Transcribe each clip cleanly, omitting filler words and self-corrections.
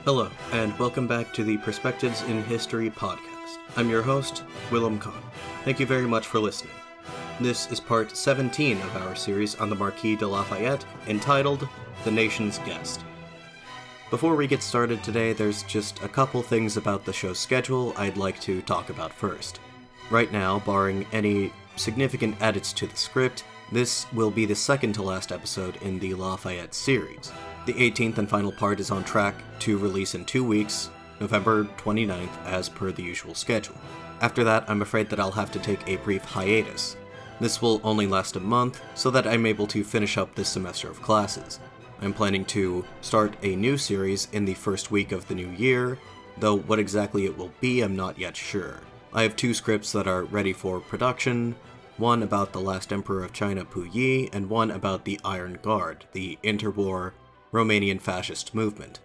Hello, and welcome back to the Perspectives in History podcast. I'm your host, Willem Kahn. Thank you very much for listening. This is part 17 of our series on the Marquis de Lafayette, entitled The Nation's Guest. Before we get started today, there's just a couple things about the show's schedule I'd like to talk about first. Right now, barring any significant edits to the script, this will be the second to last episode in the Lafayette series. The 18th and final part is on track to release in 2 weeks, November 29th, as per the usual schedule. After that, I'm afraid that I'll have to take a brief hiatus. This will only last a month, so that I'm able to finish up this semester of classes. I'm planning to start a new series in the first week of the new year, though what exactly it will be, I'm not yet sure. I have 2 scripts that are ready for production, one about the last emperor of China, Fuye, and one about the Iron Guard, the interwar Romanian fascist movement.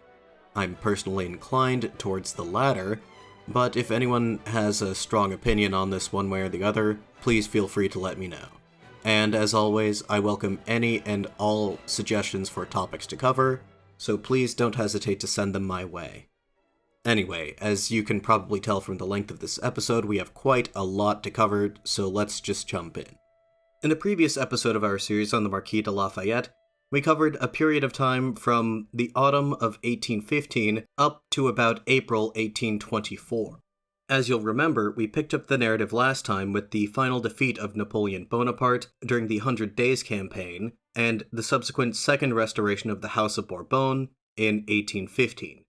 I'm personally inclined towards the latter, but if anyone has a strong opinion on this one way or the other, please feel free to let me know. And as always, I welcome any and all suggestions for topics to cover, so please don't hesitate to send them my way. Anyway, as you can probably tell from the length of this episode, we have quite a lot to cover, so let's just jump in. In the previous episode of our series on the Marquis de Lafayette, we covered a period of time from the autumn of 1815 up to about April 1824. As you'll remember, we picked up the narrative last time with the final defeat of Napoleon Bonaparte during the 100 Days campaign, and the subsequent second restoration of the House of Bourbon in 1815.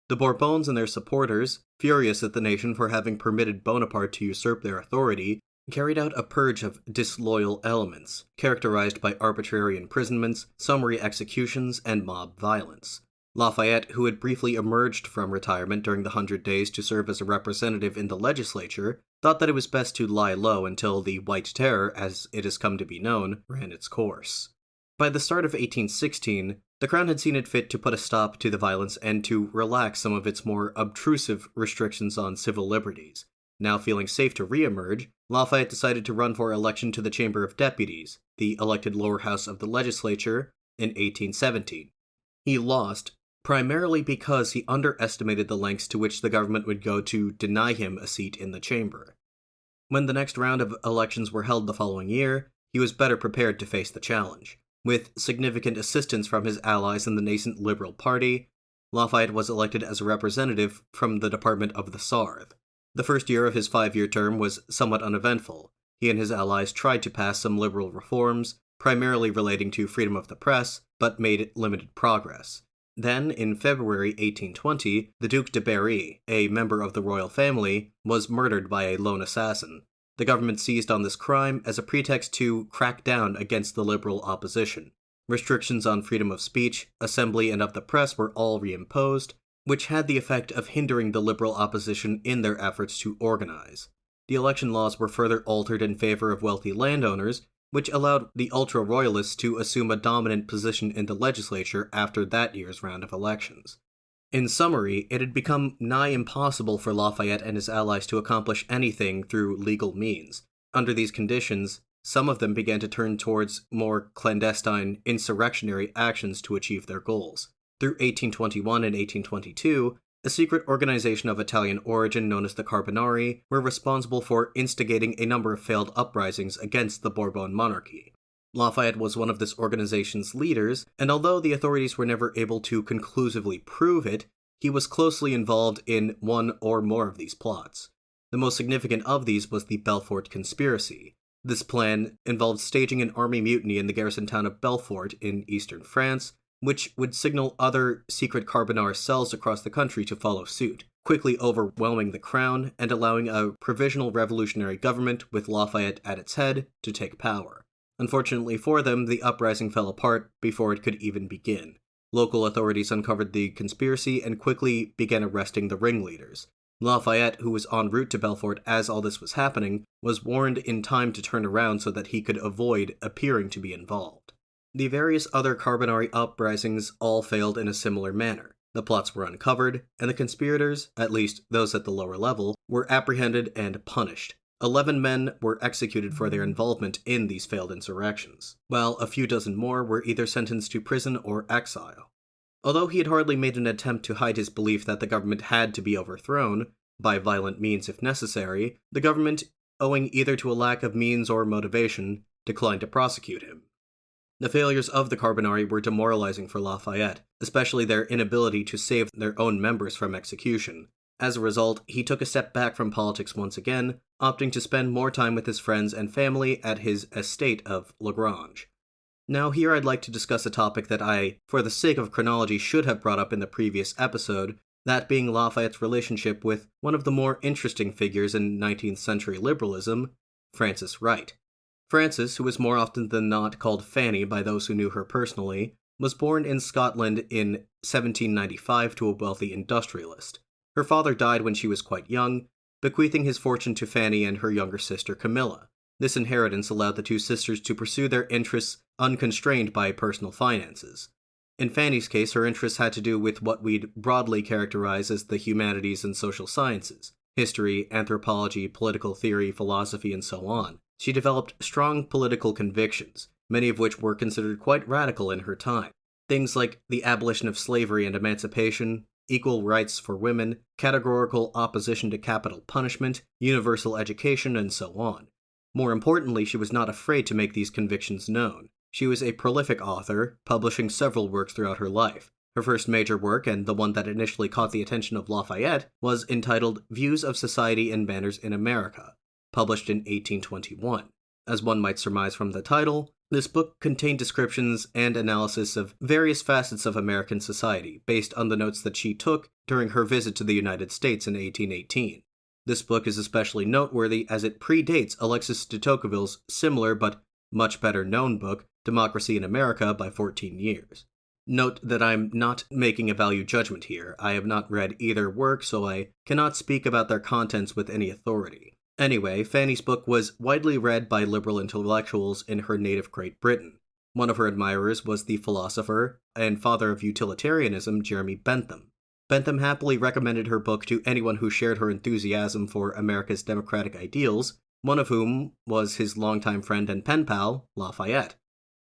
The Bourbons and their supporters, furious at the nation for having permitted Bonaparte to usurp their authority, carried out a purge of disloyal elements, characterized by arbitrary imprisonments, summary executions, and mob violence. Lafayette, who had briefly emerged from retirement during the 100 Days to serve as a representative in the legislature, thought that it was best to lie low until the White Terror, as it has come to be known, ran its course. By the start of 1816, the Crown had seen it fit to put a stop to the violence and to relax some of its more obtrusive restrictions on civil liberties. Now feeling safe to re-emerge, Lafayette decided to run for election to the Chamber of Deputies, the elected lower house of the legislature, in 1817. He lost, primarily because he underestimated the lengths to which the government would go to deny him a seat in the chamber. When the next round of elections were held the following year, he was better prepared to face the challenge. With significant assistance from his allies in the nascent Liberal Party, Lafayette was elected as a representative from the Department of the Sarthe. The first year of his 5-year term was somewhat uneventful. He and his allies tried to pass some liberal reforms, primarily relating to freedom of the press, but made limited progress. Then, in February 1820, the Duc de Berry, a member of the royal family, was murdered by a lone assassin. The government seized on this crime as a pretext to crack down against the liberal opposition. Restrictions on freedom of speech, assembly, and of the press were all reimposed, which had the effect of hindering the liberal opposition in their efforts to organize. The election laws were further altered in favor of wealthy landowners, which allowed the ultra-royalists to assume a dominant position in the legislature after that year's round of elections. In summary, it had become nigh impossible for Lafayette and his allies to accomplish anything through legal means. Under these conditions, some of them began to turn towards more clandestine, insurrectionary actions to achieve their goals. Through 1821 and 1822, a secret organization of Italian origin known as the Carbonari were responsible for instigating a number of failed uprisings against the Bourbon monarchy. Lafayette was one of this organization's leaders, and although the authorities were never able to conclusively prove it, he was closely involved in one or more of these plots. The most significant of these was the Belfort conspiracy. This plan involved staging an army mutiny in the garrison town of Belfort in eastern France, which would signal other secret Carbonari cells across the country to follow suit, quickly overwhelming the crown and allowing a provisional revolutionary government with Lafayette at its head to take power. Unfortunately for them, the uprising fell apart before it could even begin. Local authorities uncovered the conspiracy and quickly began arresting the ringleaders. Lafayette, who was en route to Belfort as all this was happening, was warned in time to turn around so that he could avoid appearing to be involved. The various other Carbonari uprisings all failed in a similar manner. The plots were uncovered, and the conspirators, at least those at the lower level, were apprehended and punished. 11 men were executed for their involvement in these failed insurrections, while a few dozen more were either sentenced to prison or exile. Although he had hardly made an attempt to hide his belief that the government had to be overthrown, by violent means if necessary, the government, owing either to a lack of means or motivation, declined to prosecute him. The failures of the Carbonari were demoralizing for Lafayette, especially their inability to save their own members from execution. As a result, he took a step back from politics once again, opting to spend more time with his friends and family at his estate of Lagrange. Now here I'd like to discuss a topic that I, for the sake of chronology, should have brought up in the previous episode, that being Lafayette's relationship with one of the more interesting figures in 19th century liberalism, Frances Wright. Frances, who was more often than not called Fanny by those who knew her personally, was born in Scotland in 1795 to a wealthy industrialist. Her father died when she was quite young, bequeathing his fortune to Fanny and her younger sister Camilla. This inheritance allowed the two sisters to pursue their interests unconstrained by personal finances. In Fanny's case, her interests had to do with what we'd broadly characterize as the humanities and social sciences: history, anthropology, political theory, philosophy, and so on. She developed strong political convictions, many of which were considered quite radical in her time. Things like the abolition of slavery and emancipation, equal rights for women, categorical opposition to capital punishment, universal education, and so on. More importantly, she was not afraid to make these convictions known. She was a prolific author, publishing several works throughout her life. Her first major work, and the one that initially caught the attention of Lafayette, was entitled Views of Society and Manners in America, published in 1821. As one might surmise from the title, this book contained descriptions and analysis of various facets of American society, based on the notes that she took during her visit to the United States in 1818. This book is especially noteworthy as it predates Alexis de Tocqueville's similar but much better known book, Democracy in America, by 14 years. Note that I'm not making a value judgment here. I have not read either work, so I cannot speak about their contents with any authority. Anyway, Fanny's book was widely read by liberal intellectuals in her native Great Britain. One of her admirers was the philosopher and father of utilitarianism, Jeremy Bentham. Bentham happily recommended her book to anyone who shared her enthusiasm for America's democratic ideals, one of whom was his longtime friend and pen pal, Lafayette.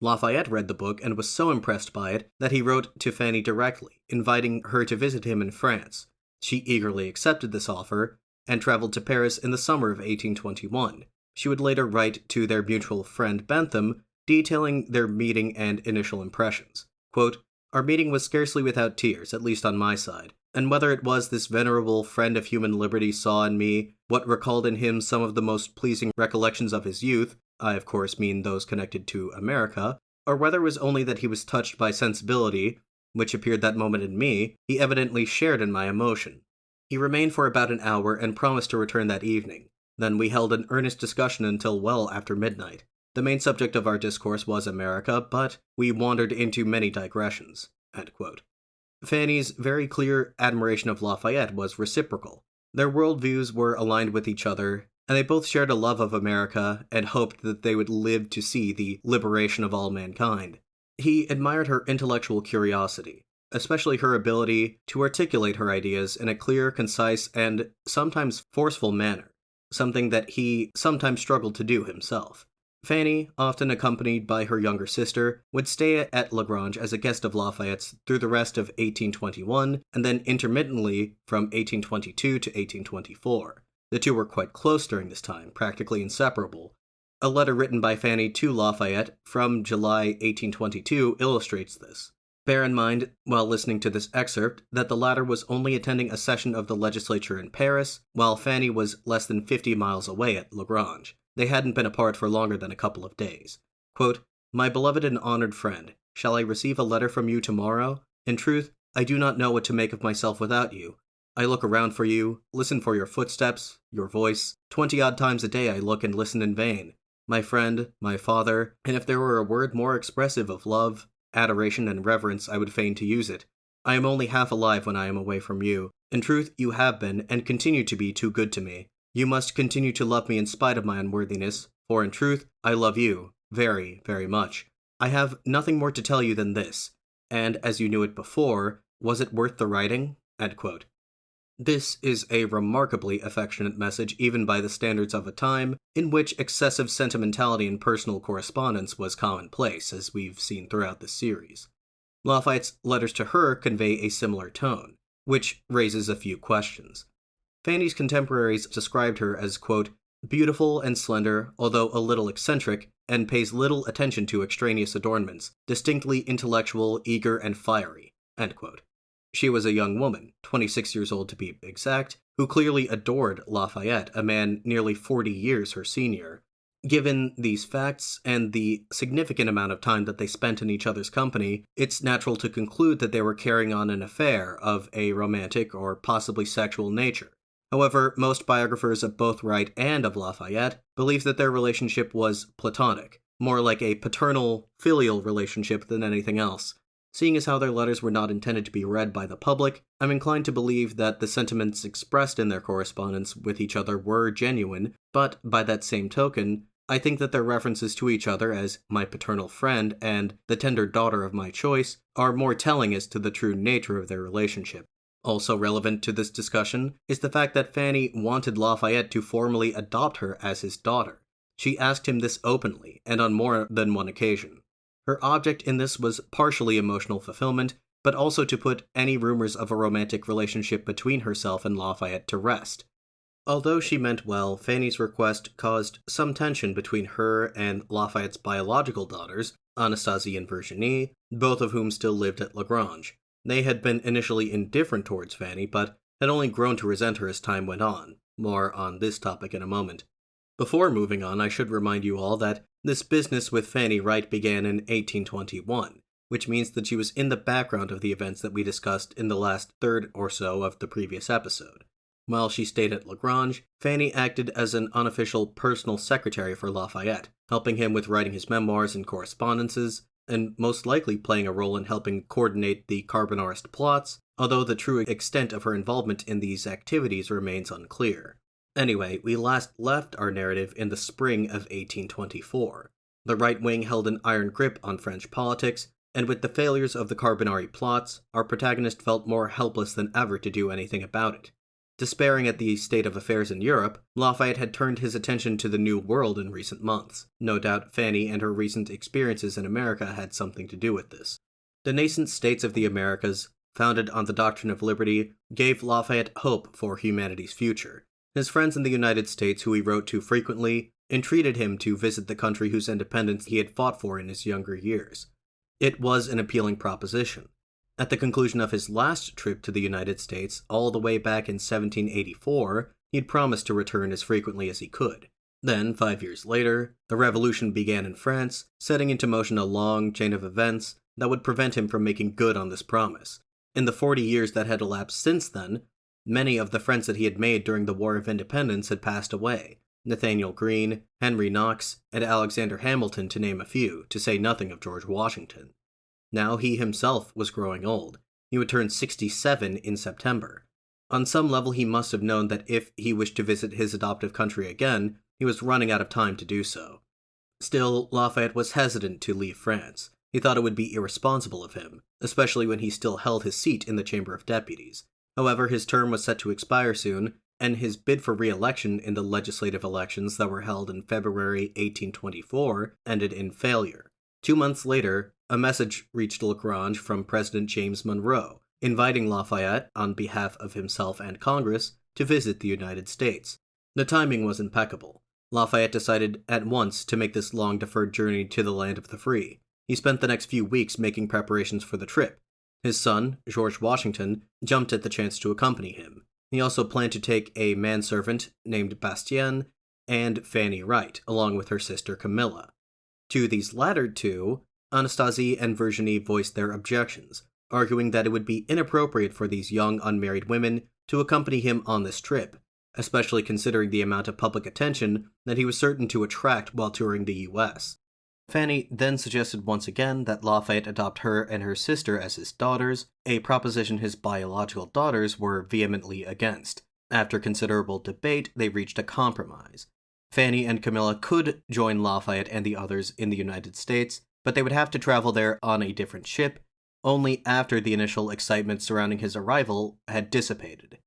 Lafayette read the book and was so impressed by it that he wrote to Fanny directly, inviting her to visit him in France. She eagerly accepted this offer and traveled to Paris in the summer of 1821. She would later write to their mutual friend Bentham, detailing their meeting and initial impressions. Quote, "Our meeting was scarcely without tears, at least on my side, and whether it was this venerable friend of human liberty saw in me what recalled in him some of the most pleasing recollections of his youth, I of course mean those connected to America, or whether it was only that he was touched by sensibility, which appeared that moment in me, he evidently shared in my emotion. He remained for about an hour and promised to return that evening. Then we held an earnest discussion until well after midnight. The main subject of our discourse was America, but we wandered into many digressions." End quote. Fanny's very clear admiration of Lafayette was reciprocal. Their worldviews were aligned with each other, and they both shared a love of America and hoped that they would live to see the liberation of all mankind. He admired her intellectual curiosity, especially her ability to articulate her ideas in a clear, concise, and sometimes forceful manner, something that he sometimes struggled to do himself. Fanny, often accompanied by her younger sister, would stay at Lagrange as a guest of Lafayette's through the rest of 1821, and then intermittently from 1822 to 1824. The two were quite close during this time, practically inseparable. A letter written by Fanny to Lafayette from July 1822 illustrates this. Bear in mind, while listening to this excerpt, that the latter was only attending a session of the legislature in Paris, while Fanny was less than 50 miles away at Lagrange. They hadn't been apart for longer than a couple of days. Quote, "My beloved and honored friend, shall I receive a letter from you tomorrow? In truth, I do not know what to make of myself without you. I look around for you, listen for your footsteps, your voice. 20-odd times a day I look and listen in vain. My friend, my father, and if there were a word more expressive of love, adoration, and reverence, I would feign to use it. I am only half alive when I am away from you. In truth, you have been, and continue to be, too good to me. You must continue to love me in spite of my unworthiness, for in truth, I love you, very, very much. I have nothing more to tell you than this, and as you knew it before, was it worth the writing?" End quote. This is a remarkably affectionate message even by the standards of a time in which excessive sentimentality in personal correspondence was commonplace, as we've seen throughout the series. Lafayette's letters to her convey a similar tone, which raises a few questions. Fanny's contemporaries described her as, quote, beautiful and slender, although a little eccentric, and pays little attention to extraneous adornments, distinctly intellectual, eager, and fiery, end quote. She was a young woman, 26 years old to be exact, who clearly adored Lafayette, a man nearly 40 years her senior. Given these facts and the significant amount of time that they spent in each other's company, it's natural to conclude that they were carrying on an affair of a romantic or possibly sexual nature. However, most biographers of both Wright and of Lafayette believe that their relationship was platonic, more like a paternal-filial relationship than anything else. Seeing as how their letters were not intended to be read by the public, I'm inclined to believe that the sentiments expressed in their correspondence with each other were genuine, but by that same token, I think that their references to each other as my paternal friend and the tender daughter of my choice are more telling as to the true nature of their relationship. Also relevant to this discussion is the fact that Fanny wanted Lafayette to formally adopt her as his daughter. She asked him this openly, and on more than one occasion. Her object in this was partially emotional fulfillment, but also to put any rumors of a romantic relationship between herself and Lafayette to rest. Although she meant well, Fanny's request caused some tension between her and Lafayette's biological daughters, Anastasie and Virginie, both of whom still lived at Lagrange. They had been initially indifferent towards Fanny, but had only grown to resent her as time went on. More on this topic in a moment. Before moving on, I should remind you all that this business with Fanny Wright began in 1821, which means that she was in the background of the events that we discussed in the last third or so of the previous episode. While she stayed at Lagrange, Fanny acted as an unofficial personal secretary for Lafayette, helping him with writing his memoirs and correspondences, and most likely playing a role in helping coordinate the Carbonarist plots, although the true extent of her involvement in these activities remains unclear. Anyway, we last left our narrative in the spring of 1824. The right wing held an iron grip on French politics, and with the failures of the Carbonari plots, our protagonist felt more helpless than ever to do anything about it. Despairing at the state of affairs in Europe, Lafayette had turned his attention to the New World in recent months. No doubt Fanny and her recent experiences in America had something to do with this. The nascent states of the Americas, founded on the doctrine of liberty, gave Lafayette hope for humanity's future. His friends in the United States, who he wrote to frequently, entreated him to visit the country whose independence he had fought for in his younger years. It was an appealing proposition. At the conclusion of his last trip to the United States, all the way back in 1784, he'd promised to return as frequently as he could. Then, 5 years later, the revolution began in France, setting into motion a long chain of events that would prevent him from making good on this promise. In the 40 years that had elapsed since then, many of the friends that he had made during the War of Independence had passed away. Nathaniel Greene, Henry Knox, and Alexander Hamilton, to name a few, to say nothing of George Washington. Now he himself was growing old. He would turn 67 in September. On some level, he must have known that if he wished to visit his adoptive country again, he was running out of time to do so. Still, Lafayette was hesitant to leave France. He thought it would be irresponsible of him, especially when he still held his seat in the Chamber of Deputies. However, his term was set to expire soon, and his bid for re-election in the legislative elections that were held in February 1824 ended in failure. 2 months later, a message reached Lagrange from President James Monroe, inviting Lafayette, on behalf of himself and Congress, to visit the United States. The timing was impeccable. Lafayette decided at once to make this long-deferred journey to the land of the free. He spent the next few weeks making preparations for the trip. His son, George Washington, jumped at the chance to accompany him. He also planned to take a manservant named Bastien and Fanny Wright, along with her sister Camilla. To these latter two, Anastasie and Virginie voiced their objections, arguing that it would be inappropriate for these young unmarried women to accompany him on this trip, especially considering the amount of public attention that he was certain to attract while touring the U.S. Fanny then suggested once again that Lafayette adopt her and her sister as his daughters, a proposition his biological daughters were vehemently against. After considerable debate, they reached a compromise. Fanny and Camilla could join Lafayette and the others in the United States, but they would have to travel there on a different ship, only after the initial excitement surrounding his arrival had dissipated.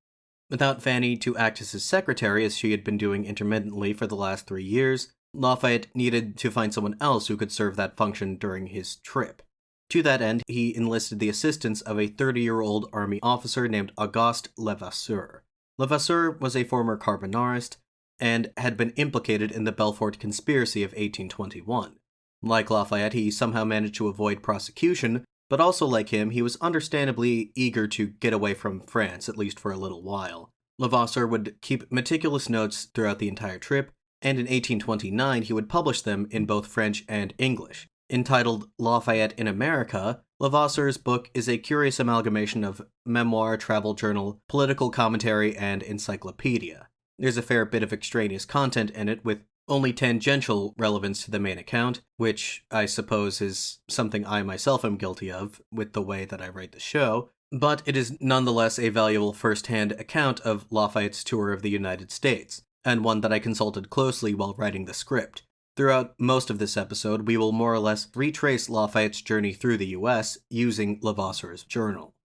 Without Fanny to act as his secretary, as she had been doing intermittently for the last 3 years, Lafayette needed to find someone else who could serve that function during his trip. To that end, he enlisted the assistance of a 30-year-old army officer named Auguste Levasseur. Levasseur was a former carbonarist and had been implicated in the Belfort conspiracy of 1821. Like Lafayette, he somehow managed to avoid prosecution, but also like him, he was understandably eager to get away from France, at least for a little while. Levasseur would keep meticulous notes throughout the entire trip, and in 1829 he would publish them in both French and English. Entitled Lafayette in America, Levasseur's book is a curious amalgamation of memoir, travel journal, political commentary, and encyclopedia. There's a fair bit of extraneous content in it, with only tangential relevance to the main account, which I suppose is something I myself am guilty of with the way that I write the show, but it is nonetheless a valuable first-hand account of Lafayette's tour of the United States, and one that I consulted closely while writing the script. Throughout most of this episode, we will more or less retrace Lafayette's journey through the US using Levasseur's journal.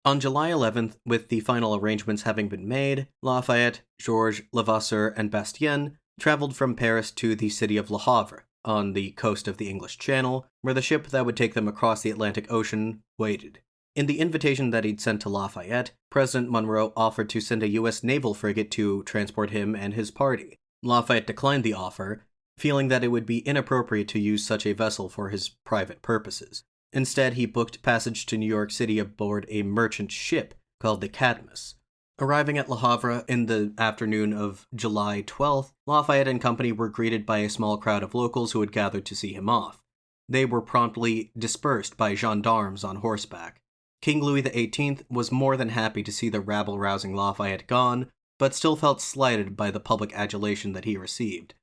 On July 11th, with the final arrangements having been made, Lafayette, Georges, Levasseur, and Bastien traveled from Paris to the city of Le Havre, on the coast of the English Channel, where the ship that would take them across the Atlantic Ocean waited. In the invitation that he'd sent to Lafayette, President Monroe offered to send a U.S. naval frigate to transport him and his party. Lafayette declined the offer, feeling that it would be inappropriate to use such a vessel for his private purposes. Instead, he booked passage to New York City aboard a merchant ship called the Thames. Arriving at Le Havre in the afternoon of July 12th, Lafayette and company were greeted by a small crowd of locals who had gathered to see him off. They were promptly dispersed by gendarmes on horseback. King Louis XVIII was more than happy to see the rabble-rousing Lafayette gone, but still felt slighted by the public adulation that he received.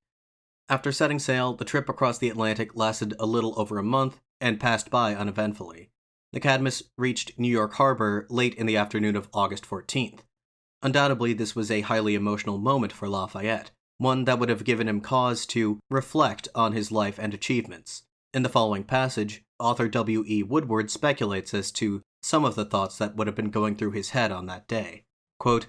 After setting sail, the trip across the Atlantic lasted a little over a month and passed by uneventfully. The Thames reached New York Harbor late in the afternoon of August 14th. Undoubtedly, this was a highly emotional moment for Lafayette, one that would have given him cause to reflect on his life and achievements. In the following passage, author W.E. Woodward speculates as to some of the thoughts that would have been going through his head on that day. Quote,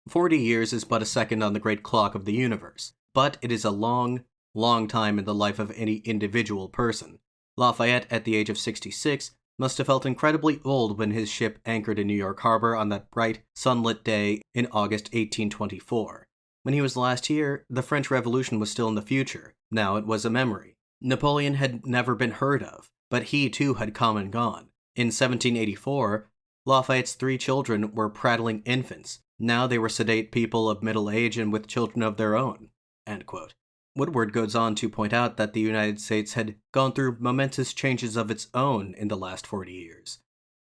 40 years is but a second on the great clock of the universe, but it is a long, long time in the life of any individual person. Lafayette, at the age of 66, must have felt incredibly old when his ship anchored in New York Harbor on that bright, sunlit day in August 1824. When he was last here, the French Revolution was still in the future. Now it was a memory. Napoleon had never been heard of, but he too had come and gone. In 1784, Lafayette's 3 children were prattling infants. Now they were sedate people of middle age and with children of their own. End quote. Woodward goes on to point out that the United States had gone through momentous changes of its own in the last 40 years.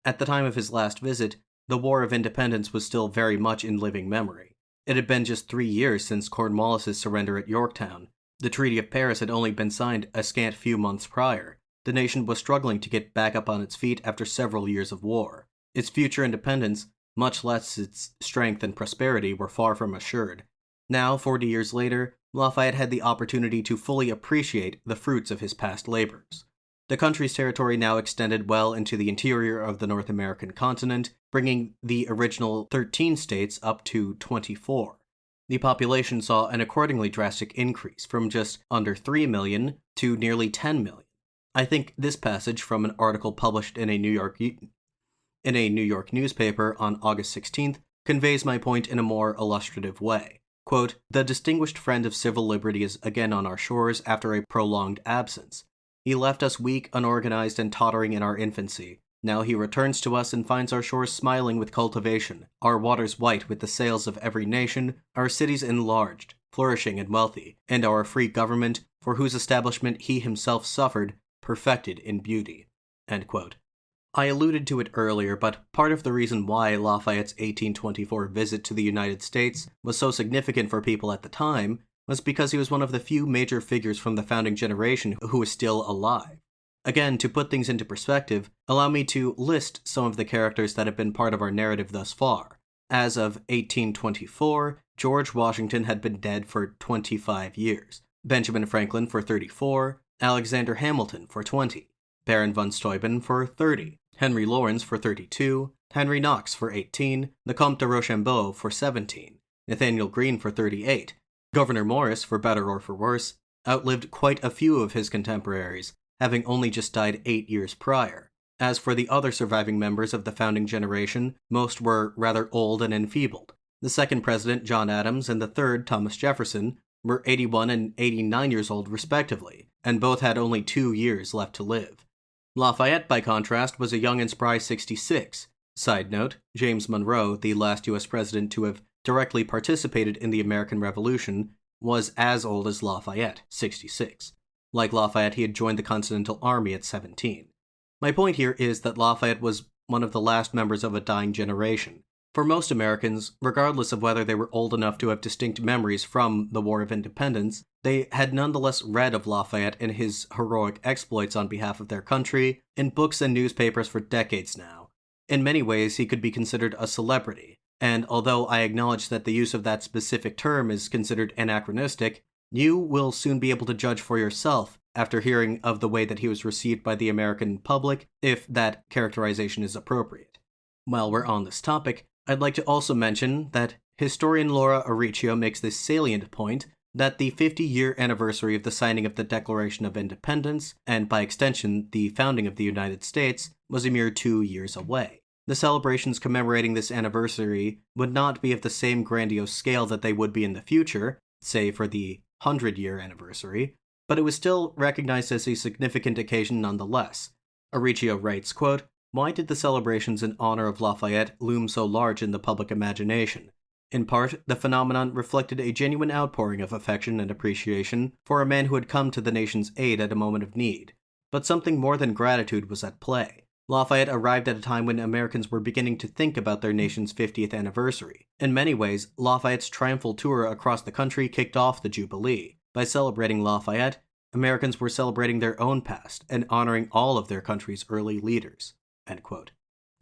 At the time of his last visit, the War of Independence was still very much in living memory. It had been just 3 years since Cornwallis's surrender at Yorktown. The Treaty of Paris had only been signed a scant few months prior. The nation was struggling to get back up on its feet after several years of war. Its future independence, much less its strength and prosperity, were far from assured. Now, 40 years later, Lafayette had the opportunity to fully appreciate the fruits of his past labors. The country's territory now extended well into the interior of the North American continent, bringing the original 13 states up to 24. The population saw an accordingly drastic increase from just under 3 million to nearly 10 million. I think this passage from an article published in a New York newspaper on August 16th conveys my point in a more illustrative way. Quote, the distinguished friend of civil liberty is again on our shores after a prolonged absence. He left us weak, unorganized, and tottering in our infancy. Now he returns to us and finds our shores smiling with cultivation, our waters white with the sails of every nation, our cities enlarged, flourishing and wealthy, and our free government, for whose establishment he himself suffered, perfected in beauty. End quote. I alluded to it earlier, but part of the reason why Lafayette's 1824 visit to the United States was so significant for people at the time was because he was one of the few major figures from the founding generation who was still alive. Again, to put things into perspective, allow me to list some of the characters that have been part of our narrative thus far. As of 1824, George Washington had been dead for 25 years, Benjamin Franklin for 34, Alexander Hamilton for 20, Baron von Steuben for 30, Henry Lawrence for 32, Henry Knox for 18, the Comte de Rochambeau for 17, Nathaniel Greene for 38. Governor Maurice, for better or for worse, outlived quite a few of his contemporaries, having only just died 8 years prior. As for the other surviving members of the founding generation, most were rather old and enfeebled. The second president, John Adams, and the third, Thomas Jefferson, were 81 and 89 years old respectively, and both had only 2 years left to live. Lafayette, by contrast, was a young and spry 66. Side note, James Monroe, the last U.S. president to have directly participated in the American Revolution, was as old as Lafayette, 66. Like Lafayette, he had joined the Continental Army at 17. My point here is that Lafayette was one of the last members of a dying generation. For most Americans, regardless of whether they were old enough to have distinct memories from the War of Independence, they had nonetheless read of Lafayette and his heroic exploits on behalf of their country in books and newspapers for decades now. In many ways, he could be considered a celebrity, and although I acknowledge that the use of that specific term is considered anachronistic, you will soon be able to judge for yourself after hearing of the way that he was received by the American public, if that characterization is appropriate. While we're on this topic, I'd like to also mention that historian Laura Auricchio makes this salient point that the 50-year anniversary of the signing of the Declaration of Independence, and by extension the founding of the United States, was a mere 2 years away. The celebrations commemorating this anniversary would not be of the same grandiose scale that they would be in the future, say for the 100-year anniversary, but it was still recognized as a significant occasion nonetheless. Auricchio writes, quote, "Why did the celebrations in honor of Lafayette loom so large in the public imagination? In part, the phenomenon reflected a genuine outpouring of affection and appreciation for a man who had come to the nation's aid at a moment of need. But something more than gratitude was at play. Lafayette arrived at a time when Americans were beginning to think about their nation's 50th anniversary. In many ways, Lafayette's triumphal tour across the country kicked off the Jubilee. By celebrating Lafayette, Americans were celebrating their own past and honoring all of their country's early leaders." End quote.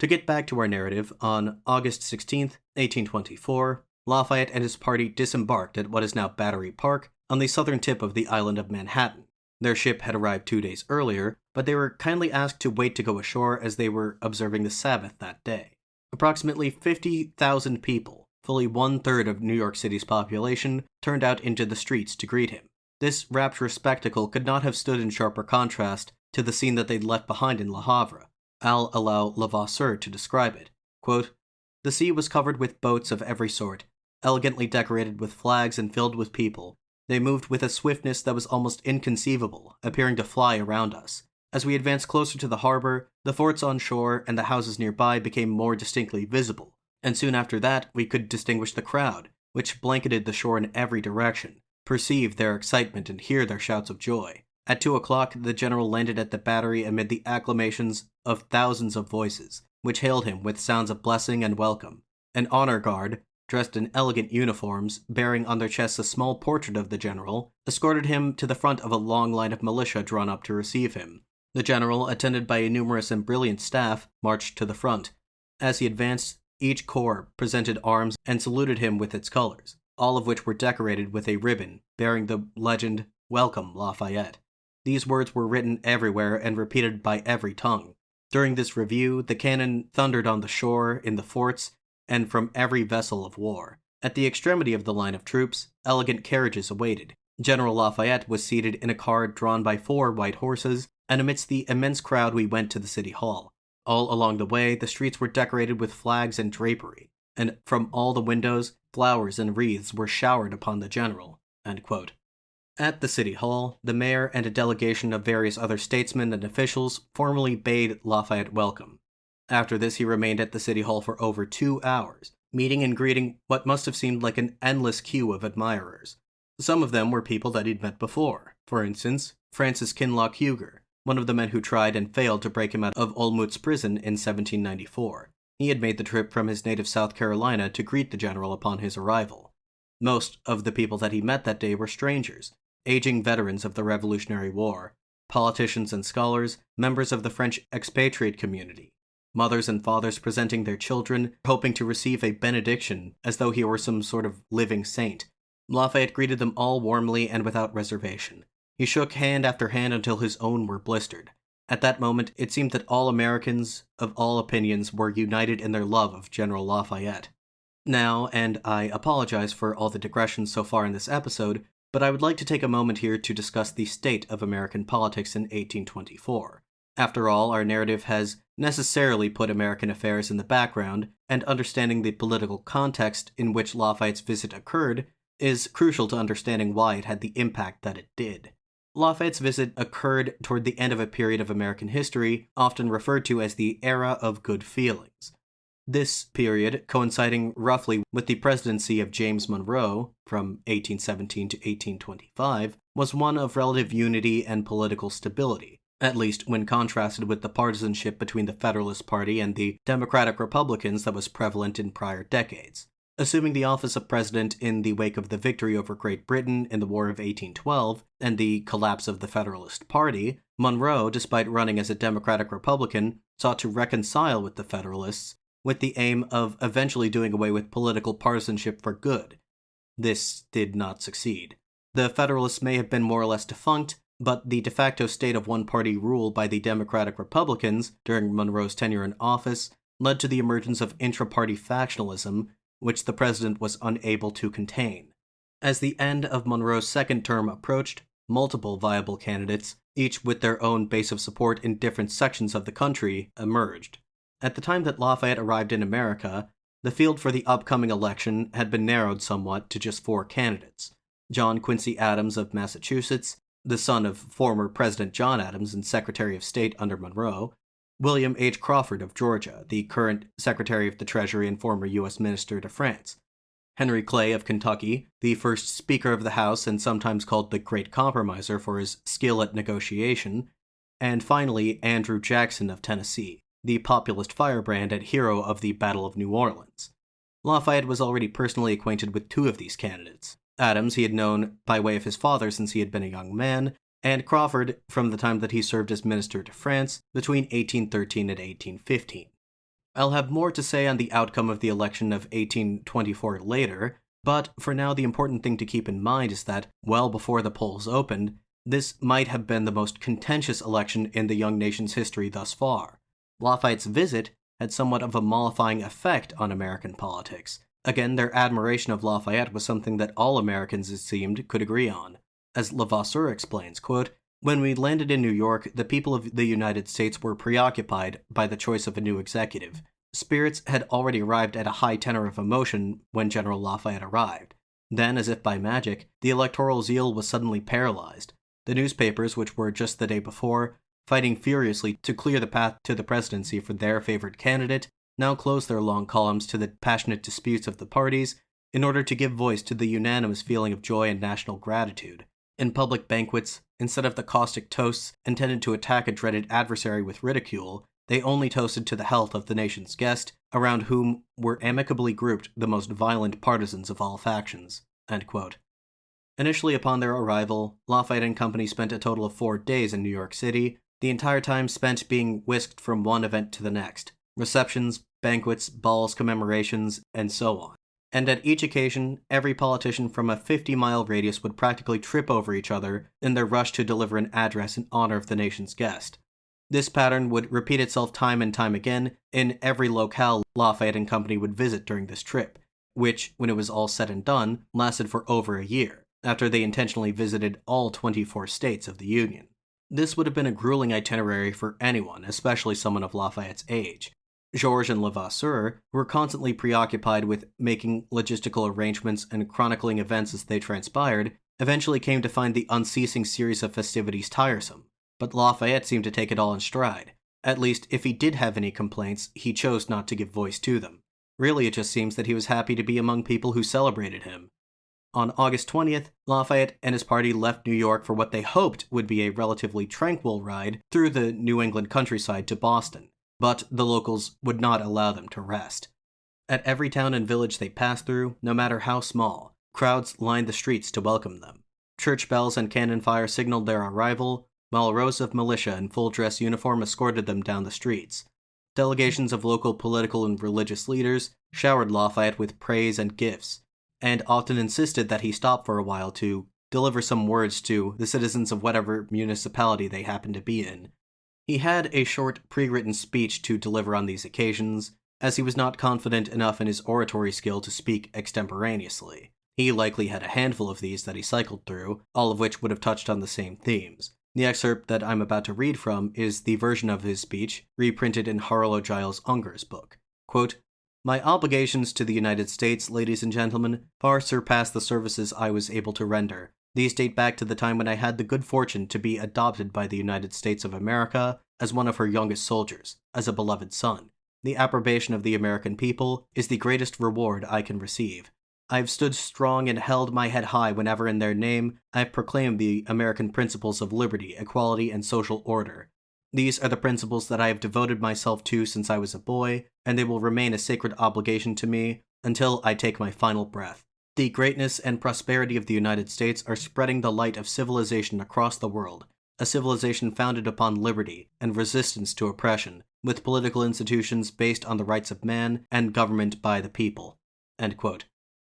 To get back to our narrative, on August 16, 1824, Lafayette and his party disembarked at what is now Battery Park on the southern tip of the island of Manhattan. Their ship had arrived 2 days earlier, but they were kindly asked to wait to go ashore as they were observing the Sabbath that day. Approximately 50,000 people, fully 1/3 of New York City's population, turned out into the streets to greet him. This rapturous spectacle could not have stood in sharper contrast to the scene that they'd left behind in Le Havre. I'll allow Levasseur to describe it. Quote, "The sea was covered with boats of every sort, elegantly decorated with flags and filled with people. They moved with a swiftness that was almost inconceivable, appearing to fly around us. As we advanced closer to the harbor, the forts on shore and the houses nearby became more distinctly visible, and soon after that we could distinguish the crowd, which blanketed the shore in every direction, perceive their excitement and hear their shouts of joy. At 2 o'clock, the general landed at the battery amid the acclamations of thousands of voices, which hailed him with sounds of blessing and welcome. An honor guard, dressed in elegant uniforms, bearing on their chests a small portrait of the general, escorted him to the front of a long line of militia drawn up to receive him. The general, attended by a numerous and brilliant staff, marched to the front. As he advanced, each corps presented arms and saluted him with its colors, all of which were decorated with a ribbon bearing the legend, 'Welcome, Lafayette.' These words were written everywhere and repeated by every tongue. During this review, the cannon thundered on the shore, in the forts, and from every vessel of war. At the extremity of the line of troops, elegant carriages awaited. General Lafayette was seated in a car drawn by 4 white horses, and amidst the immense crowd we went to the city hall. All along the way, the streets were decorated with flags and drapery, and from all the windows, flowers and wreaths were showered upon the general." End quote. At the city hall, the mayor and a delegation of various other statesmen and officials formally bade Lafayette welcome. After this, he remained at the city hall for over 2 hours, meeting and greeting what must have seemed like an endless queue of admirers. Some of them were people that he'd met before. For instance, Francis Kinloch Huger, one of the men who tried and failed to break him out of Olmutz prison in 1794. He had made the trip from his native South Carolina to greet the general upon his arrival. Most of the people that he met that day were strangers, aging veterans of the Revolutionary War, politicians and scholars, members of the French expatriate community, mothers and fathers presenting their children, hoping to receive a benediction as though he were some sort of living saint. Lafayette greeted them all warmly and without reservation. He shook hand after hand until his own were blistered. At that moment, it seemed that all Americans of all opinions were united in their love of General Lafayette. Now, and I apologize for all the digressions so far in this episode, but I would like to take a moment here to discuss the state of American politics in 1824. After all, our narrative has necessarily put American affairs in the background, and understanding the political context in which Lafayette's visit occurred is crucial to understanding why it had the impact that it did. Lafayette's visit occurred toward the end of a period of American history, often referred to as the Era of Good Feelings. This period, coinciding roughly with the presidency of James Monroe from 1817 to 1825, was one of relative unity and political stability, at least when contrasted with the partisanship between the Federalist Party and the Democratic Republicans that was prevalent in prior decades. Assuming the office of president in the wake of the victory over Great Britain in the War of 1812 and the collapse of the Federalist Party, Monroe, despite running as a Democratic Republican, sought to reconcile with the Federalists with the aim of eventually doing away with political partisanship for good. This did not succeed. The Federalists may have been more or less defunct, but the de facto state of one-party rule by the Democratic Republicans during Monroe's tenure in office led to the emergence of intra-party factionalism, which the president was unable to contain. As the end of Monroe's second term approached, multiple viable candidates, each with their own base of support in different sections of the country, emerged. At the time that Lafayette arrived in America, the field for the upcoming election had been narrowed somewhat to just 4 candidates: John Quincy Adams of Massachusetts, the son of former President John Adams and Secretary of State under Monroe; William H. Crawford of Georgia, the current Secretary of the Treasury and former U.S. Minister to France; Henry Clay of Kentucky, the first Speaker of the House and sometimes called the Great Compromiser for his skill at negotiation; and finally Andrew Jackson of Tennessee, the populist firebrand and hero of the Battle of New Orleans. Lafayette was already personally acquainted with 2 of these candidates. Adams he had known by way of his father since he had been a young man, and Crawford from the time that he served as minister to France between 1813 and 1815. I'll have more to say on the outcome of the election of 1824 later, but for now the important thing to keep in mind is that, well before the polls opened, this might have been the most contentious election in the young nation's history thus far. Lafayette's visit had somewhat of a mollifying effect on American politics. Again, their admiration of Lafayette was something that all Americans, it seemed, could agree on. As Levasseur explains, quote, "When we landed in New York, the people of the United States were preoccupied by the choice of a new executive. Spirits had already arrived at a high tenor of emotion when General Lafayette arrived. Then, as if by magic, the electoral zeal was suddenly paralyzed. The newspapers, which were just the day before fighting furiously to clear the path to the presidency for their favored candidate, now closed their long columns to the passionate disputes of the parties in order to give voice to the unanimous feeling of joy and national gratitude. In public banquets, instead of the caustic toasts intended to attack a dreaded adversary with ridicule, they only toasted to the health of the nation's guest, around whom were amicably grouped the most violent partisans of all factions." End quote. Initially upon their arrival, Lafayette and company spent a total of 4 days in New York City, the entire time spent being whisked from one event to the next: receptions, banquets, balls, commemorations, and so on. And at each occasion, every politician from a 50-mile radius would practically trip over each other in their rush to deliver an address in honor of the nation's guest. This pattern would repeat itself time and time again in every locale Lafayette and company would visit during this trip, which, when it was all said and done, lasted for over a year, after they intentionally visited all 24 states of the Union. This would have been a grueling itinerary for anyone, especially someone of Lafayette's age. Georges and Levasseur were constantly preoccupied with making logistical arrangements and chronicling events as they transpired, eventually came to find the unceasing series of festivities tiresome, but Lafayette seemed to take it all in stride. At least, if he did have any complaints, he chose not to give voice to them. Really, it just seems that he was happy to be among people who celebrated him. On August 20th, Lafayette and his party left New York for what they hoped would be a relatively tranquil ride through the New England countryside to Boston, but the locals would not allow them to rest. At every town and village they passed through, no matter how small, crowds lined the streets to welcome them. Church bells and cannon fire signaled their arrival, while rows of militia in full-dress uniform escorted them down the streets. Delegations of local political and religious leaders showered Lafayette with praise and gifts, and often insisted that he stop for a while to deliver some words to the citizens of whatever municipality they happened to be in. He had a short, pre-written speech to deliver on these occasions, as he was not confident enough in his oratory skill to speak extemporaneously. He likely had a handful of these that he cycled through, all of which would have touched on the same themes. The excerpt that I'm about to read from is the version of his speech reprinted in Harlow Giles Unger's book. Quote, "My obligations to the United States, ladies and gentlemen, far surpass the services I was able to render. These date back to the time when I had the good fortune to be adopted by the United States of America as one of her youngest soldiers, as a beloved son. The approbation of the American people is the greatest reward I can receive. I have stood strong and held my head high whenever in their name I have proclaimed the American principles of liberty, equality, and social order. These are the principles that I have devoted myself to since I was a boy, and they will remain a sacred obligation to me until I take my final breath. The greatness and prosperity of the United States are spreading the light of civilization across the world, a civilization founded upon liberty and resistance to oppression, with political institutions based on the rights of man and government by the people." End quote.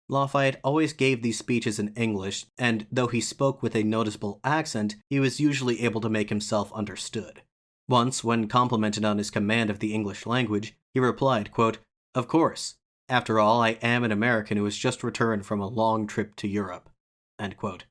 Lafayette always gave these speeches in English, and though he spoke with a noticeable accent, he was usually able to make himself understood. Once, when complimented on his command of the English language, he replied, quote, "Of course. After all, I am an American who has just returned from a long trip to Europe." End quote.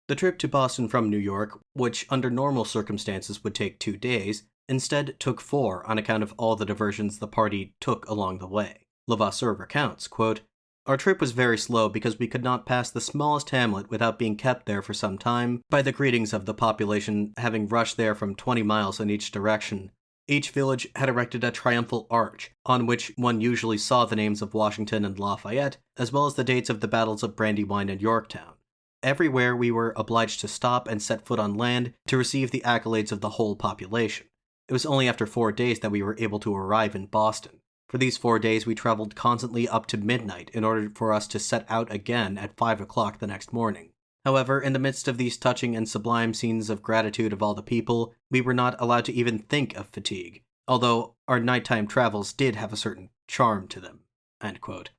The trip to Boston from New York, which under normal circumstances would take 2 days, instead took 4 on account of all the diversions the party took along the way. Levasseur recounts, quote, "Our trip was very slow because we could not pass the smallest hamlet without being kept there for some time by the greetings of the population having rushed there from 20 miles in each direction. Each village had erected a triumphal arch, on which one usually saw the names of Washington and Lafayette, as well as the dates of the battles of Brandywine and Yorktown. Everywhere we were obliged to stop and set foot on land to receive the accolades of the whole population. It was only after 4 days that we were able to arrive in Boston. For these 4 days we traveled constantly up to midnight in order for us to set out again at 5 o'clock the next morning. However, in the midst of these touching and sublime scenes of gratitude of all the people, we were not allowed to even think of fatigue, although our nighttime travels did have a certain charm to them." End quote.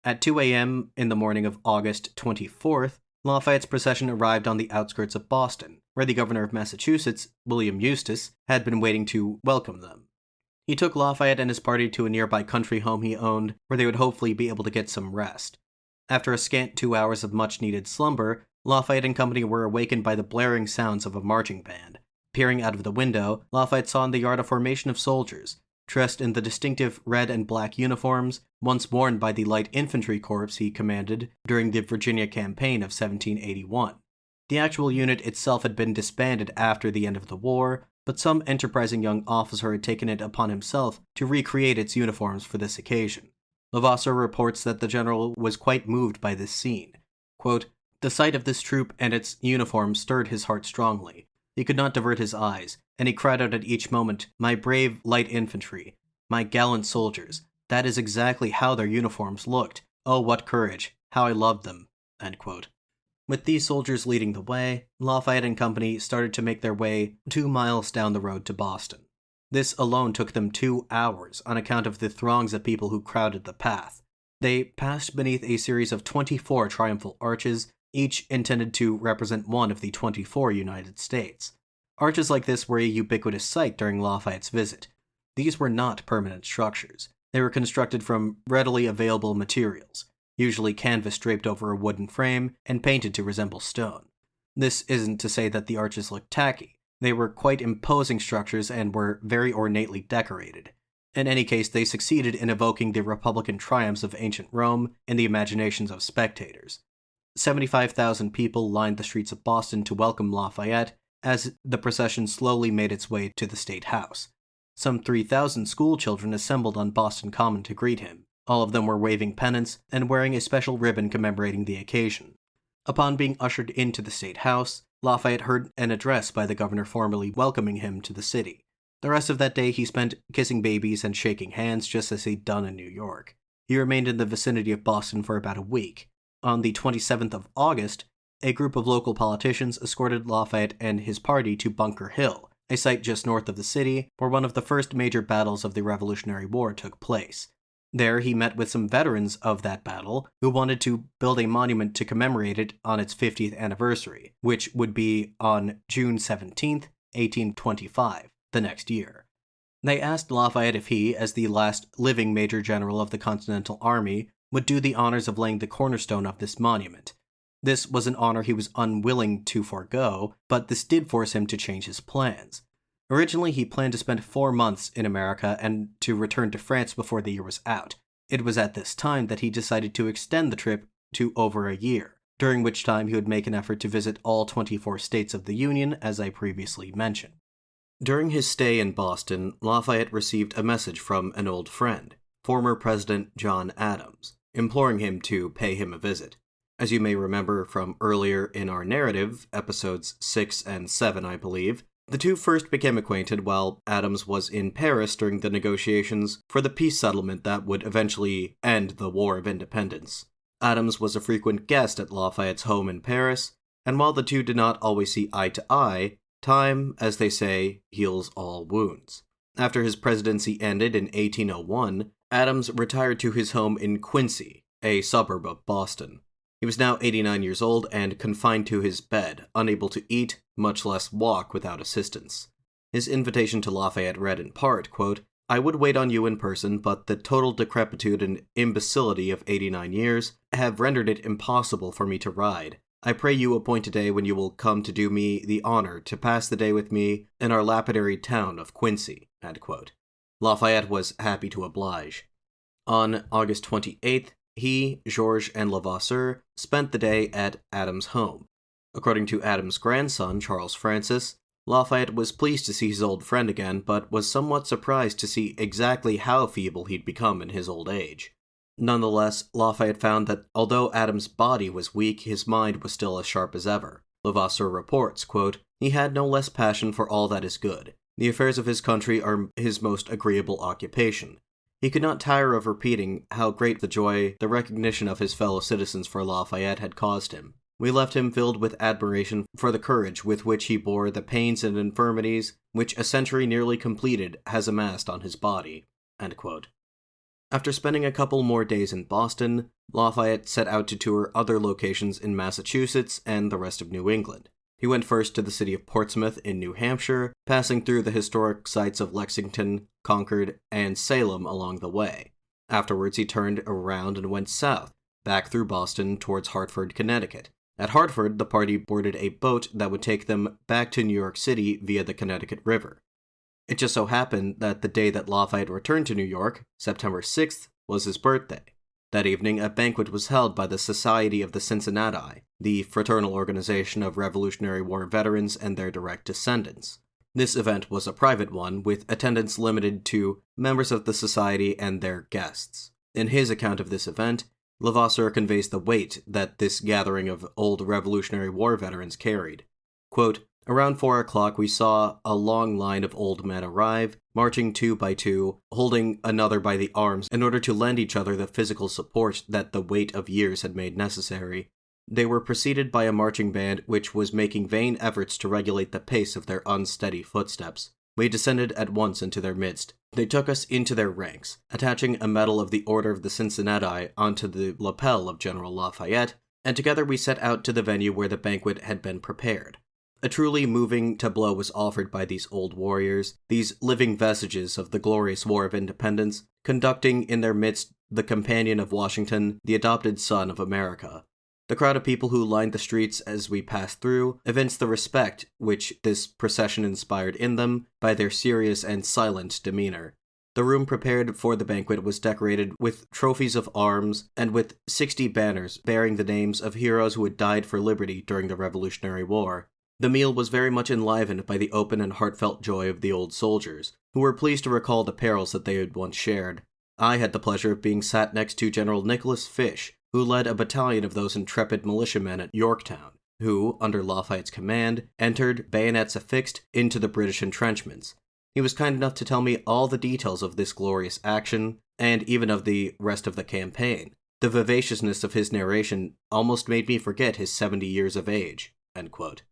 At 2 a.m. in the morning of August 24th, Lafayette's procession arrived on the outskirts of Boston, where the governor of Massachusetts, William Eustis, had been waiting to welcome them. He took Lafayette and his party to a nearby country home he owned, where they would hopefully be able to get some rest. After a scant 2 hours of much-needed slumber, Lafayette and company were awakened by the blaring sounds of a marching band. Peering out of the window, Lafayette saw in the yard a formation of soldiers, dressed in the distinctive red and black uniforms once worn by the light infantry corps he commanded during the Virginia campaign of 1781. The actual unit itself had been disbanded after the end of the war, but some enterprising young officer had taken it upon himself to recreate its uniforms for this occasion. Levasseur reports that the general was quite moved by this scene. Quote, "The sight of this troop and its uniform stirred his heart strongly. He could not divert his eyes, and he cried out at each moment, 'My brave light infantry, my gallant soldiers, that is exactly how their uniforms looked. Oh, what courage! How I loved them!'" End quote. With these soldiers leading the way, Lafayette and company started to make their way 2 miles down the road to Boston. This alone took them 2 hours on account of the throngs of people who crowded the path. They passed beneath a series of 24 triumphal arches, each intended to represent one of the 24 United States. Arches like this were a ubiquitous sight during Lafayette's visit. These were not permanent structures. They were constructed from readily available materials, usually canvas draped over a wooden frame and painted to resemble stone. This isn't to say that the arches looked tacky. They were quite imposing structures and were very ornately decorated. In any case, they succeeded in evoking the Republican triumphs of ancient Rome in the imaginations of spectators. 75,000 people lined the streets of Boston to welcome Lafayette as the procession slowly made its way to the State House. Some 3,000 school children assembled on Boston Common to greet him. All of them were waving pennants and wearing a special ribbon commemorating the occasion. Upon being ushered into the State House, Lafayette heard an address by the governor formally welcoming him to the city. The rest of that day he spent kissing babies and shaking hands just as he'd done in New York. He remained in the vicinity of Boston for about a week. On the 27th of August, a group of local politicians escorted Lafayette and his party to Bunker Hill, a site just north of the city where one of the first major battles of the Revolutionary War took place. There he met with some veterans of that battle who wanted to build a monument to commemorate it on its 50th anniversary, which would be on June 17th, 1825. the next year. They asked Lafayette if he, as the last living Major General of the Continental Army, would do the honors of laying the cornerstone of this monument. This was an honor he was unwilling to forego, but this did force him to change his plans. Originally, he planned to spend 4 months in America and to return to France before the year was out. It was at this time that he decided to extend the trip to over a year, during which time he would make an effort to visit all 24 states of the Union, as I previously mentioned. During his stay in Boston, Lafayette received a message from an old friend, former President John Adams, imploring him to pay him a visit. As you may remember from earlier in our narrative, episodes 6 and 7, I believe, the two first became acquainted while Adams was in Paris during the negotiations for the peace settlement that would eventually end the War of Independence. Adams was a frequent guest at Lafayette's home in Paris, and while the two did not always see eye to eye, time, as they say, heals all wounds. After his presidency ended in 1801, Adams retired to his home in Quincy, a suburb of Boston. He was now 89 years old and confined to his bed, unable to eat, much less walk without assistance. His invitation to Lafayette read in part, quote, "I would wait on you in person, but the total decrepitude and imbecility of 89 years have rendered it impossible for me to ride. I pray you appoint a day when you will come to do me the honor to pass the day with me in our lapidary town of Quincy." End quote. Lafayette was happy to oblige. On August 28th, he, Georges, and Levasseur spent the day at Adams' home. According to Adams' grandson, Charles Francis, Lafayette was pleased to see his old friend again, but was somewhat surprised to see exactly how feeble he'd become in his old age. Nonetheless, Lafayette found that although Adams' body was weak, his mind was still as sharp as ever. Levasseur reports, quote, "He had no less passion for all that is good. The affairs of his country are his most agreeable occupation. He could not tire of repeating how great the joy the recognition of his fellow citizens for Lafayette had caused him. We left him filled with admiration for the courage with which he bore the pains and infirmities which a century nearly completed has amassed on his body." End quote. After spending a couple more days in Boston, Lafayette set out to tour other locations in Massachusetts and the rest of New England. He went first to the city of Portsmouth in New Hampshire, passing through the historic sites of Lexington, Concord, and Salem along the way. Afterwards, he turned around and went south, back through Boston towards Hartford, Connecticut. At Hartford, the party boarded a boat that would take them back to New York City via the Connecticut River. It just so happened that the day that Lafayette returned to New York, September 6th, was his birthday. That evening, a banquet was held by the Society of the Cincinnati, the fraternal organization of Revolutionary War veterans and their direct descendants. This event was a private one, with attendance limited to members of the society and their guests. In his account of this event, Levasseur conveys the weight that this gathering of old Revolutionary War veterans carried. Quote, "Around 4 o'clock we saw a long line of old men arrive, marching 2 by 2, holding another by the arms in order to lend each other the physical support that the weight of years had made necessary. They were preceded by a marching band which was making vain efforts to regulate the pace of their unsteady footsteps. We descended at once into their midst. They took us into their ranks, attaching a medal of the Order of the Cincinnati onto the lapel of General Lafayette, and together we set out to the venue where the banquet had been prepared. A truly moving tableau was offered by these old warriors, these living vestiges of the glorious War of Independence, conducting in their midst the companion of Washington, the adopted son of America. The crowd of people who lined the streets as we passed through evinced the respect which this procession inspired in them by their serious and silent demeanor. The room prepared for the banquet was decorated with trophies of arms and with 60 banners bearing the names of heroes who had died for liberty during the Revolutionary War. The meal was very much enlivened by the open and heartfelt joy of the old soldiers, who were pleased to recall the perils that they had once shared. I had the pleasure of being sat next to General Nicholas Fish, who led a battalion of those intrepid militiamen at Yorktown, who, under Lafayette's command, entered, bayonets affixed, into the British entrenchments. He was kind enough to tell me all the details of this glorious action, and even of the rest of the campaign. The vivaciousness of his narration almost made me forget his 70 years of age." End quote.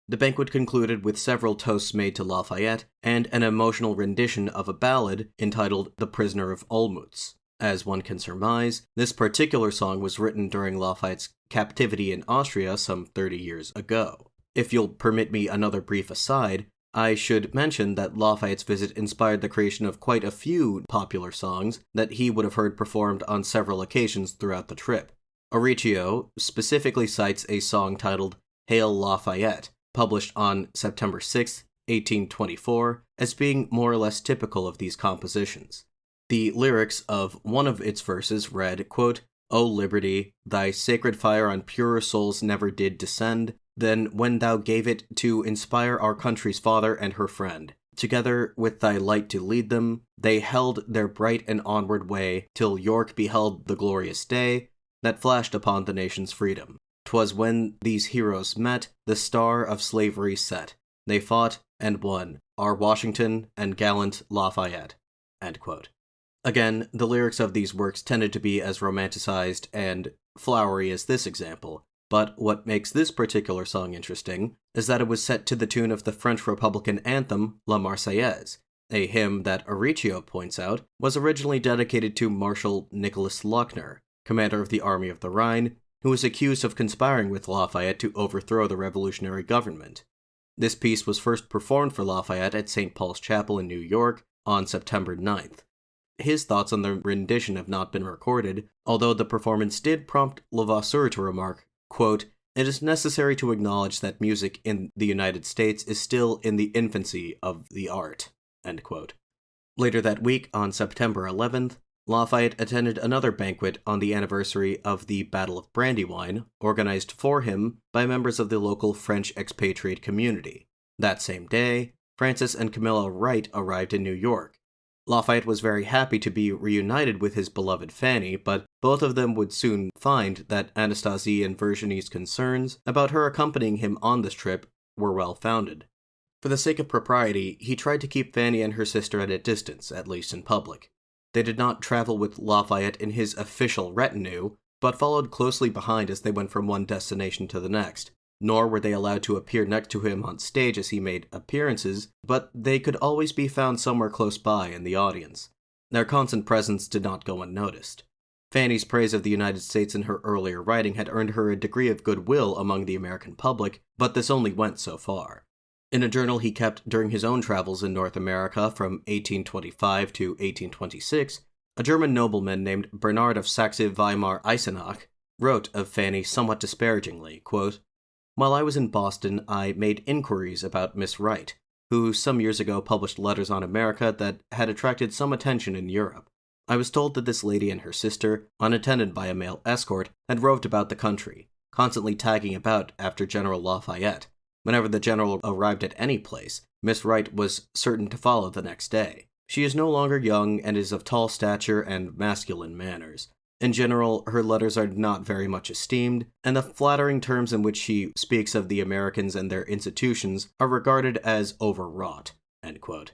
The banquet concluded with several toasts made to Lafayette, and an emotional rendition of a ballad entitled The Prisoner of Olmütz. As one can surmise, this particular song was written during Lafayette's captivity in Austria some 30 years ago. If you'll permit me another brief aside, I should mention that Lafayette's visit inspired the creation of quite a few popular songs that he would have heard performed on several occasions throughout the trip. Auricchio specifically cites a song titled Hail Lafayette, published on September 6, 1824, as being more or less typical of these compositions. The lyrics of one of its verses read, quote, "O liberty, thy sacred fire on purer souls never did descend, than when thou gave it to inspire our country's father and her friend. Together with thy light to lead them, they held their bright and onward way, till York beheld the glorious day that flashed upon the nation's freedom. 'Twas when these heroes met, the star of slavery set. They fought and won, our Washington and gallant Lafayette." End quote. Again, the lyrics of these works tended to be as romanticized and flowery as this example, but what makes this particular song interesting is that it was set to the tune of the French Republican anthem La Marseillaise, a hymn that Auricchio points out was originally dedicated to Marshal Nicholas Luckner, commander of the Army of the Rhine, who was accused of conspiring with Lafayette to overthrow the revolutionary government. This piece was first performed for Lafayette at St. Paul's Chapel in New York on September 9th. His thoughts on the rendition have not been recorded, although the performance did prompt Levasseur to remark, quote, "It is necessary to acknowledge that music in the United States is still in the infancy of the art." End quote. Later that week, on September 11th, Lafayette attended another banquet on the anniversary of the Battle of Brandywine, organized for him by members of the local French expatriate community. That same day, Francis and Camilla Wright arrived in New York. Lafayette was very happy to be reunited with his beloved Fanny, but both of them would soon find that Anastasie and Virginie's concerns about her accompanying him on this trip were well-founded. For the sake of propriety, he tried to keep Fanny and her sister at a distance, at least in public. They did not travel with Lafayette in his official retinue, but followed closely behind as they went from one destination to the next. Nor were they allowed to appear next to him on stage as he made appearances, but they could always be found somewhere close by in the audience. Their constant presence did not go unnoticed. Fanny's praise of the United States in her earlier writing had earned her a degree of goodwill among the American public, but this only went so far. In a journal he kept during his own travels in North America from 1825 to 1826, a German nobleman named Bernard of Saxe-Weimar-Eisenach wrote of Fanny somewhat disparagingly, quote, "While I was in Boston, I made inquiries about Miss Wright, who some years ago published letters on America that had attracted some attention in Europe. I was told that this lady and her sister, unattended by a male escort, had roved about the country, constantly tagging about after General Lafayette. Whenever the general arrived at any place, Miss Wright was certain to follow the next day. She is no longer young and is of tall stature and masculine manners. In general, her letters are not very much esteemed, and the flattering terms in which she speaks of the Americans and their institutions are regarded as overwrought." End quote.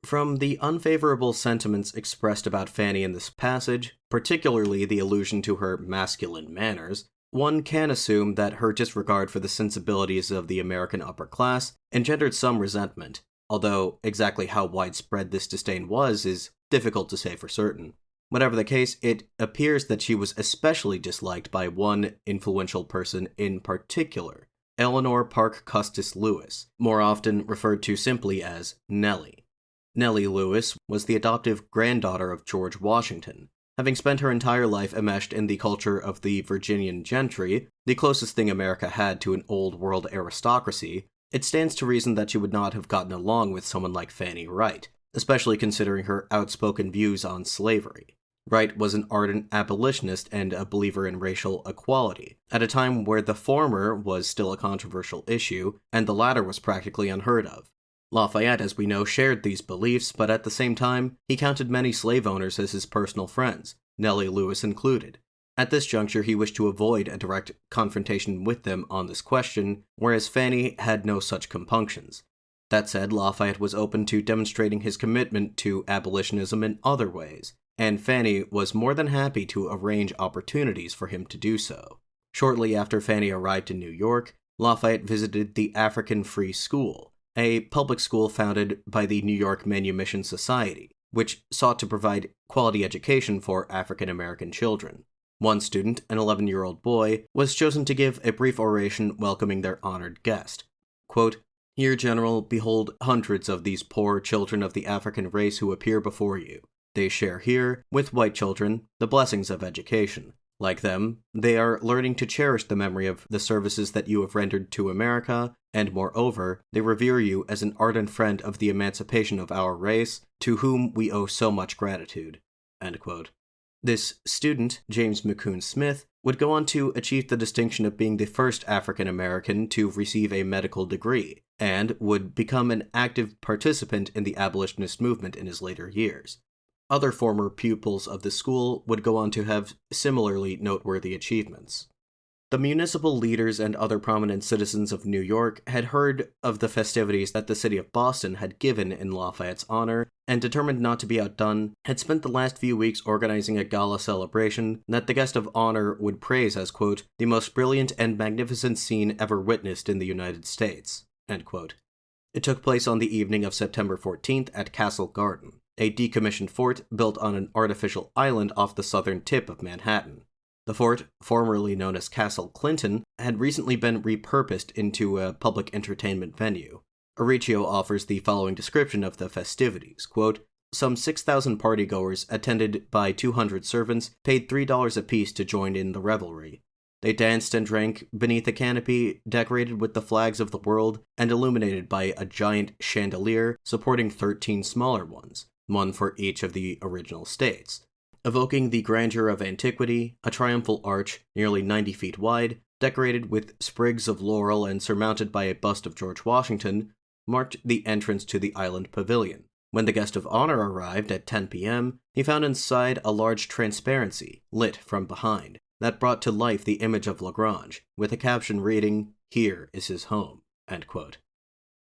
From the unfavorable sentiments expressed about Fanny in this passage, particularly the allusion to her masculine manners, one can assume that her disregard for the sensibilities of the American upper class engendered some resentment, although exactly how widespread this disdain was is difficult to say for certain. Whatever the case, it appears that she was especially disliked by one influential person in particular, Eleanor Parke Custis Lewis, more often referred to simply as Nellie. Nellie Lewis was the adoptive granddaughter of George Washington. Having spent her entire life enmeshed in the culture of the Virginian gentry, the closest thing America had to an old-world aristocracy, it stands to reason that she would not have gotten along with someone like Fanny Wright, especially considering her outspoken views on slavery. Wright was an ardent abolitionist and a believer in racial equality, at a time where the former was still a controversial issue, and the latter was practically unheard of. Lafayette, as we know, shared these beliefs, but at the same time, he counted many slave owners as his personal friends, Nellie Lewis included. At this juncture, he wished to avoid a direct confrontation with them on this question, whereas Fanny had no such compunctions. That said, Lafayette was open to demonstrating his commitment to abolitionism in other ways, and Fanny was more than happy to arrange opportunities for him to do so. Shortly after Fanny arrived in New York, Lafayette visited the African Free School, a public school founded by the New York Manumission Society, which sought to provide quality education for African American children. One student, an 11-year-old boy, was chosen to give a brief oration welcoming their honored guest. Quote, Here, General, behold hundreds of these poor children of the African race who appear before you. They share here, with white children, the blessings of education. Like them, they are learning to cherish the memory of the services that you have rendered to America, and moreover, they revere you as an ardent friend of the emancipation of our race, to whom we owe so much gratitude." End quote. This student, James McCoon Smith, would go on to achieve the distinction of being the first African American to receive a medical degree, and would become an active participant in the abolitionist movement in his later years. Other former pupils of the school would go on to have similarly noteworthy achievements. The municipal leaders and other prominent citizens of New York had heard of the festivities that the city of Boston had given in Lafayette's honor, and determined not to be outdone, had spent the last few weeks organizing a gala celebration that the guest of honor would praise as, quote, "the most brilliant and magnificent scene ever witnessed in the United States." End quote. It took place on the evening of September 14th at Castle Garden, a decommissioned fort built on an artificial island off the southern tip of Manhattan. The fort, formerly known as Castle Clinton, had recently been repurposed into a public entertainment venue. Auricchio offers the following description of the festivities, quote, "Some 6,000 partygoers, attended by 200 servants, paid $3 apiece to join in the revelry. They danced and drank beneath a canopy decorated with the flags of the world and illuminated by a giant chandelier supporting 13 smaller ones, one for each of the original states. Evoking the grandeur of antiquity, a triumphal arch, nearly 90 feet wide, decorated with sprigs of laurel and surmounted by a bust of George Washington, marked the entrance to the island pavilion. When the guest of honor arrived at 10 p.m., he found inside a large transparency, lit from behind, that brought to life the image of Lagrange, with a caption reading, 'Here is his home.'" End quote.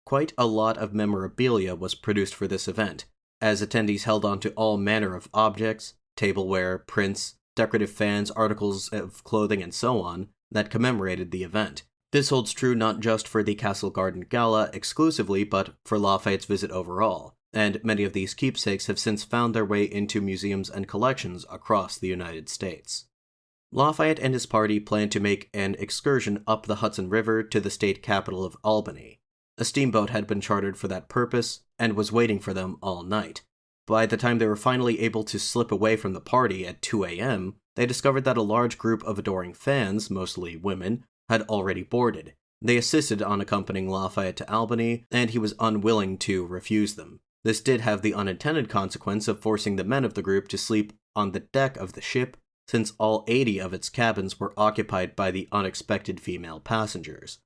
Quite a lot of memorabilia was produced for this event, as attendees held on to all manner of objects, tableware, prints, decorative fans, articles of clothing, and so on, that commemorated the event. This holds true not just for the Castle Garden Gala exclusively, but for Lafayette's visit overall, and many of these keepsakes have since found their way into museums and collections across the United States. Lafayette and his party planned to make an excursion up the Hudson River to the state capital of Albany. A steamboat had been chartered for that purpose, and was waiting for them all night. By the time they were finally able to slip away from the party at 2 a.m., they discovered that a large group of adoring fans, mostly women, had already boarded. They insisted on accompanying Lafayette to Albany, and he was unwilling to refuse them. This did have the unintended consequence of forcing the men of the group to sleep on the deck of the ship, since all 80 of its cabins were occupied by the unexpected female passengers.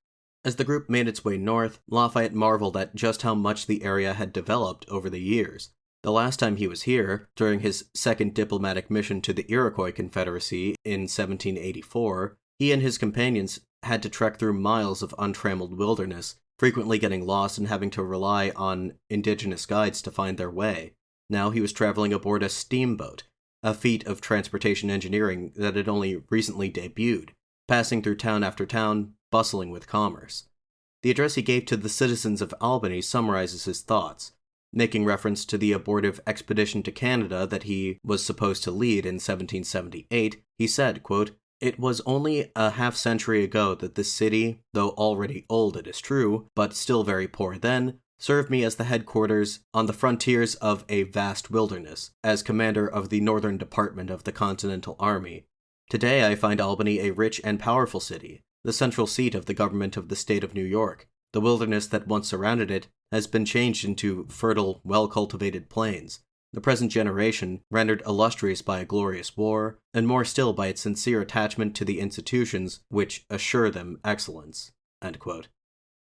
As the group made its way north, Lafayette marveled at just how much the area had developed over the years. The last time he was here, during his second diplomatic mission to the Iroquois Confederacy in 1784, he and his companions had to trek through miles of untrammeled wilderness, frequently getting lost and having to rely on indigenous guides to find their way. Now he was traveling aboard a steamboat, a feat of transportation engineering that had only recently debuted, passing through town after town, bustling with commerce. The address he gave to the citizens of Albany summarizes his thoughts. Making reference to the abortive expedition to Canada that he was supposed to lead in 1778, he said, quote, "It was only a half-century ago that this city, though already old it is true, but still very poor then, served me as the headquarters on the frontiers of a vast wilderness, as commander of the northern department of the Continental Army. Today I find Albany a rich and powerful city, the central seat of the government of the state of New York. The wilderness that once surrounded it has been changed into fertile, well-cultivated plains. The present generation, rendered illustrious by a glorious war, and more still by its sincere attachment to the institutions which assure them excellence." End quote.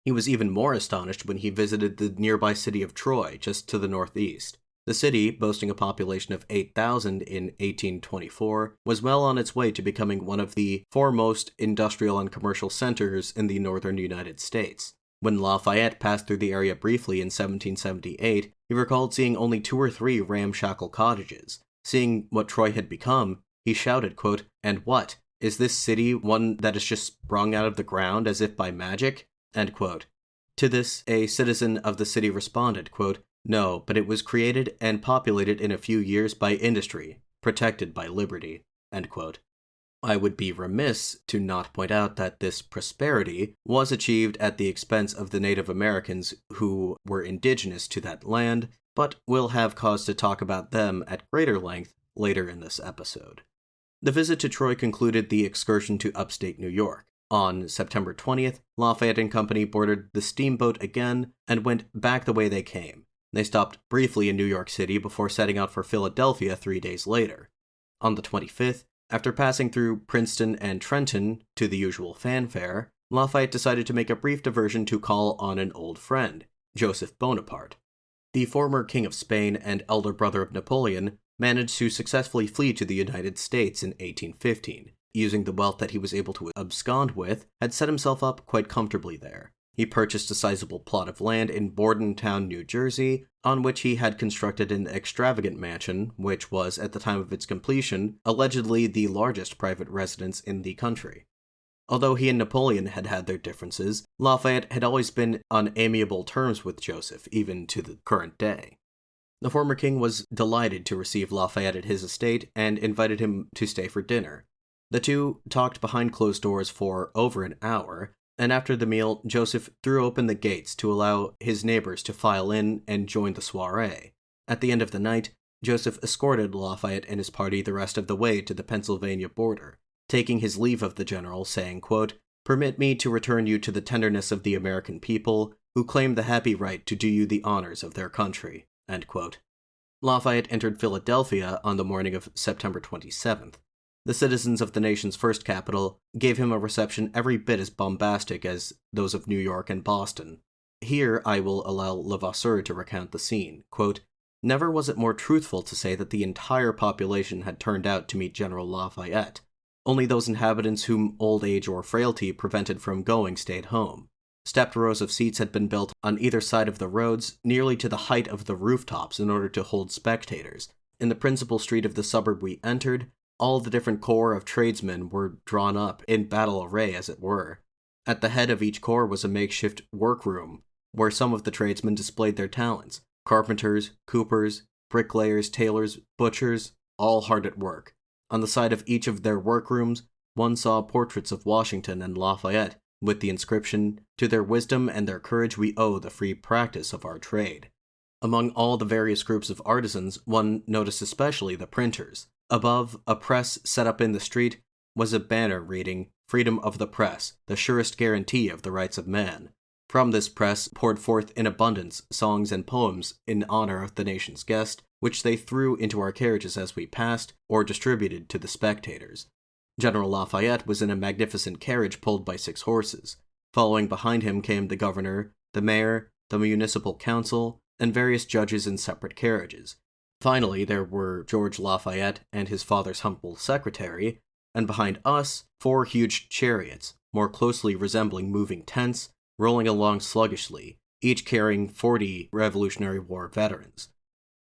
He was even more astonished when he visited the nearby city of Troy, just to the northeast. The city, boasting a population of 8,000 in 1824, was well on its way to becoming one of the foremost industrial and commercial centers in the northern United States. When Lafayette passed through the area briefly in 1778, he recalled seeing only 2 or 3 ramshackle cottages. Seeing what Troy had become, he shouted, quote, "And what? Is this city one that is just sprung out of the ground as if by magic?" End quote. To this, a citizen of the city responded, quote, "No, but it was created and populated in a few years by industry, protected by liberty." End quote. I would be remiss to not point out that this prosperity was achieved at the expense of the Native Americans who were indigenous to that land, but we'll have cause to talk about them at greater length later in this episode. The visit to Troy concluded the excursion to upstate New York. On September 20th, Lafayette and Company boarded the steamboat again and went back the way they came. They stopped briefly in New York City before setting out for Philadelphia 3 days later. On the 25th, after passing through Princeton and Trenton to the usual fanfare, Lafayette decided to make a brief diversion to call on an old friend, Joseph Bonaparte. The former King of Spain and elder brother of Napoleon managed to successfully flee to the United States in 1815. Using the wealth that he was able to abscond with, had set himself up quite comfortably there. He purchased a sizable plot of land in Bordentown, New Jersey, on which he had constructed an extravagant mansion, which was, at the time of its completion, allegedly the largest private residence in the country. Although he and Napoleon had had their differences, Lafayette had always been on amiable terms with Joseph, even to the current day. The former king was delighted to receive Lafayette at his estate and invited him to stay for dinner. The two talked behind closed doors for over an hour, and after the meal, Joseph threw open the gates to allow his neighbors to file in and join the soiree. At the end of the night, Joseph escorted Lafayette and his party the rest of the way to the Pennsylvania border, taking his leave of the general, saying, quote, "Permit me to return you to the tenderness of the American people, who claim the happy right to do you the honors of their country." End quote. Lafayette entered Philadelphia on the morning of September 27th. The citizens of the nation's first capital gave him a reception every bit as bombastic as those of New York and Boston. Here I will allow Levasseur to recount the scene. Quote, "Never was it more truthful to say that the entire population had turned out to meet General Lafayette. Only those inhabitants whom old age or frailty prevented from going stayed home. Stepped rows of seats had been built on either side of the roads, nearly to the height of the rooftops in order to hold spectators. In the principal street of the suburb we entered, all the different corps of tradesmen were drawn up, in battle array as it were. At the head of each corps was a makeshift workroom, where some of the tradesmen displayed their talents. Carpenters, coopers, bricklayers, tailors, butchers, all hard at work. On the side of each of their workrooms, one saw portraits of Washington and Lafayette, with the inscription, 'To their wisdom and their courage we owe the free practice of our trade.' Among all the various groups of artisans, one noticed especially the printers. Above, a press set up in the street was a banner reading, 'Freedom of the Press, the surest guarantee of the rights of man.' From this press poured forth in abundance songs and poems in honor of the nation's guest, which they threw into our carriages as we passed, or distributed to the spectators. General Lafayette was in a magnificent carriage pulled by 6 horses. Following behind him came the governor, the mayor, the municipal council, and various judges in separate carriages. Finally, there were George Lafayette and his father's humble secretary, and behind us, 4 huge chariots, more closely resembling moving tents, rolling along sluggishly, each carrying 40 Revolutionary War veterans.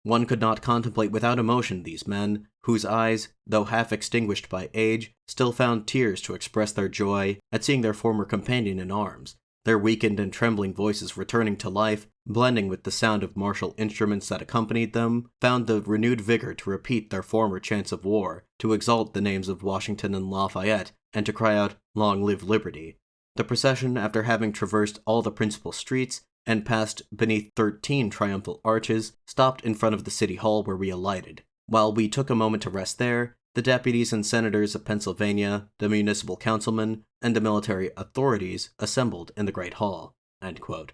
One could not contemplate without emotion these men, whose eyes, though half extinguished by age, still found tears to express their joy at seeing their former companion in arms, their weakened and trembling voices returning to life, blending with the sound of martial instruments that accompanied them, found the renewed vigor to repeat their former chants of war, to exalt the names of Washington and Lafayette, and to cry out, 'Long live liberty.' The procession, after having traversed all the principal streets, and passed beneath 13 triumphal arches, stopped in front of the city hall where we alighted. While we took a moment to rest there, the deputies and senators of Pennsylvania, the municipal councilmen, and the military authorities assembled in the great hall." End quote.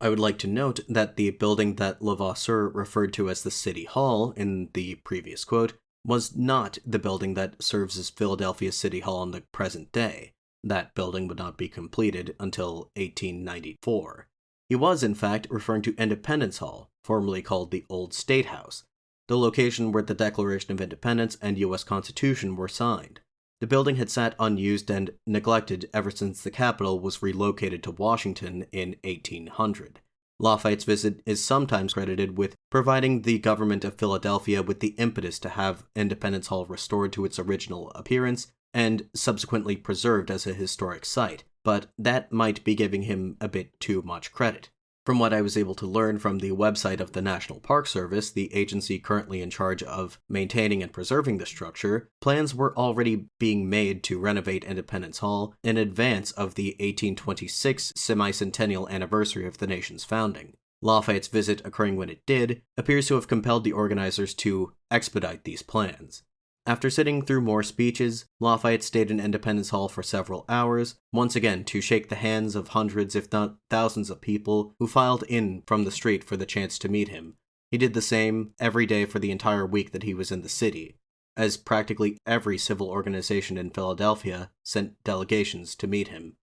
I would like to note that the building that Levasseur referred to as the City Hall in the previous quote was not the building that serves as Philadelphia City Hall in the present day. That building would not be completed until 1894. He was, in fact, referring to Independence Hall, formerly called the Old State House, the location where the Declaration of Independence and U.S. Constitution were signed. The building had sat unused and neglected ever since the capital was relocated to Washington in 1800. Lafayette's visit is sometimes credited with providing the government of Philadelphia with the impetus to have Independence Hall restored to its original appearance and subsequently preserved as a historic site, but that might be giving him a bit too much credit. From what I was able to learn from the website of the National Park Service, the agency currently in charge of maintaining and preserving the structure, plans were already being made to renovate Independence Hall in advance of the 1826 semi-centennial anniversary of the nation's founding. Lafayette's visit, occurring when it did, appears to have compelled the organizers to expedite these plans. After sitting through more speeches, Lafayette stayed in Independence Hall for several hours, once again to shake the hands of hundreds if not thousands of people who filed in from the street for the chance to meet him. He did the same every day for the entire week that he was in the city, as practically every civil organization in Philadelphia sent delegations to meet him.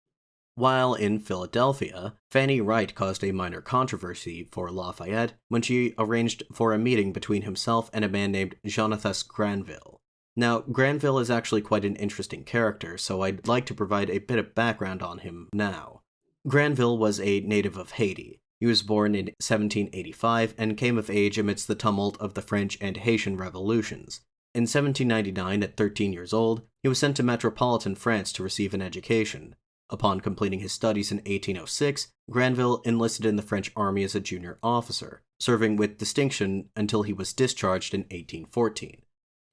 While in Philadelphia, Fanny Wright caused a minor controversy for Lafayette when she arranged for a meeting between himself and a man named Jonathan Granville. Now, Granville is actually quite an interesting character, so I'd like to provide a bit of background on him now. Granville was a native of Haiti. He was born in 1785 and came of age amidst the tumult of the French and Haitian revolutions. In 1799, at 13 years old, he was sent to metropolitan France to receive an education. Upon completing his studies in 1806, Granville enlisted in the French army as a junior officer, serving with distinction until he was discharged in 1814.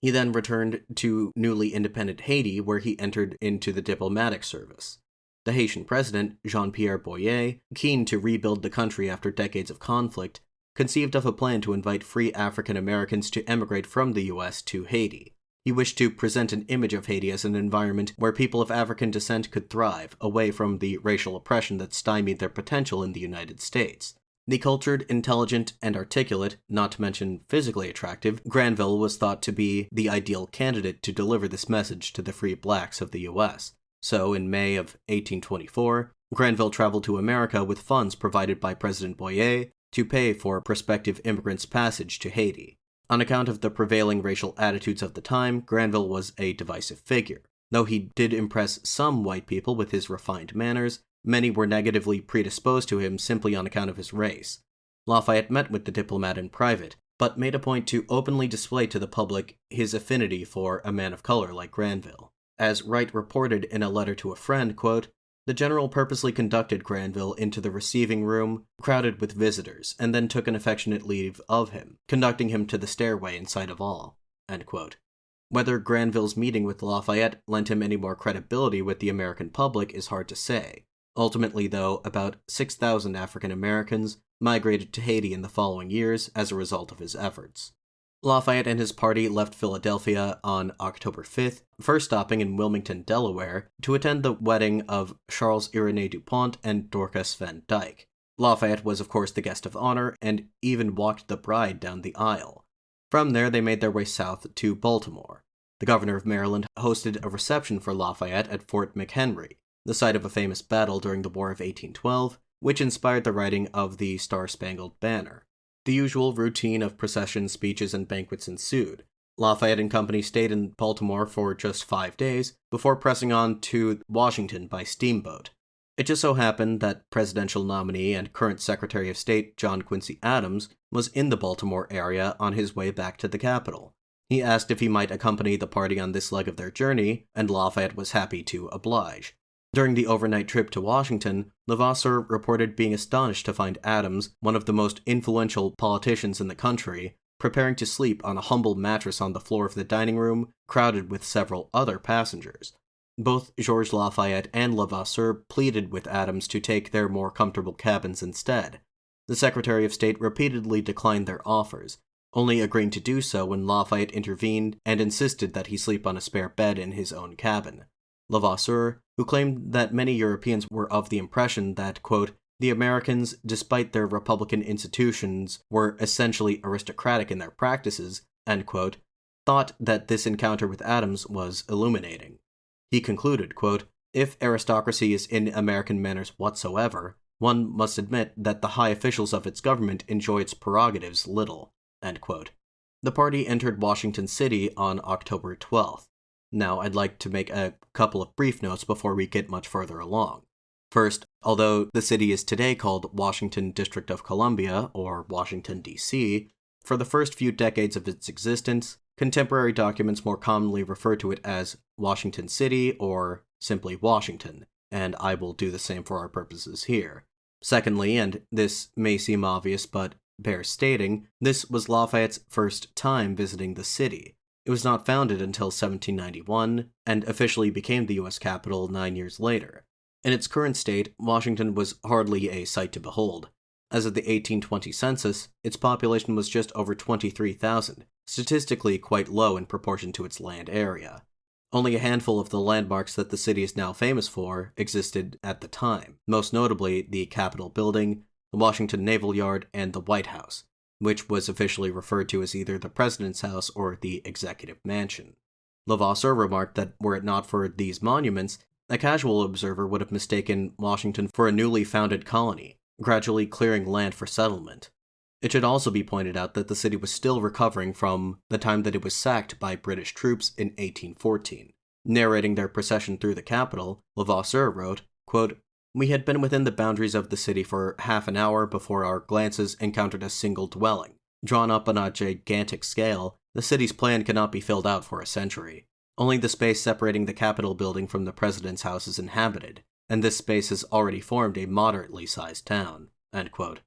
He then returned to newly independent Haiti, where he entered into the diplomatic service. The Haitian president, Jean-Pierre Boyer, keen to rebuild the country after decades of conflict, conceived of a plan to invite free African Americans to emigrate from the U.S. to Haiti. He wished to present an image of Haiti as an environment where people of African descent could thrive, away from the racial oppression that stymied their potential in the United States. The cultured, intelligent, and articulate, not to mention physically attractive, Granville was thought to be the ideal candidate to deliver this message to the free blacks of the U.S. So, in May of 1824, Granville traveled to America with funds provided by President Boyer to pay for prospective immigrants' passage to Haiti. On account of the prevailing racial attitudes of the time, Granville was a divisive figure. Though he did impress some white people with his refined manners, many were negatively predisposed to him simply on account of his race. Lafayette met with the diplomat in private, but made a point to openly display to the public his affinity for a man of color like Granville. As Wright reported in a letter to a friend, quote, "The general purposely conducted Granville into the receiving room, crowded with visitors, and then took an affectionate leave of him, conducting him to the stairway in sight of all." End quote. Whether Granville's meeting with Lafayette lent him any more credibility with the American public is hard to say. Ultimately, though, about 6,000 African Americans migrated to Haiti in the following years as a result of his efforts. Lafayette and his party left Philadelphia on October 5th, first stopping in Wilmington, Delaware, to attend the wedding of Charles Irénée Dupont and Dorcas Van Dyke. Lafayette was, of course, the guest of honor and even walked the bride down the aisle. From there, they made their way south to Baltimore. The governor of Maryland hosted a reception for Lafayette at Fort McHenry, the site of a famous battle during the War of 1812, which inspired the writing of the Star-Spangled Banner. The usual routine of processions, speeches, and banquets ensued. Lafayette and company stayed in Baltimore for just 5 days, before pressing on to Washington by steamboat. It just so happened that presidential nominee and current Secretary of State John Quincy Adams was in the Baltimore area on his way back to the capital. He asked if he might accompany the party on this leg of their journey, and Lafayette was happy to oblige. During the overnight trip to Washington, Levasseur reported being astonished to find Adams, one of the most influential politicians in the country, preparing to sleep on a humble mattress on the floor of the dining room, crowded with several other passengers. Both Georges Lafayette and Levasseur pleaded with Adams to take their more comfortable cabins instead. The Secretary of State repeatedly declined their offers, only agreeing to do so when Lafayette intervened and insisted that he sleep on a spare bed in his own cabin. Levasseur, who claimed that many Europeans were of the impression that, quote, the Americans, despite their republican institutions, were essentially aristocratic in their practices, end quote, thought that this encounter with Adams was illuminating. He concluded, quote, if aristocracy is in American manners whatsoever, one must admit that the high officials of its government enjoy its prerogatives little, end quote. The party entered Washington City on October 12th. Now, I'd like to make a couple of brief notes before we get much further along. First, although the city is today called Washington District of Columbia, or Washington, D.C., for the first few decades of its existence, contemporary documents more commonly refer to it as Washington City or simply Washington, and I will do the same for our purposes here. Secondly, and this may seem obvious but bears stating, this was Lafayette's first time visiting the city. It was not founded until 1791, and officially became the U.S. capital 9 years later. In its current state, Washington was hardly a sight to behold. As of the 1820 census, its population was just over 23,000, statistically quite low in proportion to its land area. Only a handful of the landmarks that the city is now famous for existed at the time, most notably the Capitol Building, the Washington Naval Yard, and the White House, which was officially referred to as either the President's House or the Executive Mansion. Levasseur remarked that were it not for these monuments, a casual observer would have mistaken Washington for a newly founded colony, gradually clearing land for settlement. It should also be pointed out that the city was still recovering from the time that it was sacked by British troops in 1814. Narrating their procession through the capital, Levasseur wrote, quote, "We had been within the boundaries of the city for half an hour before our glances encountered a single dwelling. Drawn up on a gigantic scale, the city's plan cannot be filled out for a century. Only the space separating the Capitol building from the President's house is inhabited, and this space has already formed a moderately sized town." End quote.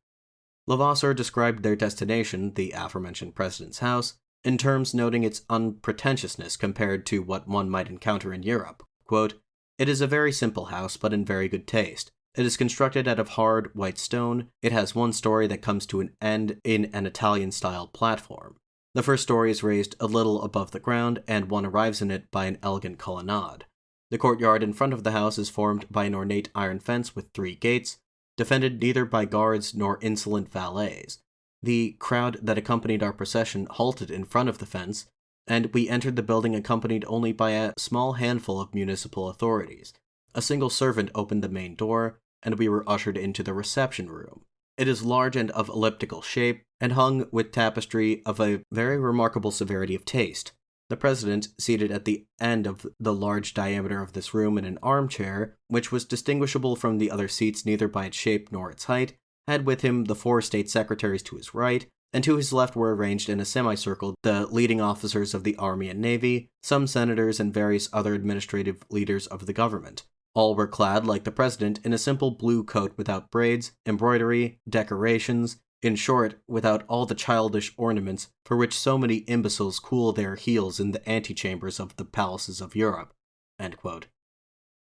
Levasseur described their destination, the aforementioned President's house, in terms noting its unpretentiousness compared to what one might encounter in Europe. Quote, "It is a very simple house, but in very good taste. It is constructed out of hard, white stone. It has one story that comes to an end in an Italian-style platform. The first story is raised a little above the ground, and one arrives in it by an elegant colonnade. The courtyard in front of the house is formed by an ornate iron fence with 3 gates, defended neither by guards nor insolent valets. The crowd that accompanied our procession halted in front of the fence, and we entered the building accompanied only by a small handful of municipal authorities. A single servant opened the main door, and we were ushered into the reception room. It is large and of elliptical shape, and hung with tapestry of a very remarkable severity of taste. The President, seated at the end of the large diameter of this room in an armchair, which was distinguishable from the other seats neither by its shape nor its height, had with him the 4 state secretaries to his right, and to his left were arranged in a semicircle the leading officers of the Army and Navy, some senators, and various other administrative leaders of the government. All were clad, like the President, in a simple blue coat without braids, embroidery, decorations, in short, without all the childish ornaments for which so many imbeciles cool their heels in the antechambers of the palaces of Europe." End quote.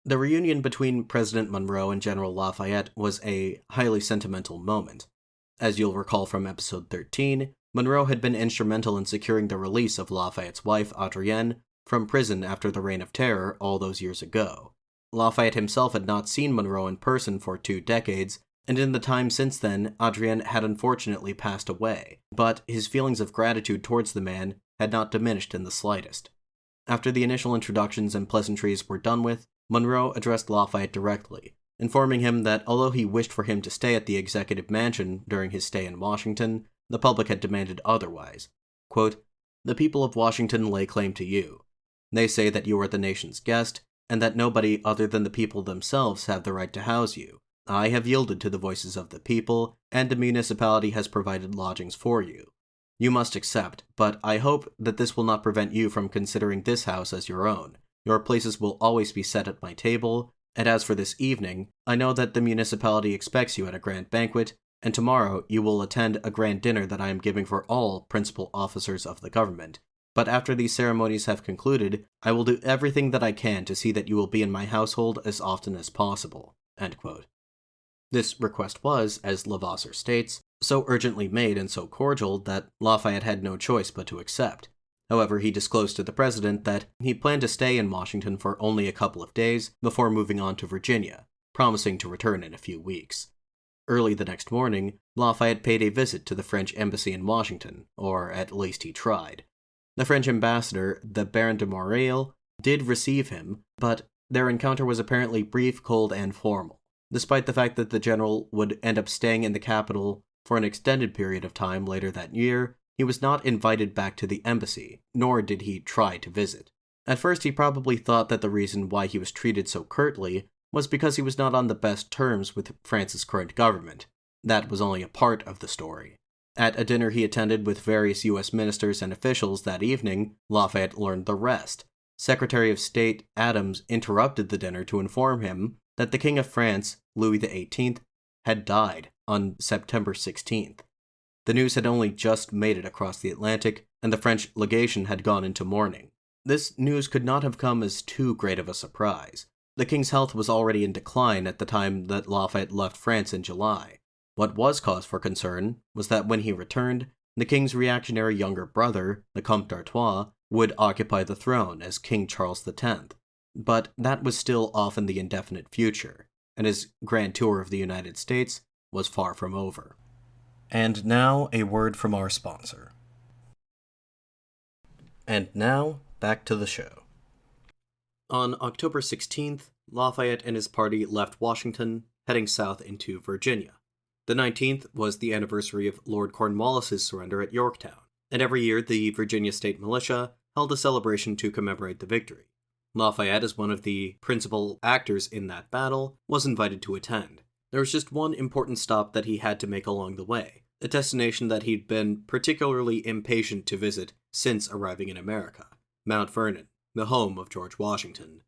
The reunion between President Monroe and General Lafayette was a highly sentimental moment. As you'll recall from episode 13, Monroe had been instrumental in securing the release of Lafayette's wife, Adrienne, from prison after the Reign of Terror all those years ago. Lafayette himself had not seen Monroe in person for 2 decades, and in the time since then, Adrienne had unfortunately passed away, but his feelings of gratitude towards the man had not diminished in the slightest. After the initial introductions and pleasantries were done with, Monroe addressed Lafayette directly, informing him that although he wished for him to stay at the Executive Mansion during his stay in Washington, the public had demanded otherwise. Quote, "The people of Washington lay claim to you. They say that you are the nation's guest, and that nobody other than the people themselves have the right to house you. I have yielded to the voices of the people, and the municipality has provided lodgings for you. You must accept, but I hope that this will not prevent you from considering this house as your own. Your places will always be set at my table, and as for this evening, I know that the municipality expects you at a grand banquet, and tomorrow you will attend a grand dinner that I am giving for all principal officers of the government. But after these ceremonies have concluded, I will do everything that I can to see that you will be in my household as often as possible." End quote. This request was, as Levasseur states, so urgently made and so cordial that Lafayette had no choice but to accept. However, he disclosed to the President that he planned to stay in Washington for only a couple of days before moving on to Virginia, promising to return in a few weeks. Early the next morning, Lafayette paid a visit to the French embassy in Washington, or at least he tried. The French ambassador, the Baron de Moreuil, did receive him, but their encounter was apparently brief, cold, and formal. Despite the fact that the general would end up staying in the capital for an extended period of time later that year, he was not invited back to the embassy, nor did he try to visit. At first, he probably thought that the reason why he was treated so curtly was because he was not on the best terms with France's current government. That was only a part of the story. At a dinner he attended with various U.S. ministers and officials that evening, Lafayette learned the rest. Secretary of State Adams interrupted the dinner to inform him that the King of France, Louis XVIII, had died on September 16th. The news had only just made it across the Atlantic, and the French legation had gone into mourning. This news could not have come as too great of a surprise. The king's health was already in decline at the time that Lafayette left France in July. What was cause for concern was that when he returned, the king's reactionary younger brother, the Comte d'Artois, would occupy the throne as King Charles X. But that was still off in the indefinite future, and his grand tour of the United States was far from over. And now, a word from our sponsor. And now, back to the show. On October 16th, Lafayette and his party left Washington, heading south into Virginia. The 19th was the anniversary of Lord Cornwallis's surrender at Yorktown, and every year the Virginia State Militia held a celebration to commemorate the victory. Lafayette, as one of the principal actors in that battle, was invited to attend. There was just one important stop that he had to make along the way, a destination that he'd been particularly impatient to visit since arriving in America, Mount Vernon, the home of George Washington.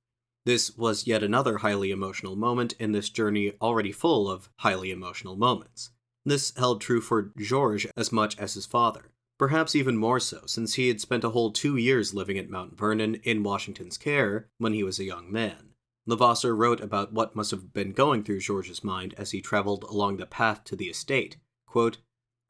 This was yet another highly emotional moment in this journey already full of highly emotional moments. This held true for George as much as his father, perhaps even more so since he had spent a whole 2 years living at Mount Vernon in Washington's care when he was a young man. Levasseur wrote about what must have been going through George's mind as he traveled along the path to the estate. Quote,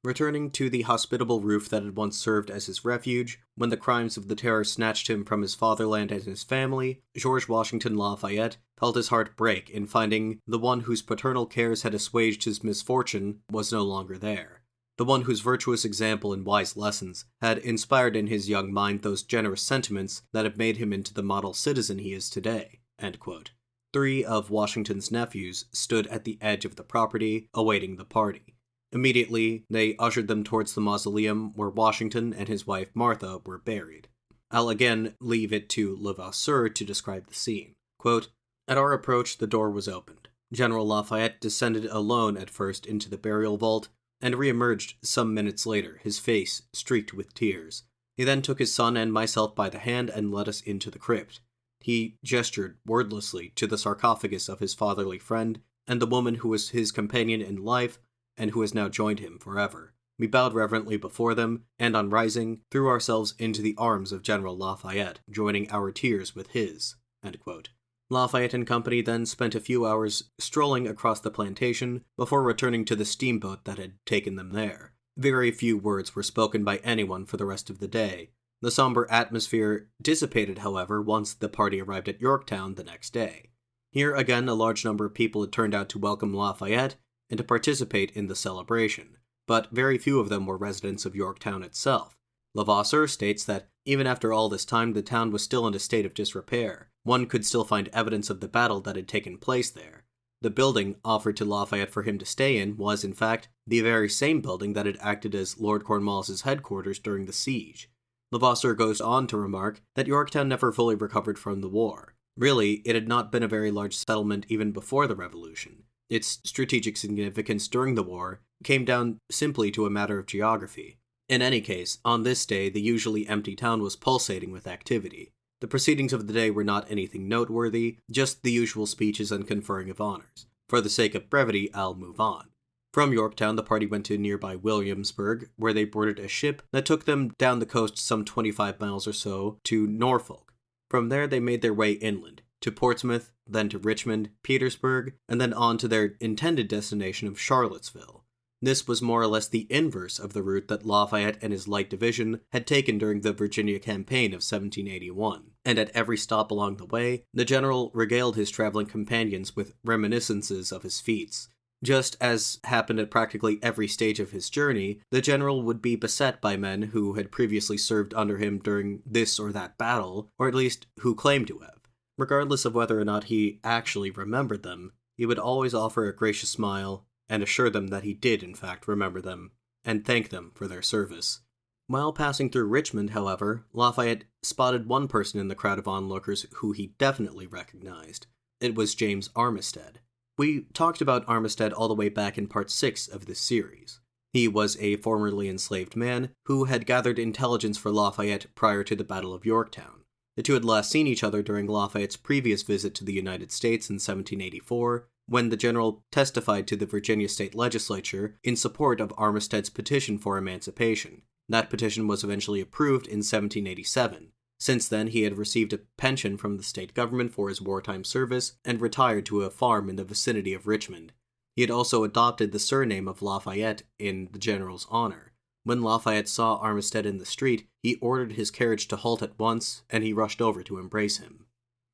returning to the hospitable roof that had once served as his refuge, when the crimes of the terror snatched him from his fatherland and his family, George Washington Lafayette felt his heart break in finding the one whose paternal cares had assuaged his misfortune was no longer there. The one whose virtuous example and wise lessons had inspired in his young mind those generous sentiments that have made him into the model citizen he is today. End quote. 3 of Washington's nephews stood at the edge of the property, awaiting the party. Immediately, they ushered them towards the mausoleum where Washington and his wife Martha were buried. I'll again leave it to Levasseur to describe the scene. Quote, at our approach, the door was opened. General Lafayette descended alone at first into the burial vault, and re-emerged some minutes later, his face streaked with tears. He then took his son and myself by the hand and led us into the crypt. He gestured wordlessly to the sarcophagus of his fatherly friend and the woman who was his companion in life and who has now joined him forever. We bowed reverently before them, and on rising, threw ourselves into the arms of General Lafayette, joining our tears with his. End quote. Lafayette and company then spent a few hours strolling across the plantation before returning to the steamboat that had taken them there. Very few words were spoken by anyone for the rest of the day. The somber atmosphere dissipated, however, once the party arrived at Yorktown the next day. Here again, a large number of people had turned out to welcome Lafayette and to participate in the celebration, but very few of them were residents of Yorktown itself. Levasseur states that even after all this time, the town was still in a state of disrepair. One could still find evidence of the battle that had taken place there. The building offered to Lafayette for him to stay in was, in fact, the very same building that had acted as Lord Cornwallis's headquarters during the siege. Levasseur goes on to remark that Yorktown never fully recovered from the war. Really, it had not been a very large settlement even before the Revolution. Its strategic significance during the war came down simply to a matter of geography. In any case, on this day, the usually empty town was pulsating with activity. The proceedings of the day were not anything noteworthy, just the usual speeches and conferring of honors. For the sake of brevity, I'll move on. From Yorktown, the party went to nearby Williamsburg, where they boarded a ship that took them down the coast some 25 miles or so to Norfolk. From there, they made their way inland, to Portsmouth, then to Richmond, Petersburg, and then on to their intended destination of Charlottesville. This was more or less the inverse of the route that Lafayette and his light division had taken during the Virginia campaign of 1781, and at every stop along the way, the general regaled his traveling companions with reminiscences of his feats. Just as happened at practically every stage of his journey, the general would be beset by men who had previously served under him during this or that battle, or at least who claimed to have. Regardless of whether or not he actually remembered them, he would always offer a gracious smile and assure them that he did in fact remember them, and thank them for their service. While passing through Richmond, however, Lafayette spotted one person in the crowd of onlookers who he definitely recognized. It was James Armistead. We talked about Armistead all the way back in part 6 of this series. He was a formerly enslaved man who had gathered intelligence for Lafayette prior to the Battle of Yorktown. The two had last seen each other during Lafayette's previous visit to the United States in 1784, when the general testified to the Virginia state legislature in support of Armistead's petition for emancipation. That petition was eventually approved in 1787. Since then, he had received a pension from the state government for his wartime service and retired to a farm in the vicinity of Richmond. He had also adopted the surname of Lafayette in the general's honor. When Lafayette saw Armistead in the street, he ordered his carriage to halt at once, and he rushed over to embrace him.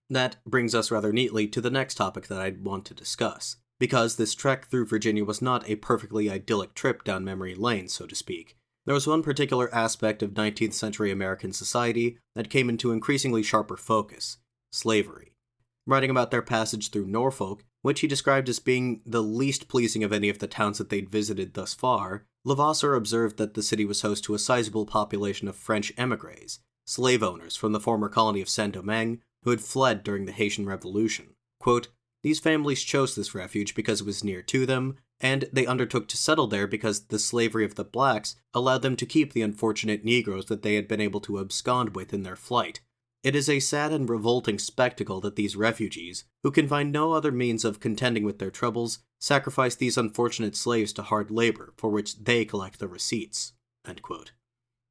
That brings us rather neatly to the next topic that I'd want to discuss, because this trek through Virginia was not a perfectly idyllic trip down memory lane, so to speak. There was one particular aspect of 19th century American society that came into increasingly sharper focus: slavery. Writing about their passage through Norfolk, which he described as being the least pleasing of any of the towns that they'd visited thus far, Levasseur observed that the city was host to a sizable population of French émigrés, slave owners from the former colony of Saint-Domingue, who had fled during the Haitian Revolution. Quote, "These families chose this refuge because it was near to them, and they undertook to settle there because the slavery of the blacks allowed them to keep the unfortunate Negroes that they had been able to abscond with in their flight. It is a sad and revolting spectacle that these refugees, who can find no other means of contending with their troubles, sacrifice these unfortunate slaves to hard labor, for which they collect the receipts." End quote.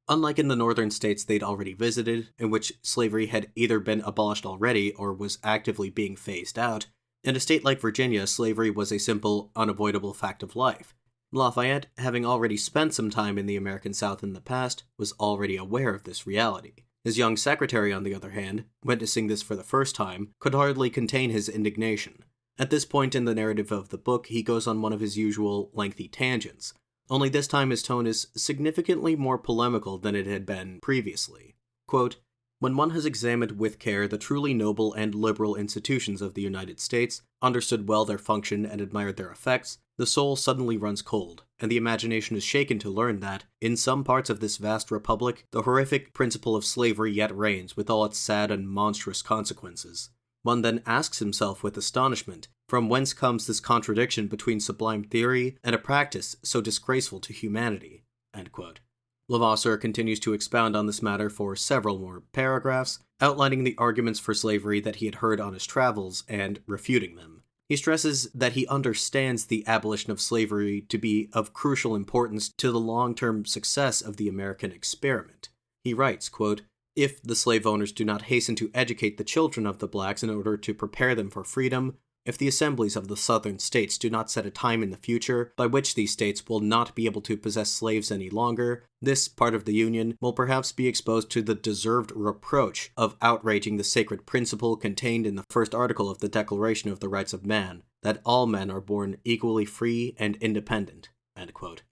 Unlike in the northern states they'd already visited, in which slavery had either been abolished already or was actively being phased out, in a state like Virginia, slavery was a simple, unavoidable fact of life. Lafayette, having already spent some time in the American South in the past, was already aware of this reality. His young secretary, on the other hand, witnessing this for the first time, could hardly contain his indignation. At this point in the narrative of the book, he goes on one of his usual lengthy tangents, only this time his tone is significantly more polemical than it had been previously. Quote, "When one has examined with care the truly noble and liberal institutions of the United States, understood well their function and admired their effects, the soul suddenly runs cold, and the imagination is shaken to learn that, in some parts of this vast republic, the horrific principle of slavery yet reigns with all its sad and monstrous consequences. One then asks himself with astonishment, from whence comes this contradiction between sublime theory and a practice so disgraceful to humanity?" End quote. Levasseur continues to expound on this matter for several more paragraphs, outlining the arguments for slavery that he had heard on his travels and refuting them. He stresses that he understands the abolition of slavery to be of crucial importance to the long-term success of the American experiment. He writes, quote, "If the slave owners do not hasten to educate the children of the blacks in order to prepare them for freedom, if the assemblies of the southern states do not set a time in the future by which these states will not be able to possess slaves any longer, this part of the Union will perhaps be exposed to the deserved reproach of outraging the sacred principle contained in the first article of the Declaration of the Rights of Man, that all men are born equally free and independent." End quote.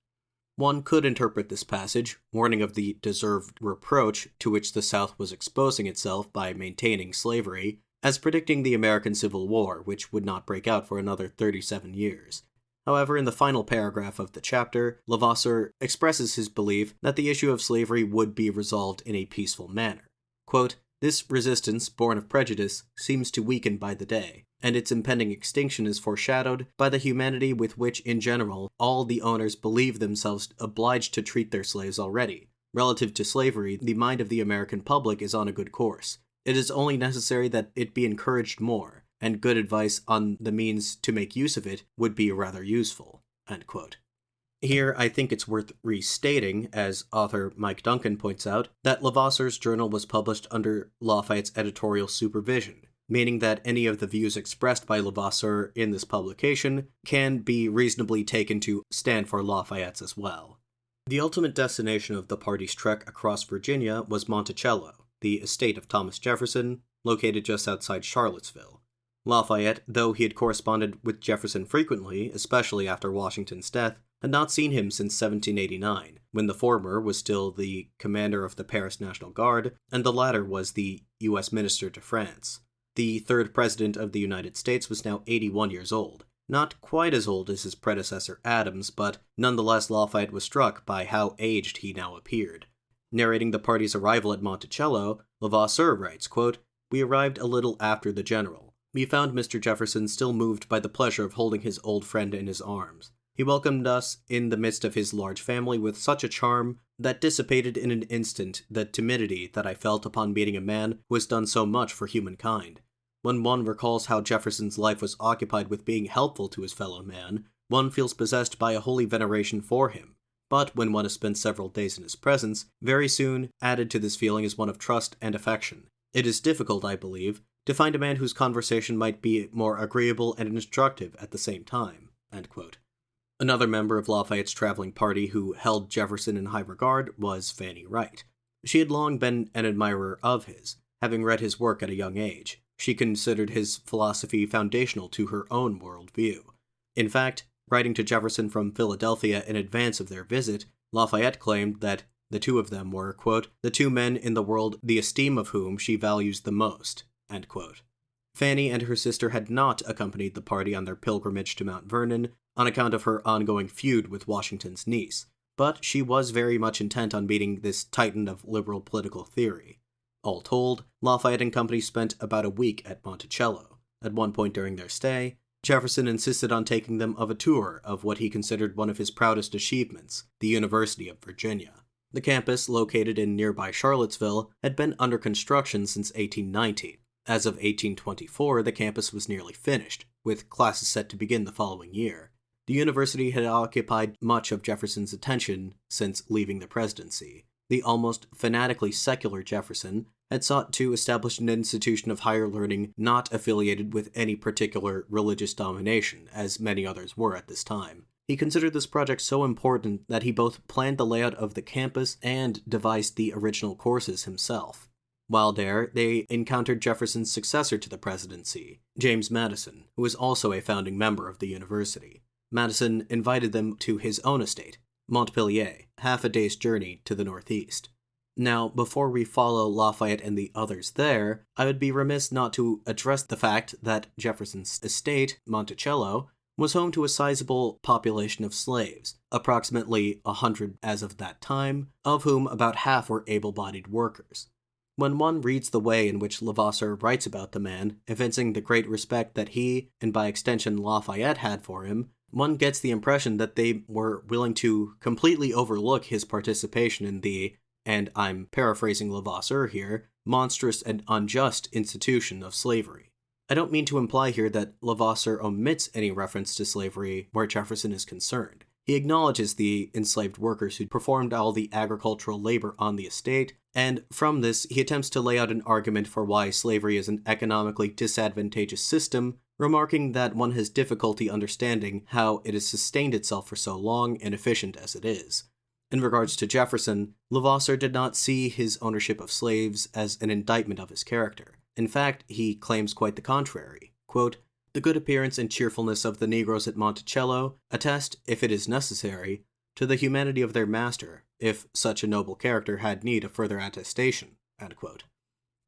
One could interpret this passage, warning of the deserved reproach to which the South was exposing itself by maintaining slavery, as predicting the American Civil War, which would not break out for another 37 years. However, in the final paragraph of the chapter, Levasseur expresses his belief that the issue of slavery would be resolved in a peaceful manner. Quote, "This resistance, born of prejudice, seems to weaken by the day, and its impending extinction is foreshadowed by the humanity with which, in general, all the owners believe themselves obliged to treat their slaves already. Relative to slavery, the mind of the American public is on a good course. It is only necessary that it be encouraged more, and good advice on the means to make use of it would be rather useful." End quote. Here, I think it's worth restating, as author Mike Duncan points out, that Levasseur's journal was published under Lafayette's editorial supervision, meaning that any of the views expressed by Levasseur in this publication can be reasonably taken to stand for Lafayette's as well. The ultimate destination of the party's trek across Virginia was Monticello, the estate of Thomas Jefferson, located just outside Charlottesville. Lafayette, though he had corresponded with Jefferson frequently, especially after Washington's death, had not seen him since 1789, when the former was still the commander of the Paris National Guard, and the latter was the U.S. Minister to France. The third president of the United States was now 81 years old. Not quite as old as his predecessor Adams, but nonetheless Lafayette was struck by how aged he now appeared. Narrating the party's arrival at Monticello, Levasseur writes, quote, "We arrived a little after the general. We found Mr. Jefferson still moved by the pleasure of holding his old friend in his arms. He welcomed us in the midst of his large family with such a charm that dissipated in an instant the timidity that I felt upon meeting a man who has done so much for humankind. When one recalls how Jefferson's life was occupied with being helpful to his fellow man, one feels possessed by a holy veneration for him. But when one has spent several days in his presence, very soon added to this feeling is one of trust and affection. It is difficult, I believe, to find a man whose conversation might be more agreeable and instructive at the same time." End quote. Another member of Lafayette's traveling party who held Jefferson in high regard was Fanny Wright. She had long been an admirer of his, having read his work at a young age. She considered his philosophy foundational to her own worldview. In fact, writing to Jefferson from Philadelphia in advance of their visit, Lafayette claimed that the two of them were, quote, "the two men in the world the esteem of whom she values the most." End quote. Fanny and her sister had not accompanied the party on their pilgrimage to Mount Vernon on account of her ongoing feud with Washington's niece, but she was very much intent on meeting this titan of liberal political theory. All told, Lafayette and company spent about a week at Monticello. At one point during their stay, Jefferson insisted on taking them of a tour of what he considered one of his proudest achievements, the University of Virginia. The campus, located in nearby Charlottesville, had been under construction since 1890. As of 1824, the campus was nearly finished, with classes set to begin the following year. The university had occupied much of Jefferson's attention since leaving the presidency. The almost fanatically secular Jefferson had sought to establish an institution of higher learning not affiliated with any particular religious domination, as many others were at this time. He considered this project so important that he both planned the layout of the campus and devised the original courses himself. While there, they encountered Jefferson's successor to the presidency, James Madison, who was also a founding member of the university. Madison invited them to his own estate, Montpelier, half a day's journey to the northeast. Now, before we follow Lafayette and the others there, I would be remiss not to address the fact that Jefferson's estate, Monticello, was home to a sizable population of slaves, approximately 100 as of that time, of whom about half were able-bodied workers. When one reads the way in which Levasseur writes about the man, evincing the great respect that he, and by extension Lafayette, had for him, one gets the impression that they were willing to completely overlook his participation in the, and I'm paraphrasing Levasseur here, monstrous and unjust institution of slavery. I don't mean to imply here that Levasseur omits any reference to slavery where Jefferson is concerned. He acknowledges the enslaved workers who performed all the agricultural labor on the estate, and from this he attempts to lay out an argument for why slavery is an economically disadvantageous system, remarking that one has difficulty understanding how it has sustained itself for so long and efficient as it is. In regards to Jefferson, Levasseur did not see his ownership of slaves as an indictment of his character. In fact, he claims quite the contrary. Quote, "The good appearance and cheerfulness of the Negroes at Monticello attest, if it is necessary, to the humanity of their master, if such a noble character had need of further attestation." End quote.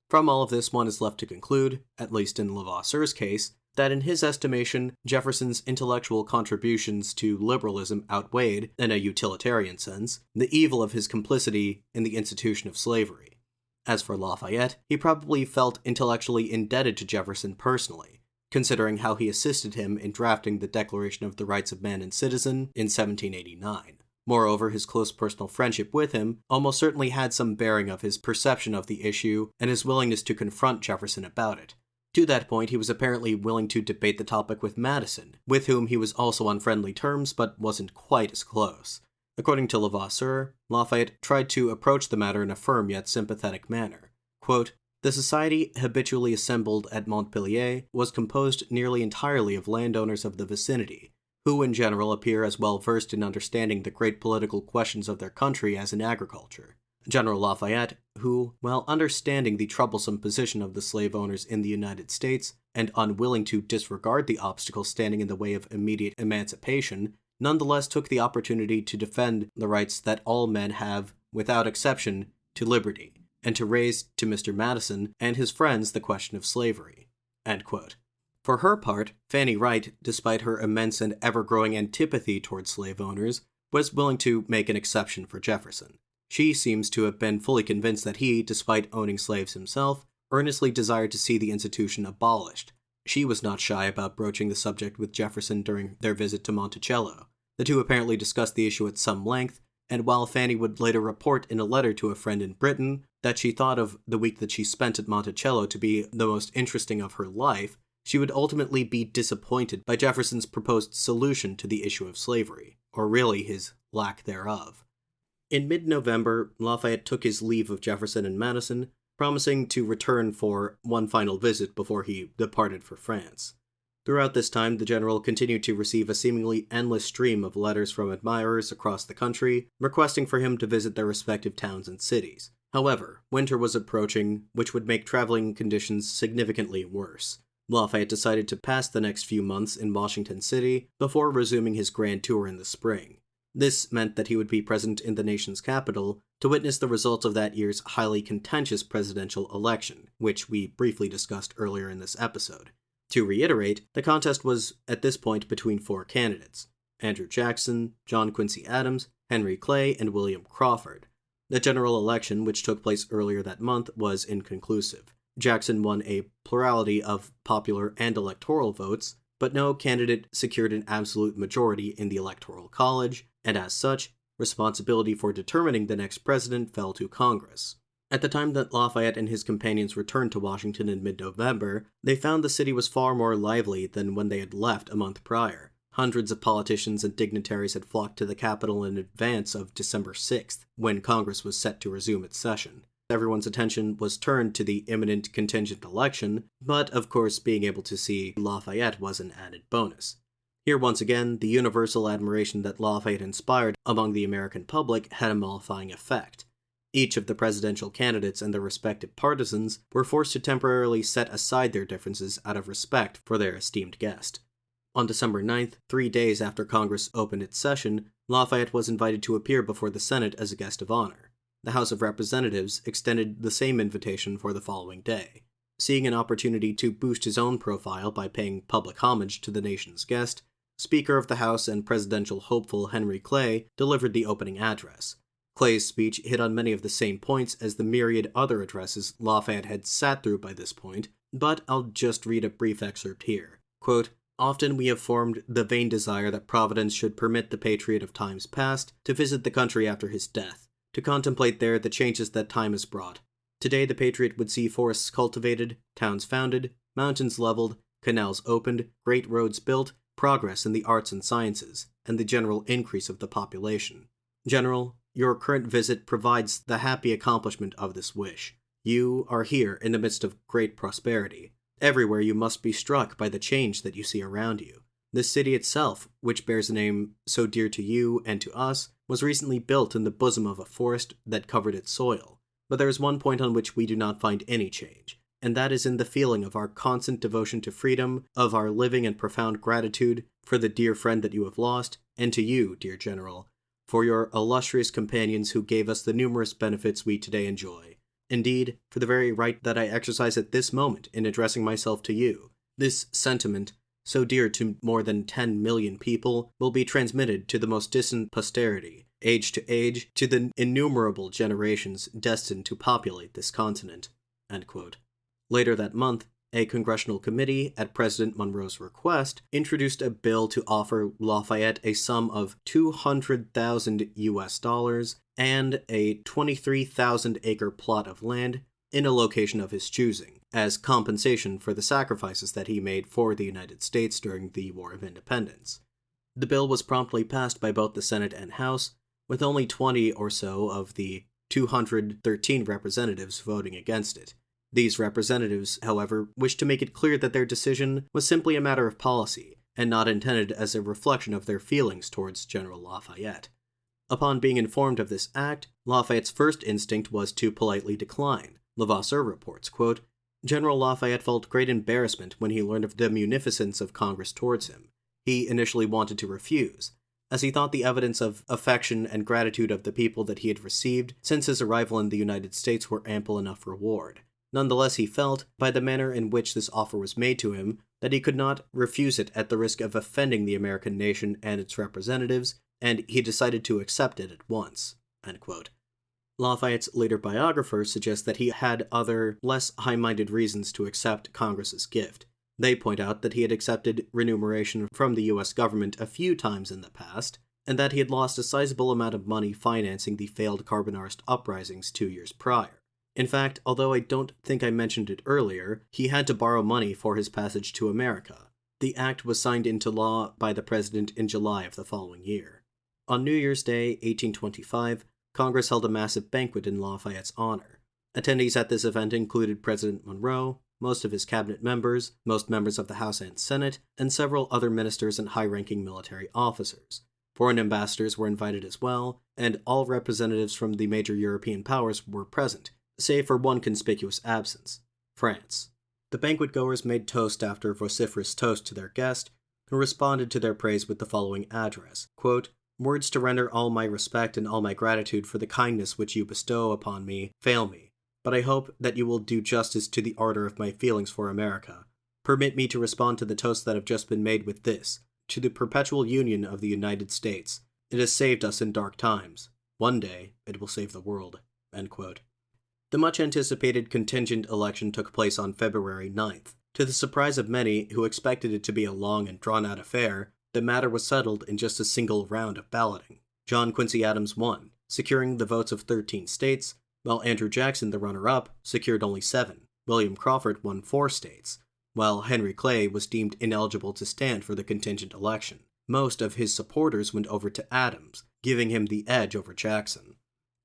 From all of this, one is left to conclude, at least in Levasseur's case, that in his estimation, Jefferson's intellectual contributions to liberalism outweighed, in a utilitarian sense, the evil of his complicity in the institution of slavery. As for Lafayette, he probably felt intellectually indebted to Jefferson personally, considering how he assisted him in drafting the Declaration of the Rights of Man and Citizen in 1789. Moreover, his close personal friendship with him almost certainly had some bearing of his perception of the issue and his willingness to confront Jefferson about it. To that point, he was apparently willing to debate the topic with Madison, with whom he was also on friendly terms but wasn't quite as close. According to Levasseur, Lafayette tried to approach the matter in a firm yet sympathetic manner. Quote, "The society habitually assembled at Montpelier was composed nearly entirely of landowners of the vicinity, who in general appear as well versed in understanding the great political questions of their country as in agriculture. General Lafayette, who, while understanding the troublesome position of the slave owners in the United States, and unwilling to disregard the obstacles standing in the way of immediate emancipation, nonetheless took the opportunity to defend the rights that all men have, without exception, to liberty, and to raise to Mr. Madison and his friends the question of slavery." End quote. For her part, Fanny Wright, despite her immense and ever-growing antipathy towards slave owners, was willing to make an exception for Jefferson. She seems to have been fully convinced that he, despite owning slaves himself, earnestly desired to see the institution abolished. She was not shy about broaching the subject with Jefferson during their visit to Monticello. The two apparently discussed the issue at some length, and while Fanny would later report in a letter to a friend in Britain that she thought of the week that she spent at Monticello to be the most interesting of her life, she would ultimately be disappointed by Jefferson's proposed solution to the issue of slavery, or really his lack thereof. In mid-November, Lafayette took his leave of Jefferson and Madison, promising to return for one final visit before he departed for France. Throughout this time, the general continued to receive a seemingly endless stream of letters from admirers across the country, requesting for him to visit their respective towns and cities. However, winter was approaching, which would make traveling conditions significantly worse. Lafayette decided to pass the next few months in Washington City before resuming his grand tour in the spring. This meant that he would be present in the nation's capital to witness the results of that year's highly contentious presidential election, which we briefly discussed earlier in this episode. To reiterate, the contest was at this point between 4 candidates: Andrew Jackson, John Quincy Adams, Henry Clay, and William Crawford. The general election, which took place earlier that month, was inconclusive. Jackson won a plurality of popular and electoral votes, but no candidate secured an absolute majority in the Electoral College, and as such, responsibility for determining the next president fell to Congress. At the time that Lafayette and his companions returned to Washington in mid-November, they found the city was far more lively than when they had left a month prior. Hundreds of politicians and dignitaries had flocked to the Capitol in advance of December 6th, when Congress was set to resume its session. Everyone's attention was turned to the imminent contingent election, but of course being able to see Lafayette was an added bonus. Here once again, the universal admiration that Lafayette inspired among the American public had a mollifying effect. Each of the presidential candidates and their respective partisans were forced to temporarily set aside their differences out of respect for their esteemed guest. On December 9th, 3 days after Congress opened its session, Lafayette was invited to appear before the Senate as a guest of honor. The House of Representatives extended the same invitation for the following day. Seeing an opportunity to boost his own profile by paying public homage to the nation's guest, Speaker of the House and presidential hopeful Henry Clay delivered the opening address. Clay's speech hit on many of the same points as the myriad other addresses Lafayette had sat through by this point, but I'll just read a brief excerpt here. Quote, "Often we have formed the vain desire that Providence should permit the patriot of times past to visit the country after his death, to contemplate there the changes that time has brought. Today the patriot would see forests cultivated, towns founded, mountains leveled, canals opened, great roads built, progress in the arts and sciences, and the general increase of the population. General, your current visit provides the happy accomplishment of this wish. You are here in the midst of great prosperity. Everywhere you must be struck by the change that you see around you. This city itself, which bears a name so dear to you and to us, was recently built in the bosom of a forest that covered its soil. But there is one point on which we do not find any change, and that is in the feeling of our constant devotion to freedom, of our living and profound gratitude for the dear friend that you have lost, and to you, dear General, for your illustrious companions who gave us the numerous benefits we today enjoy. Indeed, for the very right that I exercise at this moment in addressing myself to you. This sentiment, so dear to more than 10 million people, will be transmitted to the most distant posterity, age to age, to the innumerable generations destined to populate this continent." End quote. Later that month, a congressional committee, at President Monroe's request, introduced a bill to offer Lafayette a sum of $200,000 and a 23,000-acre plot of land in a location of his choosing, as compensation for the sacrifices that he made for the United States during the War of Independence. The bill was promptly passed by both the Senate and House, with only 20 or so of the 213 representatives voting against it. These representatives, however, wished to make it clear that their decision was simply a matter of policy, and not intended as a reflection of their feelings towards General Lafayette. Upon being informed of this act, Lafayette's first instinct was to politely decline. Levasseur reports, quote, "General Lafayette felt great embarrassment when he learned of the munificence of Congress towards him. He initially wanted to refuse, as he thought the evidence of affection and gratitude of the people that he had received since his arrival in the United States were ample enough reward. Nonetheless, he felt, by the manner in which this offer was made to him, that he could not refuse it at the risk of offending the American nation and its representatives, and he decided to accept it at once." End quote. Lafayette's later biographer suggests that he had other, less high-minded reasons to accept Congress's gift. They point out that he had accepted remuneration from the U.S. government a few times in the past, and that he had lost a sizable amount of money financing the failed Carbonarist uprisings 2 years prior. In fact, although I don't think I mentioned it earlier, he had to borrow money for his passage to America. The act was signed into law by the president in July of the following year. On New Year's Day, 1825, Congress held a massive banquet in Lafayette's honor. Attendees at this event included President Monroe, most of his cabinet members, most members of the House and Senate, and several other ministers and high-ranking military officers. Foreign ambassadors were invited as well, and all representatives from the major European powers were present, save for one conspicuous absence: France. The banquet-goers made toast after vociferous toast to their guest, who responded to their praise with the following address, quote, "Words to render all my respect and all my gratitude for the kindness which you bestow upon me fail me, but I hope that you will do justice to the ardor of my feelings for America. Permit me to respond to the toasts that have just been made with this: to the perpetual union of the United States. It has saved us in dark times. One day, it will save the world." End quote. The much-anticipated contingent election took place on February 9th. To the surprise of many who expected it to be a long and drawn-out affair, the matter was settled in just a single round of balloting. John Quincy Adams won, securing the votes of 13 states, while Andrew Jackson, the runner-up, secured only 7. William Crawford won 4 states, while Henry Clay was deemed ineligible to stand for the contingent election. Most of his supporters went over to Adams, giving him the edge over Jackson.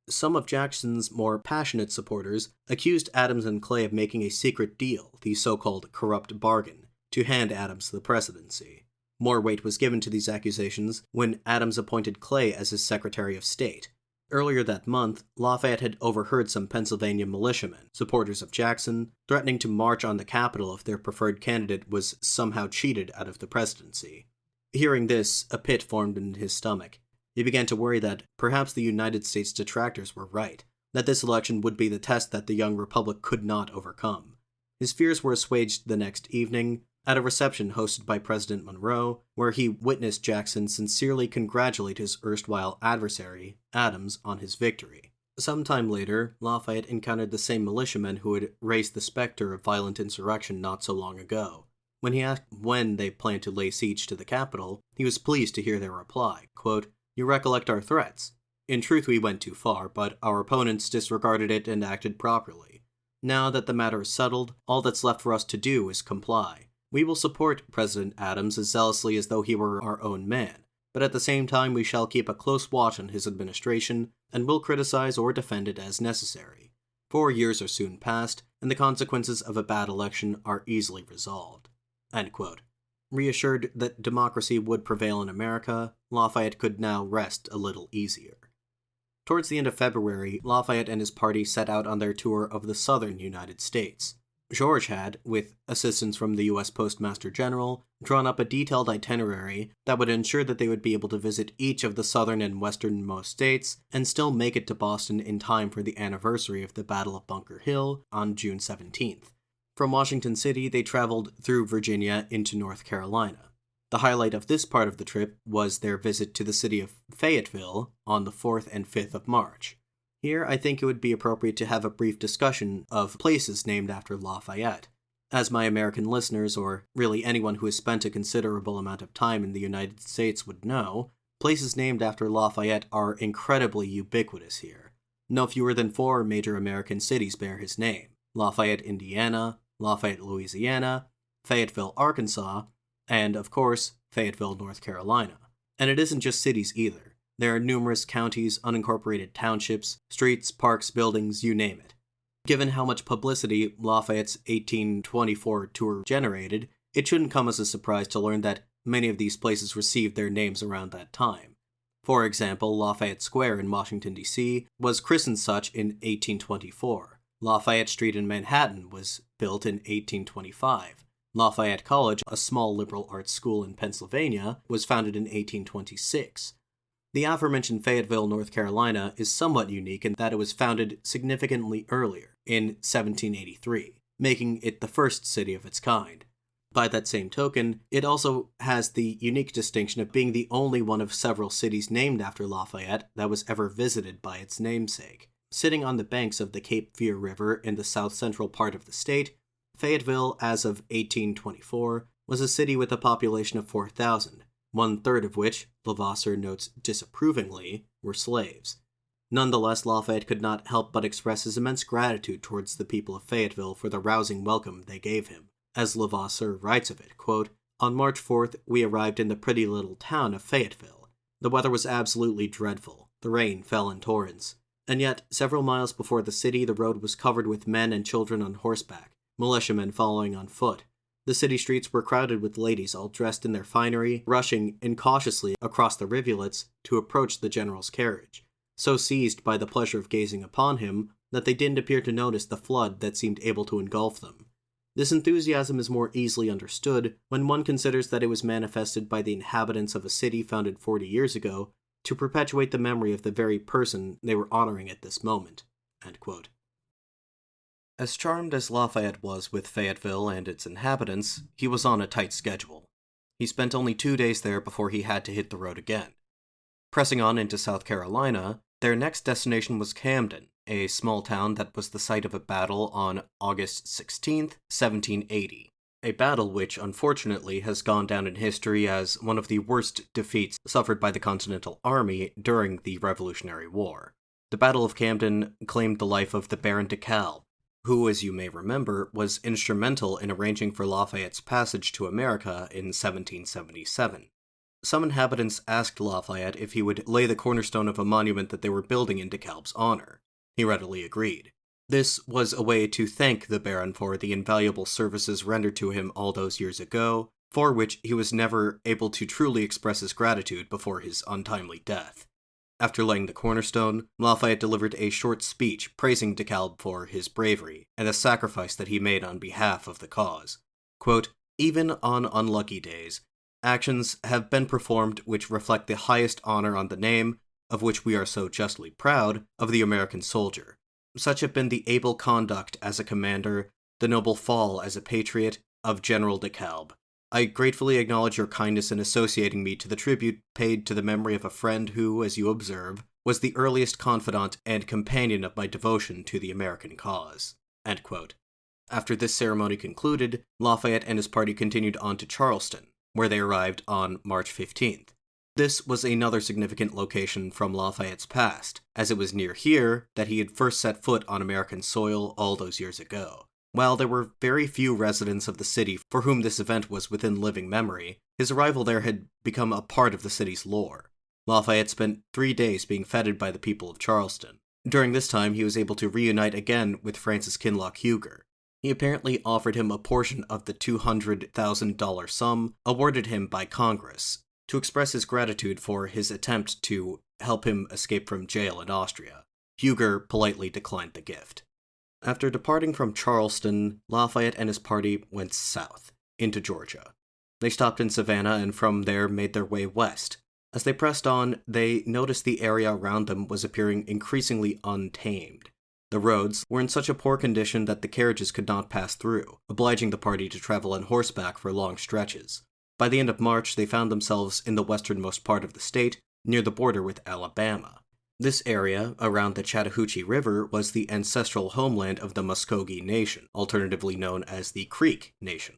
Some of Jackson's more passionate supporters accused Adams and Clay of making a secret deal, the so-called corrupt bargain, to hand Adams the presidency. More weight was given to these accusations when Adams appointed Clay as his Secretary of State. Earlier that month, Lafayette had overheard some Pennsylvania militiamen, supporters of Jackson, threatening to march on the Capitol if their preferred candidate was somehow cheated out of the presidency. Hearing this, a pit formed in his stomach. He began to worry that perhaps the United States detractors were right, that this election would be the test that the young republic could not overcome. His fears were assuaged the next evening, at a reception hosted by President Monroe, where he witnessed Jackson sincerely congratulate his erstwhile adversary, Adams, on his victory. Some time later, Lafayette encountered the same militiamen who had raised the specter of violent insurrection not so long ago. When he asked when they planned to lay siege to the Capitol, he was pleased to hear their reply, quote, "You recollect our threats. In truth, we went too far, but our opponents disregarded it and acted properly. Now that the matter is settled, all that's left for us to do is comply. We will support President Adams as zealously as though he were our own man, but at the same time we shall keep a close watch on his administration and will criticize or defend it as necessary. 4 years are soon past, and the consequences of a bad election are easily resolved." End quote. Reassured that democracy would prevail in America, Lafayette could now rest a little easier. Towards the end of February, Lafayette and his party set out on their tour of the southern United States. George had, with assistance from the U.S. Postmaster General, drawn up a detailed itinerary that would ensure that they would be able to visit each of the southern and westernmost states and still make it to Boston in time for the anniversary of the Battle of Bunker Hill on June 17th. From Washington City, they traveled through Virginia into North Carolina. The highlight of this part of the trip was their visit to the city of Fayetteville on the 4th and 5th of March. Here, I think it would be appropriate to have a brief discussion of places named after Lafayette. As my American listeners, or really anyone who has spent a considerable amount of time in the United States would know, places named after Lafayette are incredibly ubiquitous here. No fewer than 4 major American cities bear his name: Lafayette, Indiana, Lafayette, Louisiana, Fayetteville, Arkansas, and, of course, Fayetteville, North Carolina. And it isn't just cities either. There are numerous counties, unincorporated townships, streets, parks, buildings, you name it. Given how much publicity Lafayette's 1824 tour generated, it shouldn't come as a surprise to learn that many of these places received their names around that time. For example, Lafayette Square in Washington, D.C. was christened such in 1824. Lafayette Street in Manhattan was built in 1825. Lafayette College, a small liberal arts school in Pennsylvania, was founded in 1826. The aforementioned Fayetteville, North Carolina, is somewhat unique in that it was founded significantly earlier, in 1783, making it the first city of its kind. By that same token, it also has the unique distinction of being the only one of several cities named after Lafayette that was ever visited by its namesake. Sitting on the banks of the Cape Fear River in the south-central part of the state, Fayetteville, as of 1824, was a city with a population of 4,000, 1/3 of which, Levasseur notes disapprovingly, were slaves. Nonetheless, Lafayette could not help but express his immense gratitude towards the people of Fayetteville for the rousing welcome they gave him. As Levasseur writes of it, quote, "On March 4th, we arrived in the pretty little town of Fayetteville. The weather was absolutely dreadful. The rain fell in torrents. And yet, several miles before the city, the road was covered with men and children on horseback, militiamen following on foot. The city streets were crowded with ladies all dressed in their finery, rushing incautiously across the rivulets to approach the general's carriage, so seized by the pleasure of gazing upon him that they didn't appear to notice the flood that seemed able to engulf them. This enthusiasm is more easily understood when one considers that it was manifested by the inhabitants of a city founded 40 years ago to perpetuate the memory of the very person they were honoring at this moment." End quote. As charmed as Lafayette was with Fayetteville and its inhabitants, he was on a tight schedule. He spent only 2 days there before he had to hit the road again. Pressing on into South Carolina, their next destination was Camden, a small town that was the site of a battle on August 16th, 1780. A battle which, unfortunately, has gone down in history as one of the worst defeats suffered by the Continental Army during the Revolutionary War. The Battle of Camden claimed the life of the Baron de Kalb, who, as you may remember, was instrumental in arranging for Lafayette's passage to America in 1777. Some inhabitants asked Lafayette if he would lay the cornerstone of a monument that they were building in de Kalb's honor. He readily agreed. This was a way to thank the Baron for the invaluable services rendered to him all those years ago, for which he was never able to truly express his gratitude before his untimely death. After laying the cornerstone, Lafayette delivered a short speech praising de Kalb for his bravery and the sacrifice that he made on behalf of the cause. Quote, "Even on unlucky days, actions have been performed which reflect the highest honor on the name, of which we are so justly proud, of the American soldier. Such have been the able conduct as a commander, the noble fall as a patriot, of General de Kalb. I gratefully acknowledge your kindness in associating me to the tribute paid to the memory of a friend who, as you observe, was the earliest confidant and companion of my devotion to the American cause." End quote. After this ceremony concluded, Lafayette and his party continued on to Charleston, where they arrived on March 15th. This was another significant location from Lafayette's past, as it was near here that he had first set foot on American soil all those years ago. While there were very few residents of the city for whom this event was within living memory, his arrival there had become a part of the city's lore. Lafayette spent 3 days being feted by the people of Charleston. During this time, he was able to reunite again with Francis Kinloch Huger. He apparently offered him a portion of the $200,000 sum awarded him by Congress, to express his gratitude for his attempt to help him escape from jail in Austria. Huger politely declined the gift. After departing from Charleston, Lafayette and his party went south, into Georgia. They stopped in Savannah and from there made their way west. As they pressed on, they noticed the area around them was appearing increasingly untamed. The roads were in such a poor condition that the carriages could not pass through, obliging the party to travel on horseback for long stretches. By the end of March, they found themselves in the westernmost part of the state, near the border with Alabama. This area, around the Chattahoochee River, was the ancestral homeland of the Muskogee Nation, alternatively known as the Creek Nation.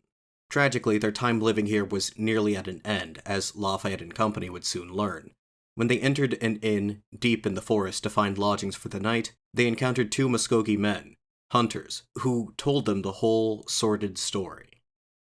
Tragically, their time living here was nearly at an end, as Lafayette and company would soon learn. When they entered an inn deep in the forest to find lodgings for the night, they encountered 2 Muskogee men, hunters, who told them the whole sordid story.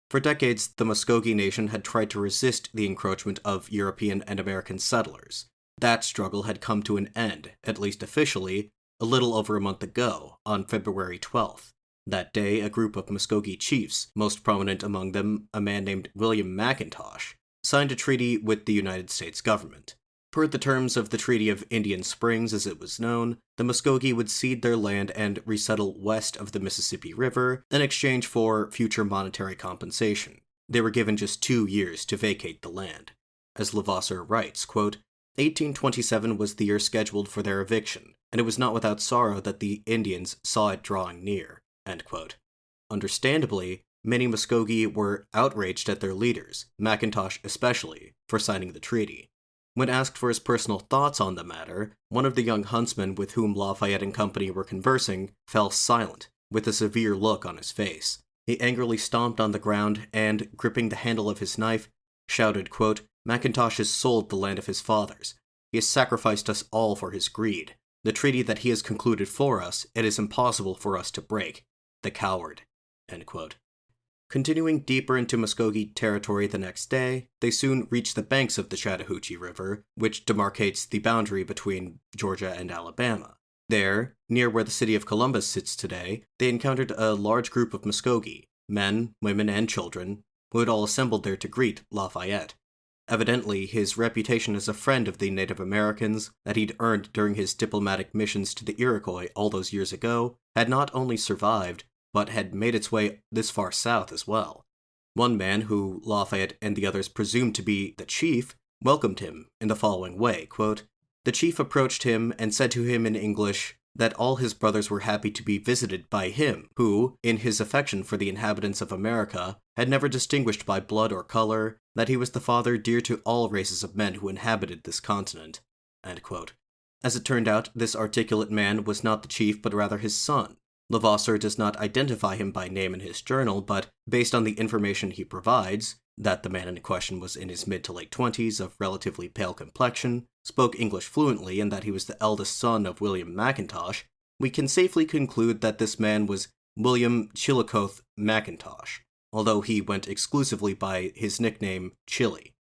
For decades, the Muskogee Nation had tried to resist the encroachment of European and American settlers. That struggle had come to an end, at least officially, a little over a month ago, on February 12th. That day, a group of Muskogee chiefs, most prominent among them a man named William McIntosh, signed a treaty with the United States government. Per the terms of the Treaty of Indian Springs, as it was known, the Muskogee would cede their land and resettle west of the Mississippi River in exchange for future monetary compensation. They were given just 2 years to vacate the land. As Levasseur writes, quote, 1827 was the year scheduled for their eviction, and it was not without sorrow that the Indians saw it drawing near. End quote. Understandably, many Muskogee were outraged at their leaders, McIntosh especially, for signing the treaty. When asked for his personal thoughts on the matter, one of the young huntsmen with whom Lafayette and company were conversing fell silent, with a severe look on his face. He angrily stomped on the ground and, gripping the handle of his knife, shouted, quote, "McIntosh has sold the land of his fathers. He has sacrificed us all for his greed. The treaty that he has concluded for us, it is impossible for us to break. The coward." End quote. Continuing deeper into Muskogee territory the next day, they soon reached the banks of the Chattahoochee River, which demarcates the boundary between Georgia and Alabama. There, near where the city of Columbus sits today, they encountered a large group of Muskogee, men, women, and children, who had all assembled there to greet Lafayette. Evidently, his reputation as a friend of the Native Americans that he'd earned during his diplomatic missions to the Iroquois all those years ago had not only survived, but had made its way this far south as well. One man, who Lafayette and the others presumed to be the chief, welcomed him in the following way, quote, "The chief approached him and said to him in English that all his brothers were happy to be visited by him, who, in his affection for the inhabitants of America, had never distinguished by blood or color, that he was the father dear to all races of men who inhabited this continent." End quote. As it turned out, this articulate man was not the chief but rather his son. Levasseur does not identify him by name in his journal, but based on the information he provides, that the man in question was in his mid to late 20s, of relatively pale complexion, spoke English fluently, and that he was the eldest son of William McIntosh, we can safely conclude that this man was William Chillicothe McIntosh, although he went exclusively by his nickname Chili.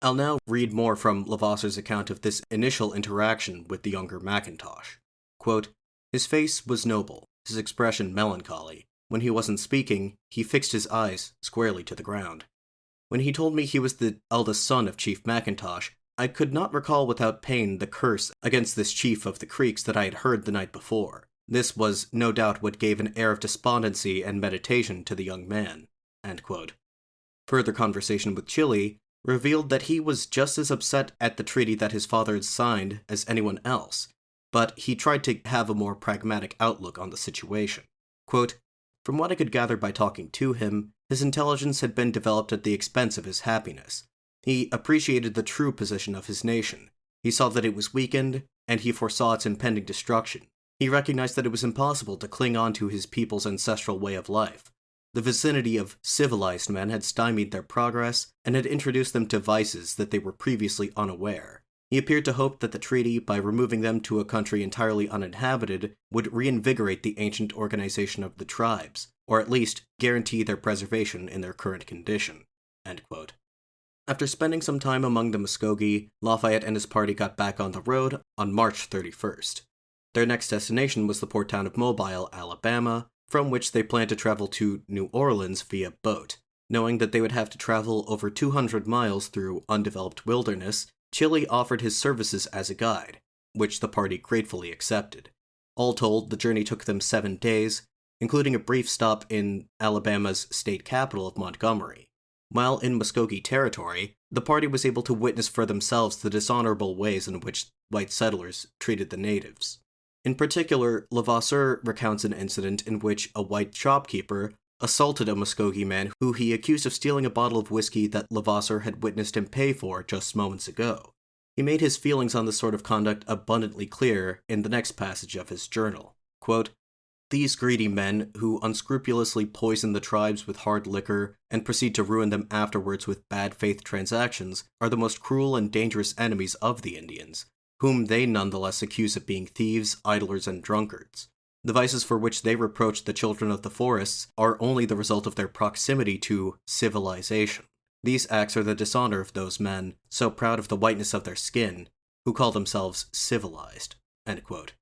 I'll now read more from Levasseur's account of this initial interaction with the younger McIntosh. Quote, "His face was noble, his expression melancholy. When he wasn't speaking, he fixed his eyes squarely to the ground. When he told me he was the eldest son of Chief McIntosh, I could not recall without pain the curse against this chief of the Creeks that I had heard the night before. This was no doubt what gave an air of despondency and meditation to the young man." End quote. Further conversation with Chili revealed that he was just as upset at the treaty that his father had signed as anyone else, but he tried to have a more pragmatic outlook on the situation. Quote, "From what I could gather by talking to him, his intelligence had been developed at the expense of his happiness. He appreciated the true position of his nation. He saw that it was weakened, and he foresaw its impending destruction. He recognized that it was impossible to cling on to his people's ancestral way of life. The vicinity of civilized men had stymied their progress, and had introduced them to vices that they were previously unaware. He appeared to hope that the treaty, by removing them to a country entirely uninhabited, would reinvigorate the ancient organization of the tribes, or at least guarantee their preservation in their current condition." End quote. After spending some time among the Muskogee, Lafayette and his party got back on the road on March 31st. Their next destination was the port town of Mobile, Alabama, from which they planned to travel to New Orleans via boat. Knowing that they would have to travel over 200 miles through undeveloped wilderness, Chili offered his services as a guide, which the party gratefully accepted. All told, the journey took them 7 days, including a brief stop in Alabama's state capital of Montgomery. While in Muskogee territory, the party was able to witness for themselves the dishonorable ways in which white settlers treated the natives. In particular, Levasseur recounts an incident in which a white shopkeeper assaulted a Muskogee man who he accused of stealing a bottle of whiskey that Levasseur had witnessed him pay for just moments ago. He made his feelings on this sort of conduct abundantly clear in the next passage of his journal. Quote, "These greedy men, who unscrupulously poison the tribes with hard liquor and proceed to ruin them afterwards with bad faith transactions, are the most cruel and dangerous enemies of the Indians, whom they nonetheless accuse of being thieves, idlers, and drunkards. The vices for which they reproach the children of the forests are only the result of their proximity to civilization. These acts are the dishonor of those men, so proud of the whiteness of their skin, who call themselves civilized." End quote.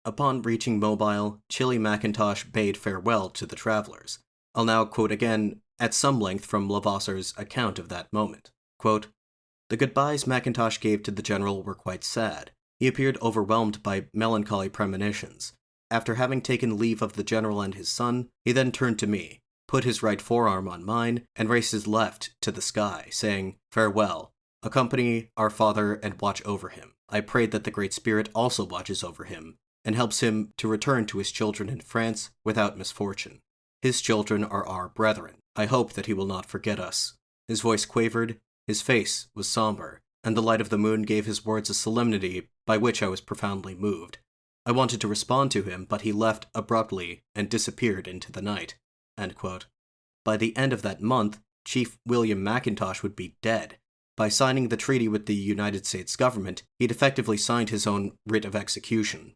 Upon reaching Mobile, Chili McIntosh bade farewell to the travelers. I'll now quote again at some length from Levasseur's account of that moment. Quote, "The goodbyes McIntosh gave to the general were quite sad. He appeared overwhelmed by melancholy premonitions. After having taken leave of the general and his son, he then turned to me, put his right forearm on mine, and raised his left to the sky, saying, 'Farewell. Accompany our father and watch over him. I pray that the Great Spirit also watches over him, and helps him to return to his children in France without misfortune. His children are our brethren. I hope that he will not forget us.' His voice quavered, his face was somber, and the light of the moon gave his words a solemnity by which I was profoundly moved. I wanted to respond to him, but he left abruptly and disappeared into the night." End quote. By the end of that month, Chief William McIntosh would be dead, By signing the treaty with the United States government, he'd effectively signed his own writ of execution.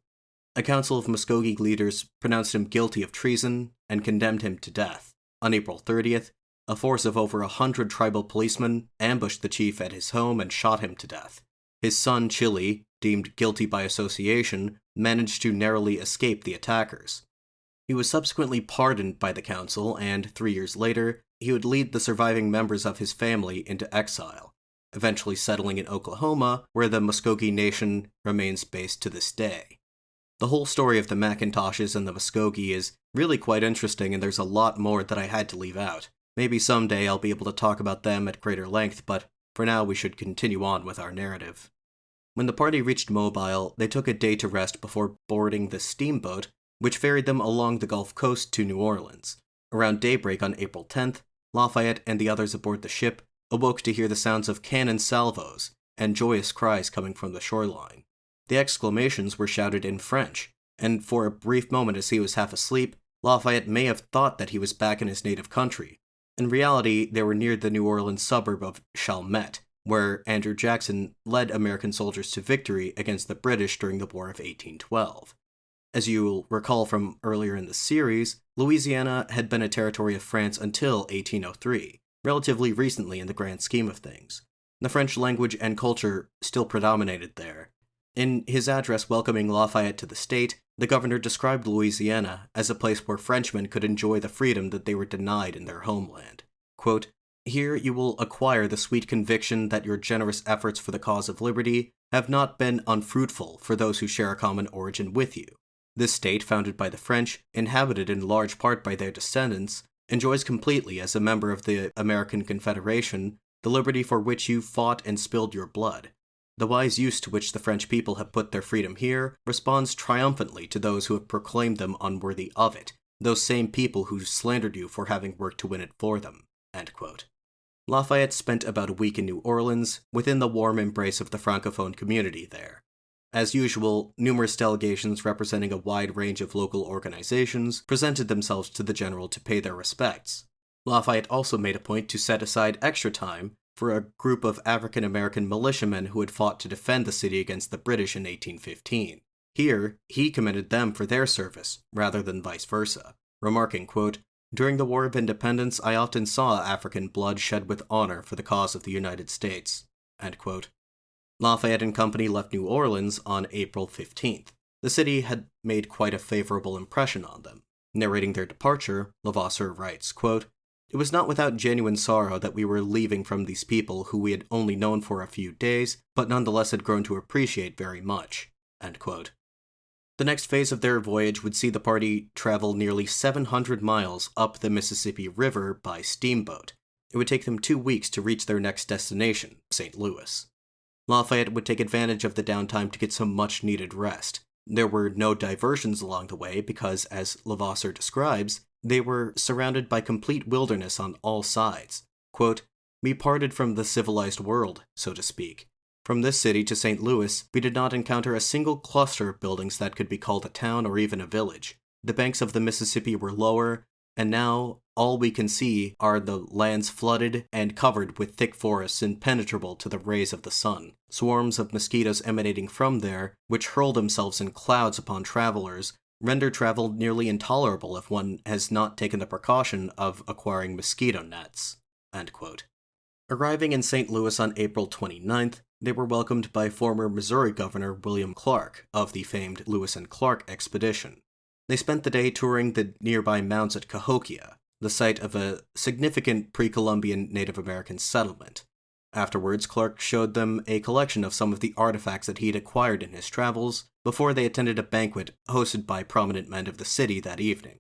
A council of Muskogee leaders pronounced him guilty of treason and condemned him to death. On April 30th, a force of over 100 tribal policemen ambushed the chief at his home and shot him to death. His son, Chili, deemed guilty by association, managed to narrowly escape the attackers. He was subsequently pardoned by the council, and 3 years later, he would lead the surviving members of his family into exile, eventually settling in Oklahoma, where the Muskogee Nation remains based to this day. The whole story of the Macintoshes and the Muskogee is really quite interesting, and there's a lot more that I had to leave out. Maybe someday I'll be able to talk about them at greater length, but for now we should continue on with our narrative. When the party reached Mobile, they took a day to rest before boarding the steamboat, which ferried them along the Gulf Coast to New Orleans. Around daybreak on April 10th, Lafayette and the others aboard the ship awoke to hear the sounds of cannon salvos and joyous cries coming from the shoreline. The exclamations were shouted in French, and for a brief moment as he was half asleep, Lafayette may have thought that he was back in his native country. In reality, they were near the New Orleans suburb of Chalmette, where Andrew Jackson led American soldiers to victory against the British during the War of 1812. As you'll recall from earlier in the series, Louisiana had been a territory of France until 1803, relatively recently in the grand scheme of things. The French language and culture still predominated there. In his address welcoming Lafayette to the state, the governor described Louisiana as a place where Frenchmen could enjoy the freedom that they were denied in their homeland. Quote, "Here you will acquire the sweet conviction that your generous efforts for the cause of liberty have not been unfruitful for those who share a common origin with you. This state, founded by the French, inhabited in large part by their descendants, enjoys completely as a member of the American Confederation the liberty for which you fought and spilled your blood. The wise use to which the French people have put their freedom here responds triumphantly to those who have proclaimed them unworthy of it, those same people who slandered you for having worked to win it for them." End quote. Lafayette spent about a week in New Orleans, within the warm embrace of the Francophone community there. As usual, numerous delegations representing a wide range of local organizations presented themselves to the general to pay their respects. Lafayette also made a point to set aside extra time for a group of African-American militiamen who had fought to defend the city against the British in 1815. Here, he commended them for their service, rather than vice versa, remarking, quote, "During the War of Independence, I often saw African blood shed with honor for the cause of the United States." End quote. Lafayette and company left New Orleans on April 15th. The city had made quite a favorable impression on them. Narrating their departure, Levasseur writes, quote, "It was not without genuine sorrow that we were leaving from these people who we had only known for a few days, but nonetheless had grown to appreciate very much." End quote. The next phase of their voyage would see the party travel nearly 700 miles up the Mississippi River by steamboat. It would take them 2 weeks to reach their next destination, St. Louis. Lafayette would take advantage of the downtime to get some much-needed rest. There were no diversions along the way because, as Levasseur describes, they were surrounded by complete wilderness on all sides. Quote, "We parted from the civilized world, so to speak. From this city to St. Louis, we did not encounter a single cluster of buildings that could be called a town or even a village. The banks of the Mississippi were lower, and now all we can see are the lands flooded and covered with thick forests impenetrable to the rays of the sun. Swarms of mosquitoes emanating from there, which hurl themselves in clouds upon travelers, render travel nearly intolerable if one has not taken the precaution of acquiring mosquito nets." End quote. Arriving in St. Louis on April 29th, they were welcomed by former Missouri Governor William Clark of the famed Lewis and Clark expedition. They spent the day touring the nearby mounds at Cahokia, the site of a significant pre-Columbian Native American settlement. Afterwards, Clark showed them a collection of some of the artifacts that he'd acquired in his travels before they attended a banquet hosted by prominent men of the city that evening.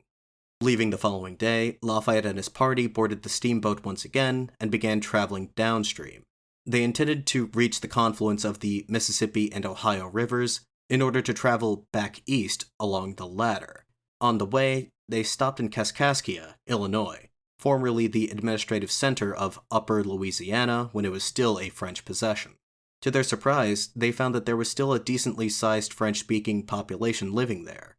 Leaving the following day, Lafayette and his party boarded the steamboat once again and began traveling downstream. They intended to reach the confluence of the Mississippi and Ohio rivers in order to travel back east along the latter. On the way, they stopped in Kaskaskia, Illinois, formerly the administrative center of Upper Louisiana when it was still a French possession. To their surprise, they found that there was still a decently sized French-speaking population living there.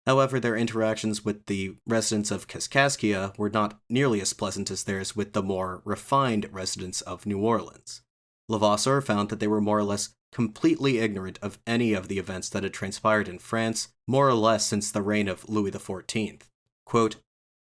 However, their interactions with the residents of Kaskaskia were not nearly as pleasant as theirs with the more refined residents of New Orleans. Levasseur found that they were more or less completely ignorant of any of the events that had transpired in France, more or less since the reign of Louis XIV. Quote,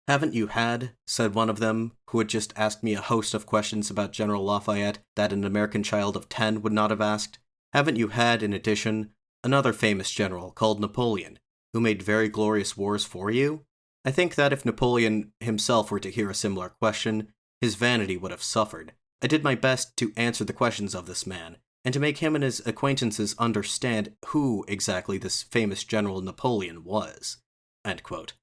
"Haven't you had," said one of them, who had just asked me a host of questions about General Lafayette that an American child of 10 would not have asked, "haven't you had, in addition, another famous general called Napoleon, who made very glorious wars for you?" I think that if Napoleon himself were to hear a similar question, his vanity would have suffered. I did my best to answer the questions of this man, and to make him and his acquaintances understand who exactly this famous General Napoleon was. End quote.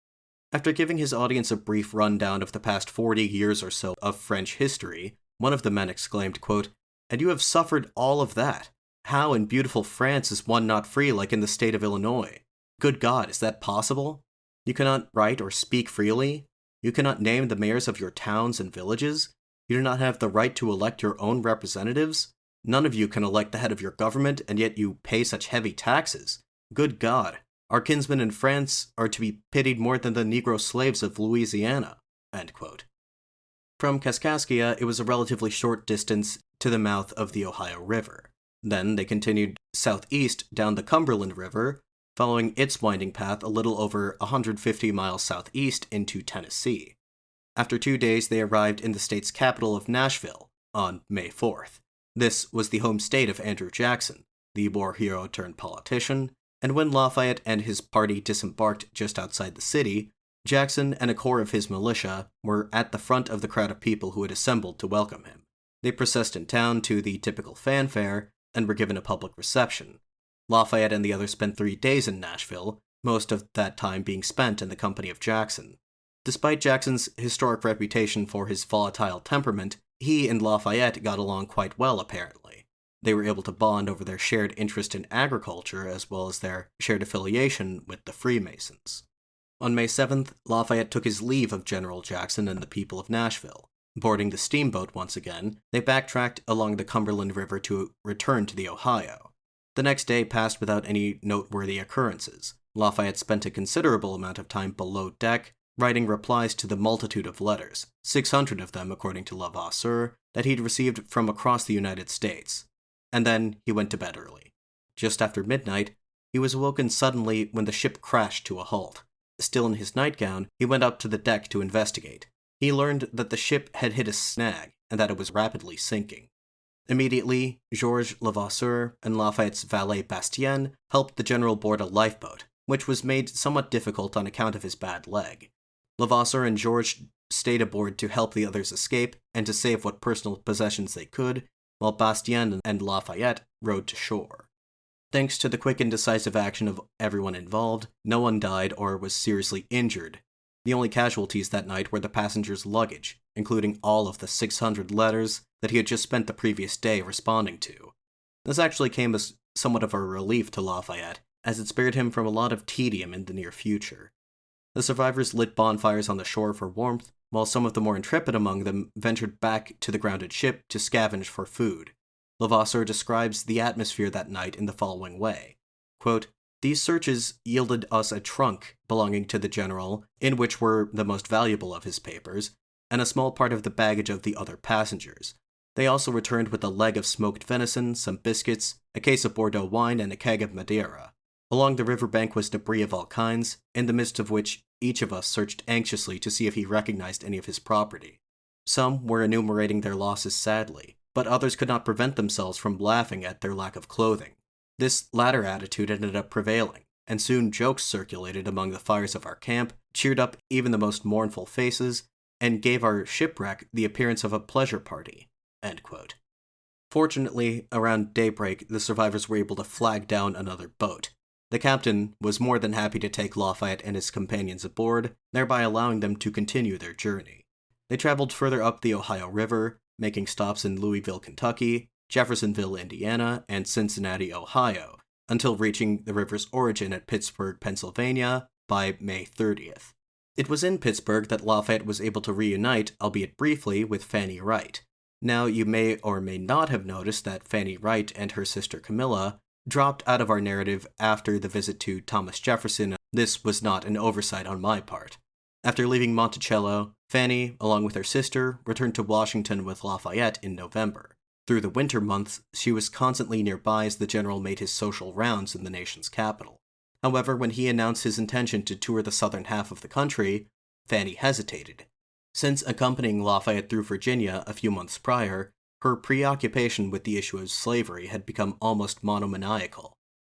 After giving his audience a brief rundown of the past 40 years or so of French history, one of the men exclaimed, quote, "And you have suffered all of that? How in beautiful France is one not free like in the state of Illinois? Good God, is that possible? You cannot write or speak freely? You cannot name the mayors of your towns and villages? You do not have the right to elect your own representatives? None of you can elect the head of your government, and yet you pay such heavy taxes. Good God, our kinsmen in France are to be pitied more than the Negro slaves of Louisiana." End quote. From Kaskaskia, it was a relatively short distance to the mouth of the Ohio River. Then they continued southeast down the Cumberland River, following its winding path a little over 150 miles southeast into Tennessee. After 2 days, they arrived in the state's capital of Nashville on May 4th. This was the home state of Andrew Jackson, the war hero turned politician, and when Lafayette and his party disembarked just outside the city, Jackson and a corps of his militia were at the front of the crowd of people who had assembled to welcome him. They processed in town to the typical fanfare and were given a public reception. Lafayette and the others spent 3 days in Nashville, most of that time being spent in the company of Jackson. Despite Jackson's historic reputation for his volatile temperament, he and Lafayette got along quite well, apparently. They were able to bond over their shared interest in agriculture as well as their shared affiliation with the Freemasons. On May 7th, Lafayette took his leave of General Jackson and the people of Nashville. Boarding the steamboat once again, they backtracked along the Cumberland River to return to the Ohio. The next day passed without any noteworthy occurrences. Lafayette spent a considerable amount of time below deck, writing replies to the multitude of letters, 600 of them according to Levasseur, that he'd received from across the United States. And then he went to bed early. Just after midnight, he was awoken suddenly when the ship crashed to a halt. Still in his nightgown, he went up to the deck to investigate. He learned that the ship had hit a snag and that it was rapidly sinking. Immediately, Georges Levasseur and Lafayette's valet Bastien helped the general board a lifeboat, which was made somewhat difficult on account of his bad leg. Levasseur and Georges stayed aboard to help the others escape and to save what personal possessions they could, while Bastien and Lafayette rowed to shore. Thanks to the quick and decisive action of everyone involved, no one died or was seriously injured. The only casualties that night were the passengers' luggage, including all of the 600 letters that he had just spent the previous day responding to. This actually came as somewhat of a relief to Lafayette, as it spared him from a lot of tedium in the near future. The survivors lit bonfires on the shore for warmth, while some of the more intrepid among them ventured back to the grounded ship to scavenge for food. Levasseur describes the atmosphere that night in the following way. Quote, "These searches yielded us a trunk belonging to the general, in which were the most valuable of his papers, and a small part of the baggage of the other passengers. They also returned with a leg of smoked venison, some biscuits, a case of Bordeaux wine, and a keg of Madeira. Along the riverbank was debris of all kinds, in the midst of which each of us searched anxiously to see if he recognized any of his property. Some were enumerating their losses sadly, but others could not prevent themselves from laughing at their lack of clothing. This latter attitude ended up prevailing, and soon jokes circulated among the fires of our camp, cheered up even the most mournful faces, and gave our shipwreck the appearance of a pleasure party." End quote. Fortunately, around daybreak, the survivors were able to flag down another boat. The captain was more than happy to take Lafayette and his companions aboard, thereby allowing them to continue their journey. They traveled further up the Ohio River, making stops in Louisville, Kentucky, Jeffersonville, Indiana, and Cincinnati, Ohio, until reaching the river's origin at Pittsburgh, Pennsylvania, by May 30th. It was in Pittsburgh that Lafayette was able to reunite, albeit briefly, with Fanny Wright. Now, you may or may not have noticed that Fanny Wright and her sister Camilla dropped out of our narrative after the visit to Thomas Jefferson. This was not an oversight on my part. After leaving Monticello, Fanny, along with her sister, returned to Washington with Lafayette in November. Through the winter months, she was constantly nearby as the general made his social rounds in the nation's capital. However, when he announced his intention to tour the southern half of the country, Fanny hesitated. Since accompanying Lafayette through Virginia a few months prior, her preoccupation with the issue of slavery had become almost monomaniacal.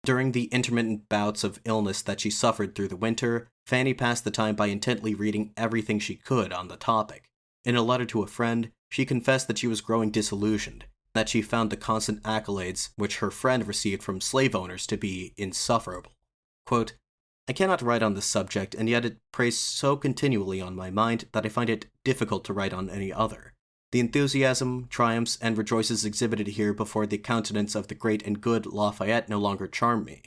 During the intermittent bouts of illness that she suffered through the winter, Fanny passed the time by intently reading everything she could on the topic. In a letter to a friend, she confessed that she was growing disillusioned, that she found the constant accolades which her friend received from slave owners to be insufferable. Quote, "I cannot write on this subject, and yet it preys so continually on my mind that I find it difficult to write on any other. The enthusiasm, triumphs, and rejoices exhibited here before the countenance of the great and good Lafayette no longer charm me.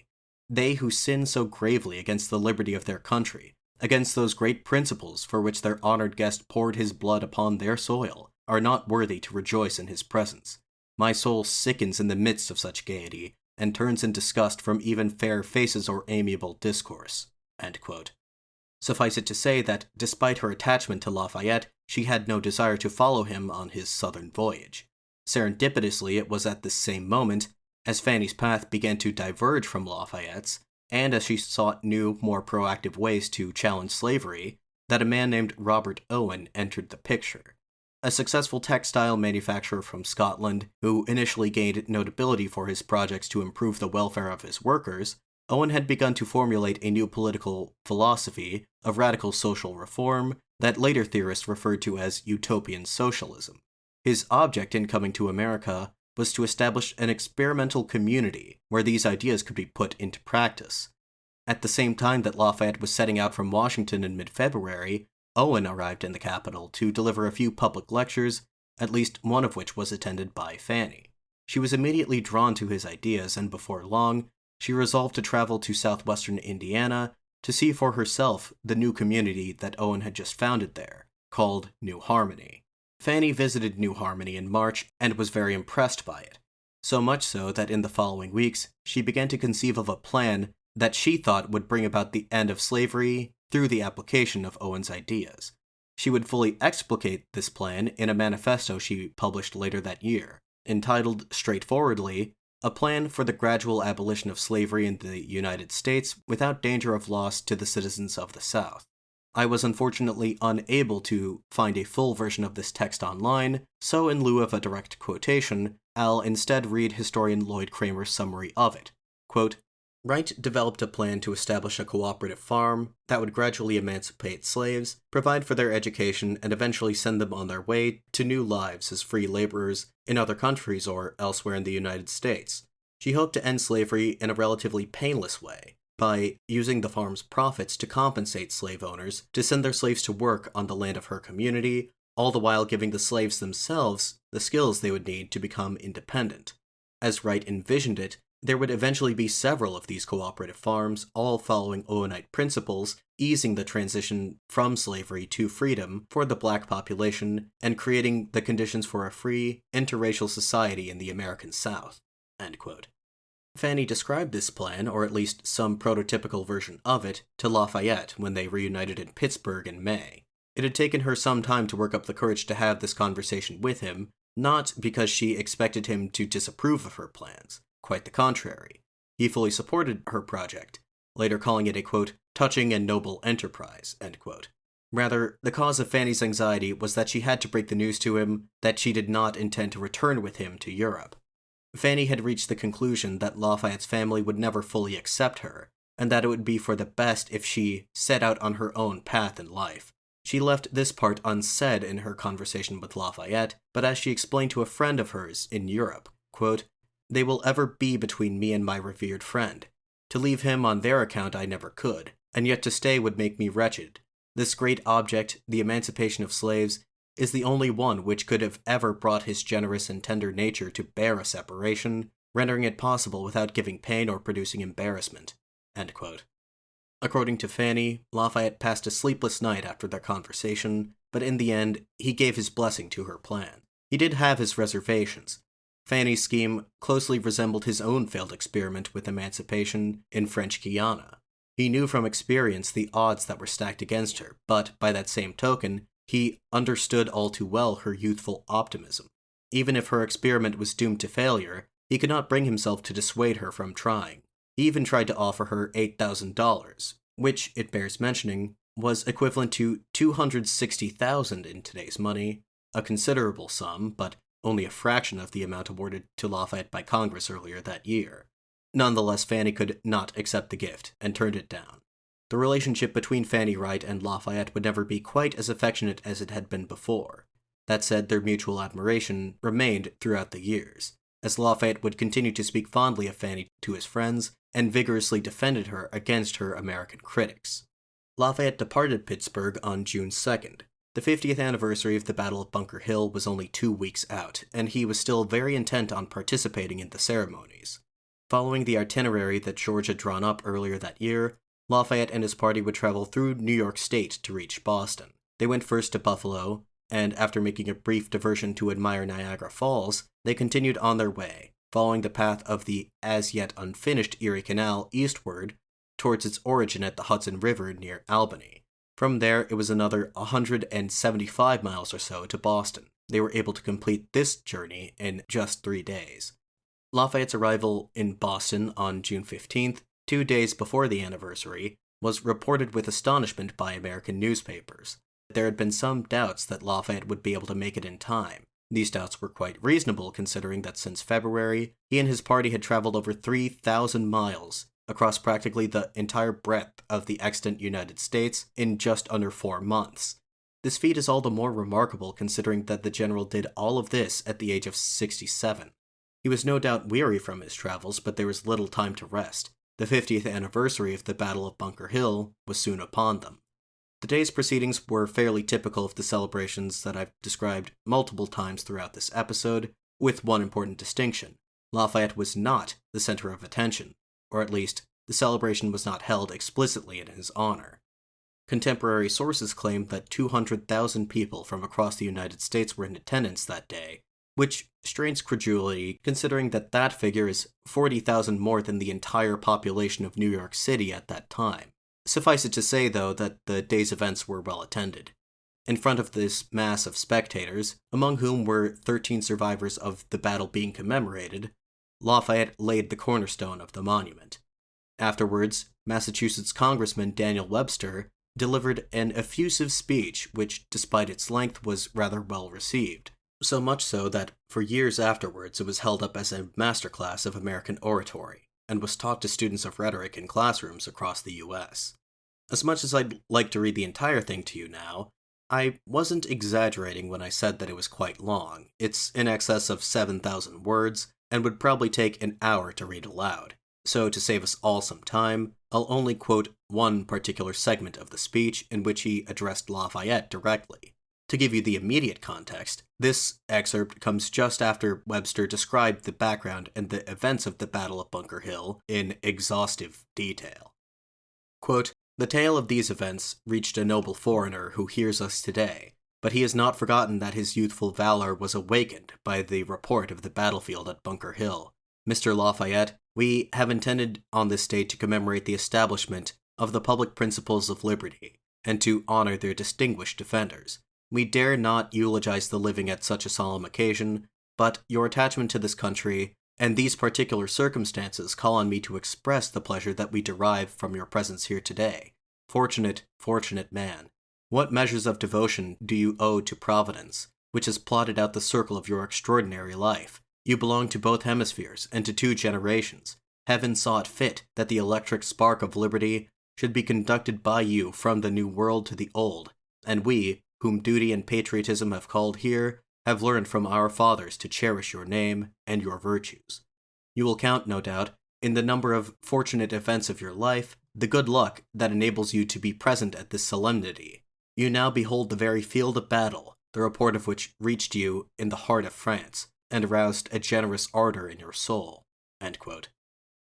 They who sin so gravely against the liberty of their country, against those great principles for which their honored guest poured his blood upon their soil, are not worthy to rejoice in his presence. My soul sickens in the midst of such gaiety, and turns in disgust from even fair faces or amiable discourse." End quote. Suffice it to say that, despite her attachment to Lafayette, she had no desire to follow him on his southern voyage. Serendipitously, it was at this same moment, as Fanny's path began to diverge from Lafayette's, and as she sought new, more proactive ways to challenge slavery, that a man named Robert Owen entered the picture. A successful textile manufacturer from Scotland, who initially gained notability for his projects to improve the welfare of his workers, Owen had begun to formulate a new political philosophy of radical social reform that later theorists referred to as utopian socialism. His object in coming to America was to establish an experimental community where these ideas could be put into practice. At the same time that Lafayette was setting out from Washington in mid-February, Owen arrived in the capital to deliver a few public lectures, at least one of which was attended by Fanny. She was immediately drawn to his ideas, and before long, she resolved to travel to southwestern Indiana to see for herself the new community that Owen had just founded there, called New Harmony. Fanny visited New Harmony in March and was very impressed by it, so much so that in the following weeks she began to conceive of a plan that she thought would bring about the end of slavery through the application of Owen's ideas. She would fully explicate this plan in a manifesto she published later that year, entitled straightforwardly, "A Plan for the Gradual Abolition of Slavery in the United States Without Danger of Loss to the Citizens of the South." I was unfortunately unable to find a full version of this text online, so in lieu of a direct quotation, I'll instead read historian Lloyd Kramer's summary of it. Quote, "Wright developed a plan to establish a cooperative farm that would gradually emancipate slaves, provide for their education, and eventually send them on their way to new lives as free laborers in other countries or elsewhere in the United States. She hoped to end slavery in a relatively painless way, by using the farm's profits to compensate slave owners to send their slaves to work on the land of her community, all the while giving the slaves themselves the skills they would need to become independent. As Wright envisioned it, there would eventually be several of these cooperative farms, all following Owenite principles, easing the transition from slavery to freedom for the black population and creating the conditions for a free, interracial society in the American South." End quote. Fanny described this plan, or at least some prototypical version of it, to Lafayette when they reunited in Pittsburgh in May. It had taken her some time to work up the courage to have this conversation with him, not because she expected him to disapprove of her plans. Quite the contrary. He fully supported her project, later calling it a, quote, "touching and noble enterprise," end quote. Rather, the cause of Fanny's anxiety was that she had to break the news to him that she did not intend to return with him to Europe. Fanny had reached the conclusion that Lafayette's family would never fully accept her, and that it would be for the best if she set out on her own path in life. She left this part unsaid in her conversation with Lafayette, but as she explained to a friend of hers in Europe, quote, "They will ever be between me and my revered friend. To leave him on their account I never could, and yet to stay would make me wretched. This great object, the emancipation of slaves, is the only one which could have ever brought his generous and tender nature to bear a separation, rendering it possible without giving pain or producing embarrassment." End quote. According to Fanny, Lafayette passed a sleepless night after their conversation, but in the end, he gave his blessing to her plan. He did have his reservations. Fanny's scheme closely resembled his own failed experiment with emancipation in French Guiana. He knew from experience the odds that were stacked against her, but by that same token, he understood all too well her youthful optimism. Even if her experiment was doomed to failure, he could not bring himself to dissuade her from trying. He even tried to offer her $8,000, which, it bears mentioning, was equivalent to $260,000 in today's money, a considerable sum, but only a fraction of the amount awarded to Lafayette by Congress earlier that year. Nonetheless, Fanny could not accept the gift, and turned it down. The relationship between Fanny Wright and Lafayette would never be quite as affectionate as it had been before. That said, their mutual admiration remained throughout the years, as Lafayette would continue to speak fondly of Fanny to his friends, and vigorously defended her against her American critics. Lafayette departed Pittsburgh on June 2nd. The 50th anniversary of the Battle of Bunker Hill was only 2 weeks out, and he was still very intent on participating in the ceremonies. Following the itinerary that George had drawn up earlier that year, Lafayette and his party would travel through New York State to reach Boston. They went first to Buffalo, and after making a brief diversion to admire Niagara Falls, they continued on their way, following the path of the as-yet unfinished Erie Canal eastward towards its origin at the Hudson River near Albany. From there, it was another 175 miles or so to Boston. They were able to complete this journey in just 3 days. Lafayette's arrival in Boston on June 15th, 2 days before the anniversary, was reported with astonishment by American newspapers. There had been some doubts that Lafayette would be able to make it in time. These doubts were quite reasonable considering that since February, he and his party had traveled over 3,000 miles across practically the entire breadth of the extant United States in just under 4 months. This feat is all the more remarkable considering that the general did all of this at the age of 67. He was no doubt weary from his travels, but there was little time to rest. The 50th anniversary of the Battle of Bunker Hill was soon upon them. The day's proceedings were fairly typical of the celebrations that I've described multiple times throughout this episode, with one important distinction. Lafayette was not the center of attention, or at least, the celebration was not held explicitly in his honor. Contemporary sources claim that 200,000 people from across the United States were in attendance that day, which strains credulity considering that that figure is 40,000 more than the entire population of New York City at that time. Suffice it to say, though, that the day's events were well attended. In front of this mass of spectators, among whom were 13 survivors of the battle being commemorated, Lafayette laid the cornerstone of the monument. Afterwards, Massachusetts Congressman Daniel Webster delivered an effusive speech which, despite its length, was rather well received. So much so that, for years afterwards, it was held up as a masterclass of American oratory, and was taught to students of rhetoric in classrooms across the U.S. As much as I'd like to read the entire thing to you now, I wasn't exaggerating when I said that it was quite long. It's in excess of 7,000 words, and would probably take an hour to read aloud. So to save us all some time, I'll only quote one particular segment of the speech in which he addressed Lafayette directly. To give you the immediate context, this excerpt comes just after Webster described the background and the events of the Battle of Bunker Hill in exhaustive detail. Quote, "The tale of these events reached a noble foreigner who hears us today, but he has not forgotten that his youthful valor was awakened by the report of the battlefield at Bunker Hill. Mr. Lafayette, we have intended on this day to commemorate the establishment of the public principles of liberty, and to honor their distinguished defenders. We dare not eulogize the living at such a solemn occasion, but your attachment to this country and these particular circumstances call on me to express the pleasure that we derive from your presence here today. Fortunate, fortunate man. What measures of devotion do you owe to Providence, which has plotted out the circle of your extraordinary life? You belong to both hemispheres and to 2 generations. Heaven saw it fit that the electric spark of liberty should be conducted by you from the New World to the Old, and we, whom duty and patriotism have called here, have learned from our fathers to cherish your name and your virtues. You will count, no doubt, in the number of fortunate events of your life, the good luck that enables you to be present at this solemnity. You now behold the very field of battle, the report of which reached you in the heart of France, and aroused a generous ardor in your soul." End quote.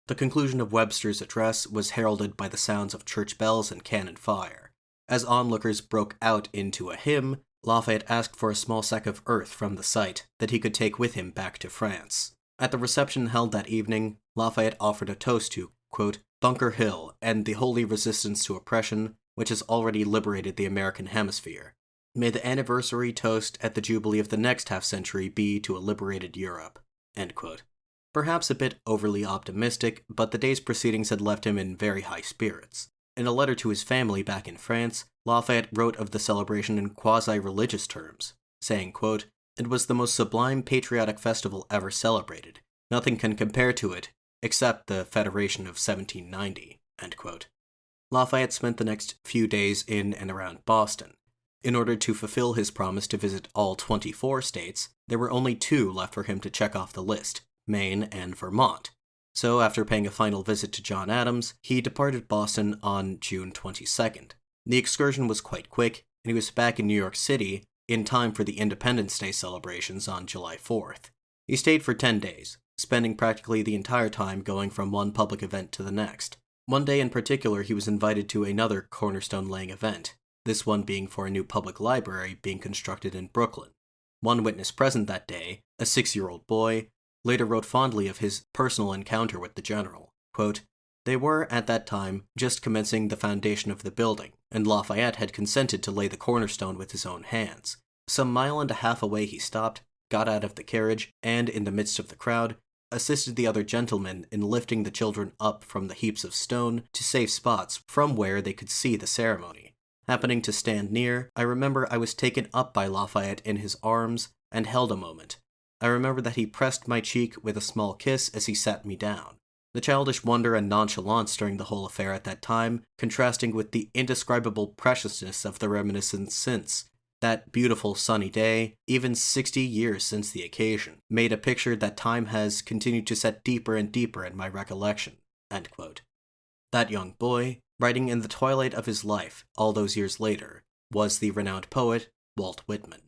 The conclusion of Webster's address was heralded by the sounds of church bells and cannon fire. As onlookers broke out into a hymn, Lafayette asked for a small sack of earth from the site that he could take with him back to France. At the reception held that evening, Lafayette offered a toast to, quote, "Bunker Hill and the holy resistance to oppression which has already liberated the American hemisphere. May the anniversary toast at the jubilee of the next half-century be to a liberated Europe. End quote. Perhaps a bit overly optimistic, but the day's proceedings had left him in very high spirits. In a letter to his family back in France, Lafayette wrote of the celebration in quasi-religious terms, saying, quote, "It was the most sublime patriotic festival ever celebrated. Nothing can compare to it, except the Federation of 1790, end quote. Lafayette spent the next few days in and around Boston. In order to fulfill his promise to visit all 24 states, there were only 2 left for him to check off the list, Maine and Vermont. So after paying a final visit to John Adams, he departed Boston on June 22nd. The excursion was quite quick, and he was back in New York City in time for the Independence Day celebrations on July 4th. He stayed for 10 days, spending practically the entire time going from one public event to the next. One day in particular, he was invited to another cornerstone-laying event, this one being for a new public library being constructed in Brooklyn. One witness present that day, a 6-year-old boy, later wrote fondly of his personal encounter with the general. Quote, "They were, at that time, just commencing the foundation of the building, and Lafayette had consented to lay the cornerstone with his own hands. Some mile and a half away he stopped, got out of the carriage, and, in the midst of the crowd, assisted the other gentlemen in lifting the children up from the heaps of stone to safe spots from where they could see the ceremony. Happening to stand near, I remember I was taken up by Lafayette in his arms and held a moment. I remember that he pressed my cheek with a small kiss as he sat me down. The childish wonder and nonchalance during the whole affair at that time, contrasting with the indescribable preciousness of the reminiscence since. That beautiful sunny day, even 60 years since the occasion, made a picture that time has continued to set deeper and deeper in my recollection." End quote. That young boy, writing in the twilight of his life, all those years later, was the renowned poet Walt Whitman.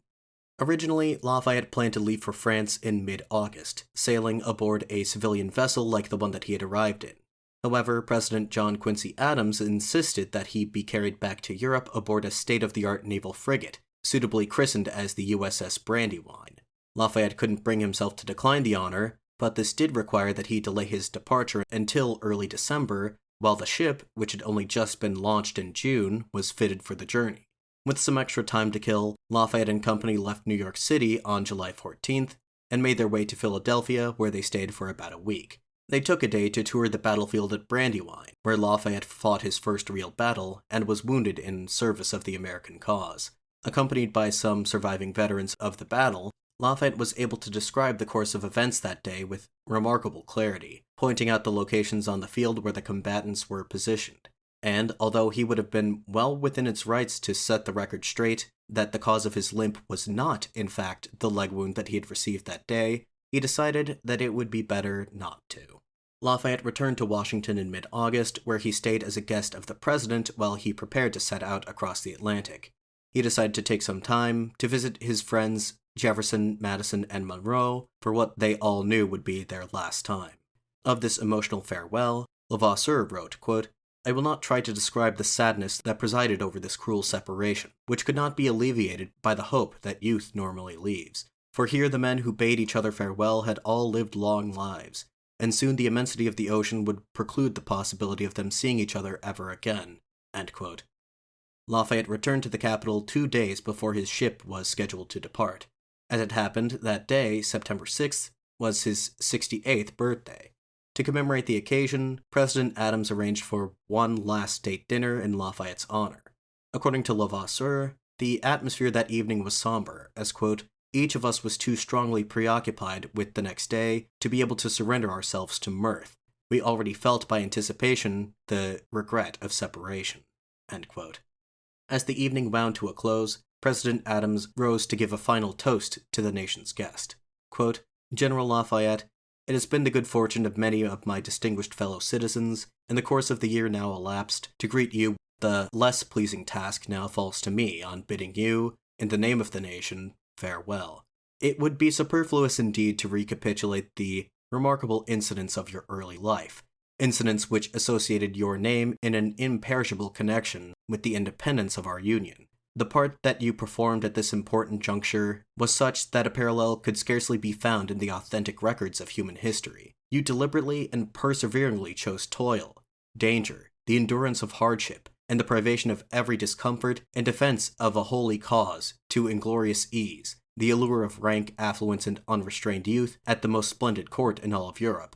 Originally, Lafayette planned to leave for France in mid-August, sailing aboard a civilian vessel like the one that he had arrived in. However, President John Quincy Adams insisted that he be carried back to Europe aboard a state-of-the-art naval frigate, suitably christened as the USS Brandywine. Lafayette couldn't bring himself to decline the honor, but this did require that he delay his departure until early December, while the ship, which had only just been launched in June, was fitted for the journey. With some extra time to kill, Lafayette and company left New York City on July 14th and made their way to Philadelphia, where they stayed for about a week. They took a day to tour the battlefield at Brandywine, where Lafayette fought his first real battle and was wounded in service of the American cause. Accompanied by some surviving veterans of the battle, Lafayette was able to describe the course of events that day with remarkable clarity, pointing out the locations on the field where the combatants were positioned. And, although he would have been well within its rights to set the record straight that the cause of his limp was not, in fact, the leg wound that he had received that day, he decided that it would be better not to. Lafayette returned to Washington in mid-August, where he stayed as a guest of the president while he prepared to set out across the Atlantic. He decided to take some time to visit his friends Jefferson, Madison, and Monroe for what they all knew would be their last time. Of this emotional farewell, Levasseur wrote, quote, "I will not try to describe the sadness that presided over this cruel separation, which could not be alleviated by the hope that youth normally leaves. For here the men who bade each other farewell had all lived long lives, and soon the immensity of the ocean would preclude the possibility of them seeing each other ever again." End quote. Lafayette returned to the capital 2 days before his ship was scheduled to depart. As it happened, that day, September 6th, was his 68th birthday. To commemorate the occasion, President Adams arranged for one last state dinner in Lafayette's honor. According to Levasseur, the atmosphere that evening was somber, as, quote, "Each of us was too strongly preoccupied with the next day to be able to surrender ourselves to mirth. We already felt by anticipation the regret of separation." End quote. As the evening wound to a close, President Adams rose to give a final toast to the nation's guest. Quote, "General Lafayette, it has been the good fortune of many of my distinguished fellow citizens, in the course of the year now elapsed, to greet you. The less pleasing task now falls to me on bidding you, in the name of the nation, farewell. It would be superfluous indeed to recapitulate the remarkable incidents of your early life, incidents which associated your name in an imperishable connection with the independence of our Union. The part that you performed at this important juncture was such that a parallel could scarcely be found in the authentic records of human history. You deliberately and perseveringly chose toil, danger, the endurance of hardship, and the privation of every discomfort in defense of a holy cause to inglorious ease, the allure of rank, affluence, and unrestrained youth at the most splendid court in all of Europe.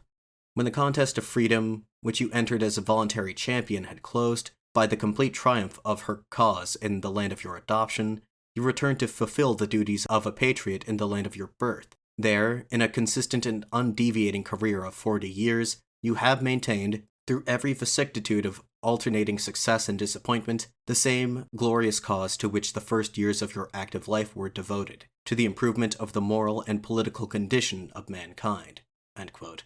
When the contest of freedom, which you entered as a voluntary champion, had closed, by the complete triumph of her cause in the land of your adoption, you returned to fulfill the duties of a patriot in the land of your birth. There, in a consistent and undeviating career of 40 years, you have maintained, through every vicissitude of alternating success and disappointment, the same glorious cause to which the first years of your active life were devoted, to the improvement of the moral and political condition of mankind." End quote.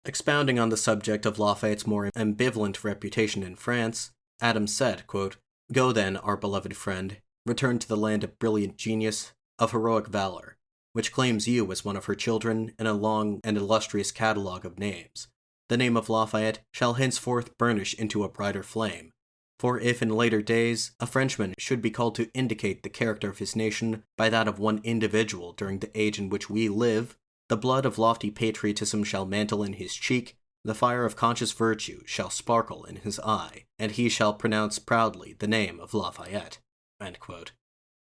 Expounding on the subject of Lafayette's more ambivalent reputation in France, Adams said, quote, "Go then, our beloved friend, return to the land of brilliant genius, of heroic valor, which claims you as one of her children in a long and illustrious catalogue of names. The name of Lafayette shall henceforth burnish into a brighter flame, for if in later days a Frenchman should be called to indicate the character of his nation by that of one individual during the age in which we live, the blood of lofty patriotism shall mantle in his cheek, the fire of conscious virtue shall sparkle in his eye, and he shall pronounce proudly the name of Lafayette." End quote.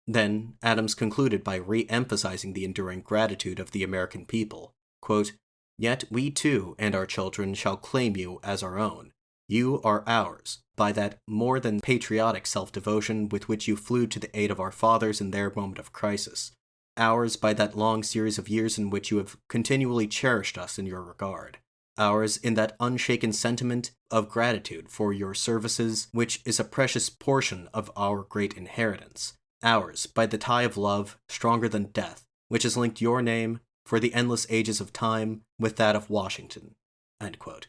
Then, Adams concluded by re-emphasizing the enduring gratitude of the American people. Quote, "Yet we too and our children shall claim you as our own. You are ours, by that more than patriotic self-devotion with which you flew to the aid of our fathers in their moment of crisis. Ours by that long series of years in which you have continually cherished us in your regard. Ours in that unshaken sentiment of gratitude for your services, which is a precious portion of our great inheritance. Ours by the tie of love, stronger than death, which has linked your name, for the endless ages of time, with that of Washington." End quote.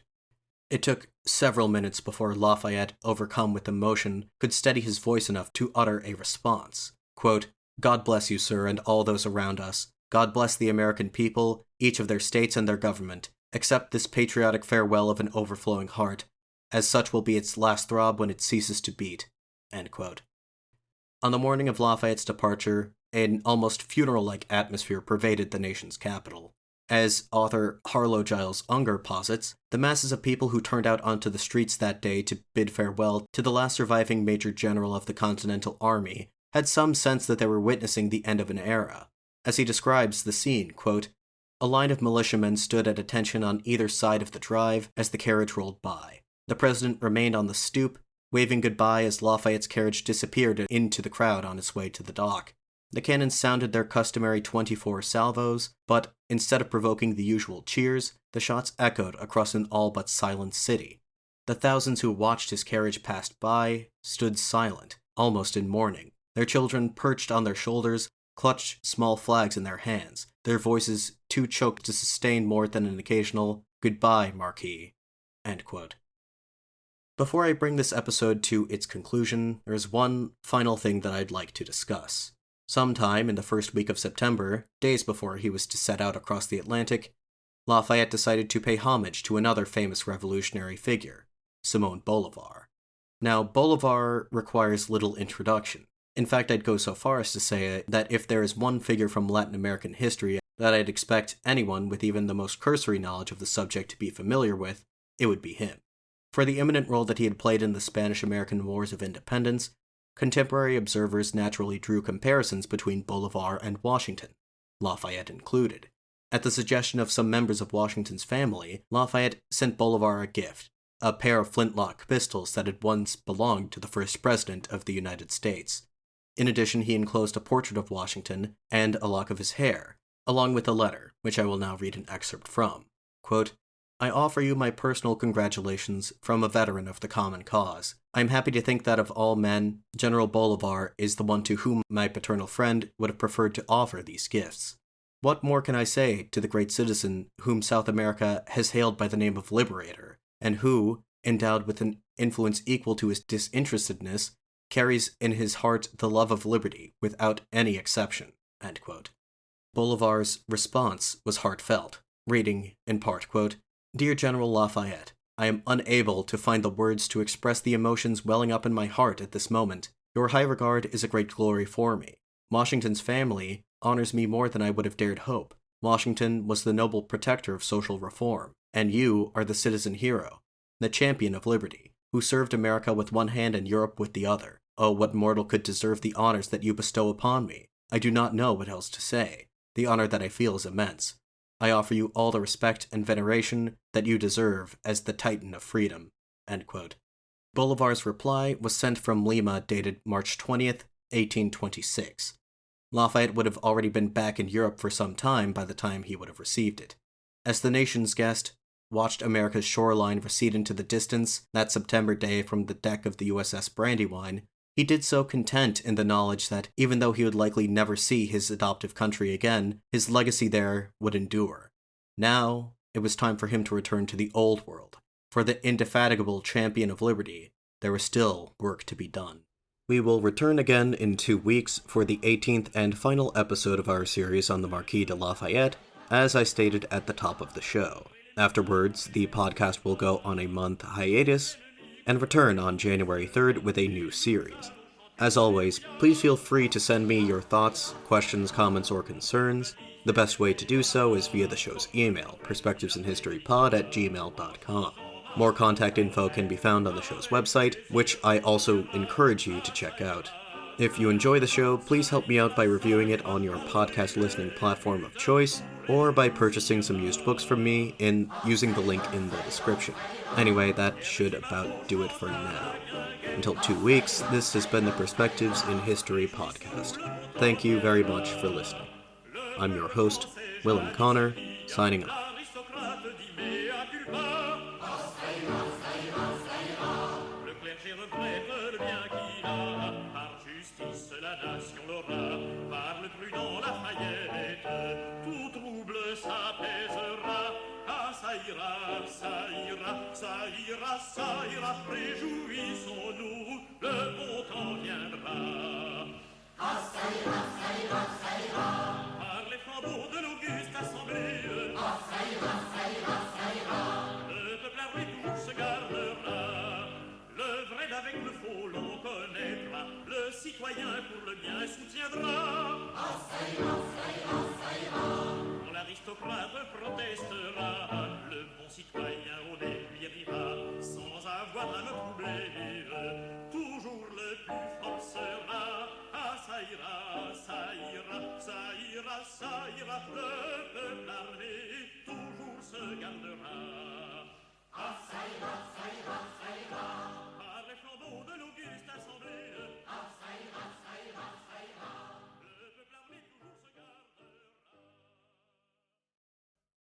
It took several minutes before Lafayette, overcome with emotion, could steady his voice enough to utter a response. Quote, "God bless you, sir, and all those around us. God bless the American people, each of their states and their government. Accept this patriotic farewell of an overflowing heart, as such will be its last throb when it ceases to beat." End quote. On the morning of Lafayette's departure, an almost funeral-like atmosphere pervaded the nation's capital. As author Harlow Giles Unger posits, the masses of people who turned out onto the streets that day to bid farewell to the last surviving Major General of the Continental Army had some sense that they were witnessing the end of an era. As he describes the scene, quote, "A line of militiamen stood at attention on either side of the drive as the carriage rolled by. The president remained on the stoop, waving goodbye as Lafayette's carriage disappeared into the crowd on its way to the dock. The cannons sounded their customary 24 salvos, but instead of provoking the usual cheers, the shots echoed across an all but silent city. The thousands who watched his carriage pass by stood silent, almost in mourning. Their children, perched on their shoulders, clutched small flags in their hands, their voices too choked to sustain more than an occasional, 'Goodbye, Marquis.'" End quote. Before I bring this episode to its conclusion, there is one final thing that I'd like to discuss. Sometime in the first week of September, days before he was to set out across the Atlantic, Lafayette decided to pay homage to another famous revolutionary figure, Simon Bolivar. Now, Bolivar requires little introduction. In fact, I'd go so far as to say that if there is one figure from Latin American history that I'd expect anyone with even the most cursory knowledge of the subject to be familiar with, it would be him. For the eminent role that he had played in the Spanish-American Wars of Independence, contemporary observers naturally drew comparisons between Bolivar and Washington, Lafayette included. At the suggestion of some members of Washington's family, Lafayette sent Bolivar a gift, a pair of flintlock pistols that had once belonged to the first president of the United States. In addition, he enclosed a portrait of Washington and a lock of his hair, along with a letter, which I will now read an excerpt from. Quote, "I offer you my personal congratulations from a veteran of the common cause. I am happy to think that of all men, General Bolivar is the one to whom my paternal friend would have preferred to offer these gifts. What more can I say to the great citizen whom South America has hailed by the name of Liberator, and who, endowed with an influence equal to his disinterestedness, carries in his heart the love of liberty without any exception." End quote. Bolivar's response was heartfelt, reading, in part, quote, "Dear General Lafayette, I am unable to find the words to express the emotions welling up in my heart at this moment. Your high regard is a great glory for me. Washington's family honors me more than I would have dared hope. Washington was the noble protector of social reform, and you are the citizen hero, the champion of liberty. who served America with one hand and Europe with the other. Oh, what mortal could deserve the honors that you bestow upon me? I do not know what else to say. The honor that I feel is immense. I offer you all the respect and veneration that you deserve as the Titan of freedom." End quote. Bolivar's reply was sent from Lima dated March 20th, 1826. Lafayette would have already been back in Europe for some time by the time he would have received it. As the nation's guest watched America's shoreline recede into the distance that September day from the deck of the USS Brandywine, he did so content in the knowledge that even though he would likely never see his adoptive country again, his legacy there would endure. Now, it was time for him to return to the old world. For the indefatigable champion of liberty, there was still work to be done. We will return again in 2 weeks for the 18th and final episode of our series on the Marquis de Lafayette, as I stated at the top of the show. Afterwards, the podcast will go on a month hiatus and return on January 3rd with a new series. As always, please feel free to send me your thoughts, questions, comments, or concerns. The best way to do so is via the show's email, perspectivesinhistorypod@gmail.com. More contact info can be found on the show's website, which I also encourage you to check out. If you enjoy the show, please help me out by reviewing it on your podcast listening platform of choice, or by purchasing some used books from me using the link in the description. Anyway, that should about do it for now. Until 2 weeks, this has been the Perspectives in History podcast. Thank you very much for listening. I'm your host, Willem Connor, signing off. La nation l'aura par le prudent Lafayette. Tout trouble s'apaisera. Ah, ça ira, ça ira, ça ira, ça ira. Réjouissons-nous, le bon temps viendra. Ah, ça ira, ça ira, ça ira. Par les flambeaux de l'auguste assemblée. Ah, ça ira, ça ira, ça ira. Le peuple armé toujours se gardera. Le vrai d'avec le faux l'on connaîtra. Le citoyen pour le bien soutiendra. Ah, ça ira, ça ira, ça ira. Quand l'aristocrate protestera, le bon citoyen au délirira, sans avoir à le troubler. Toujours le plus fort sera. Ah, ça ira, ça ira, ça ira, ça ira. Le peuple armé toujours se gardera. Ah, ça ira, ça ira, ça ira.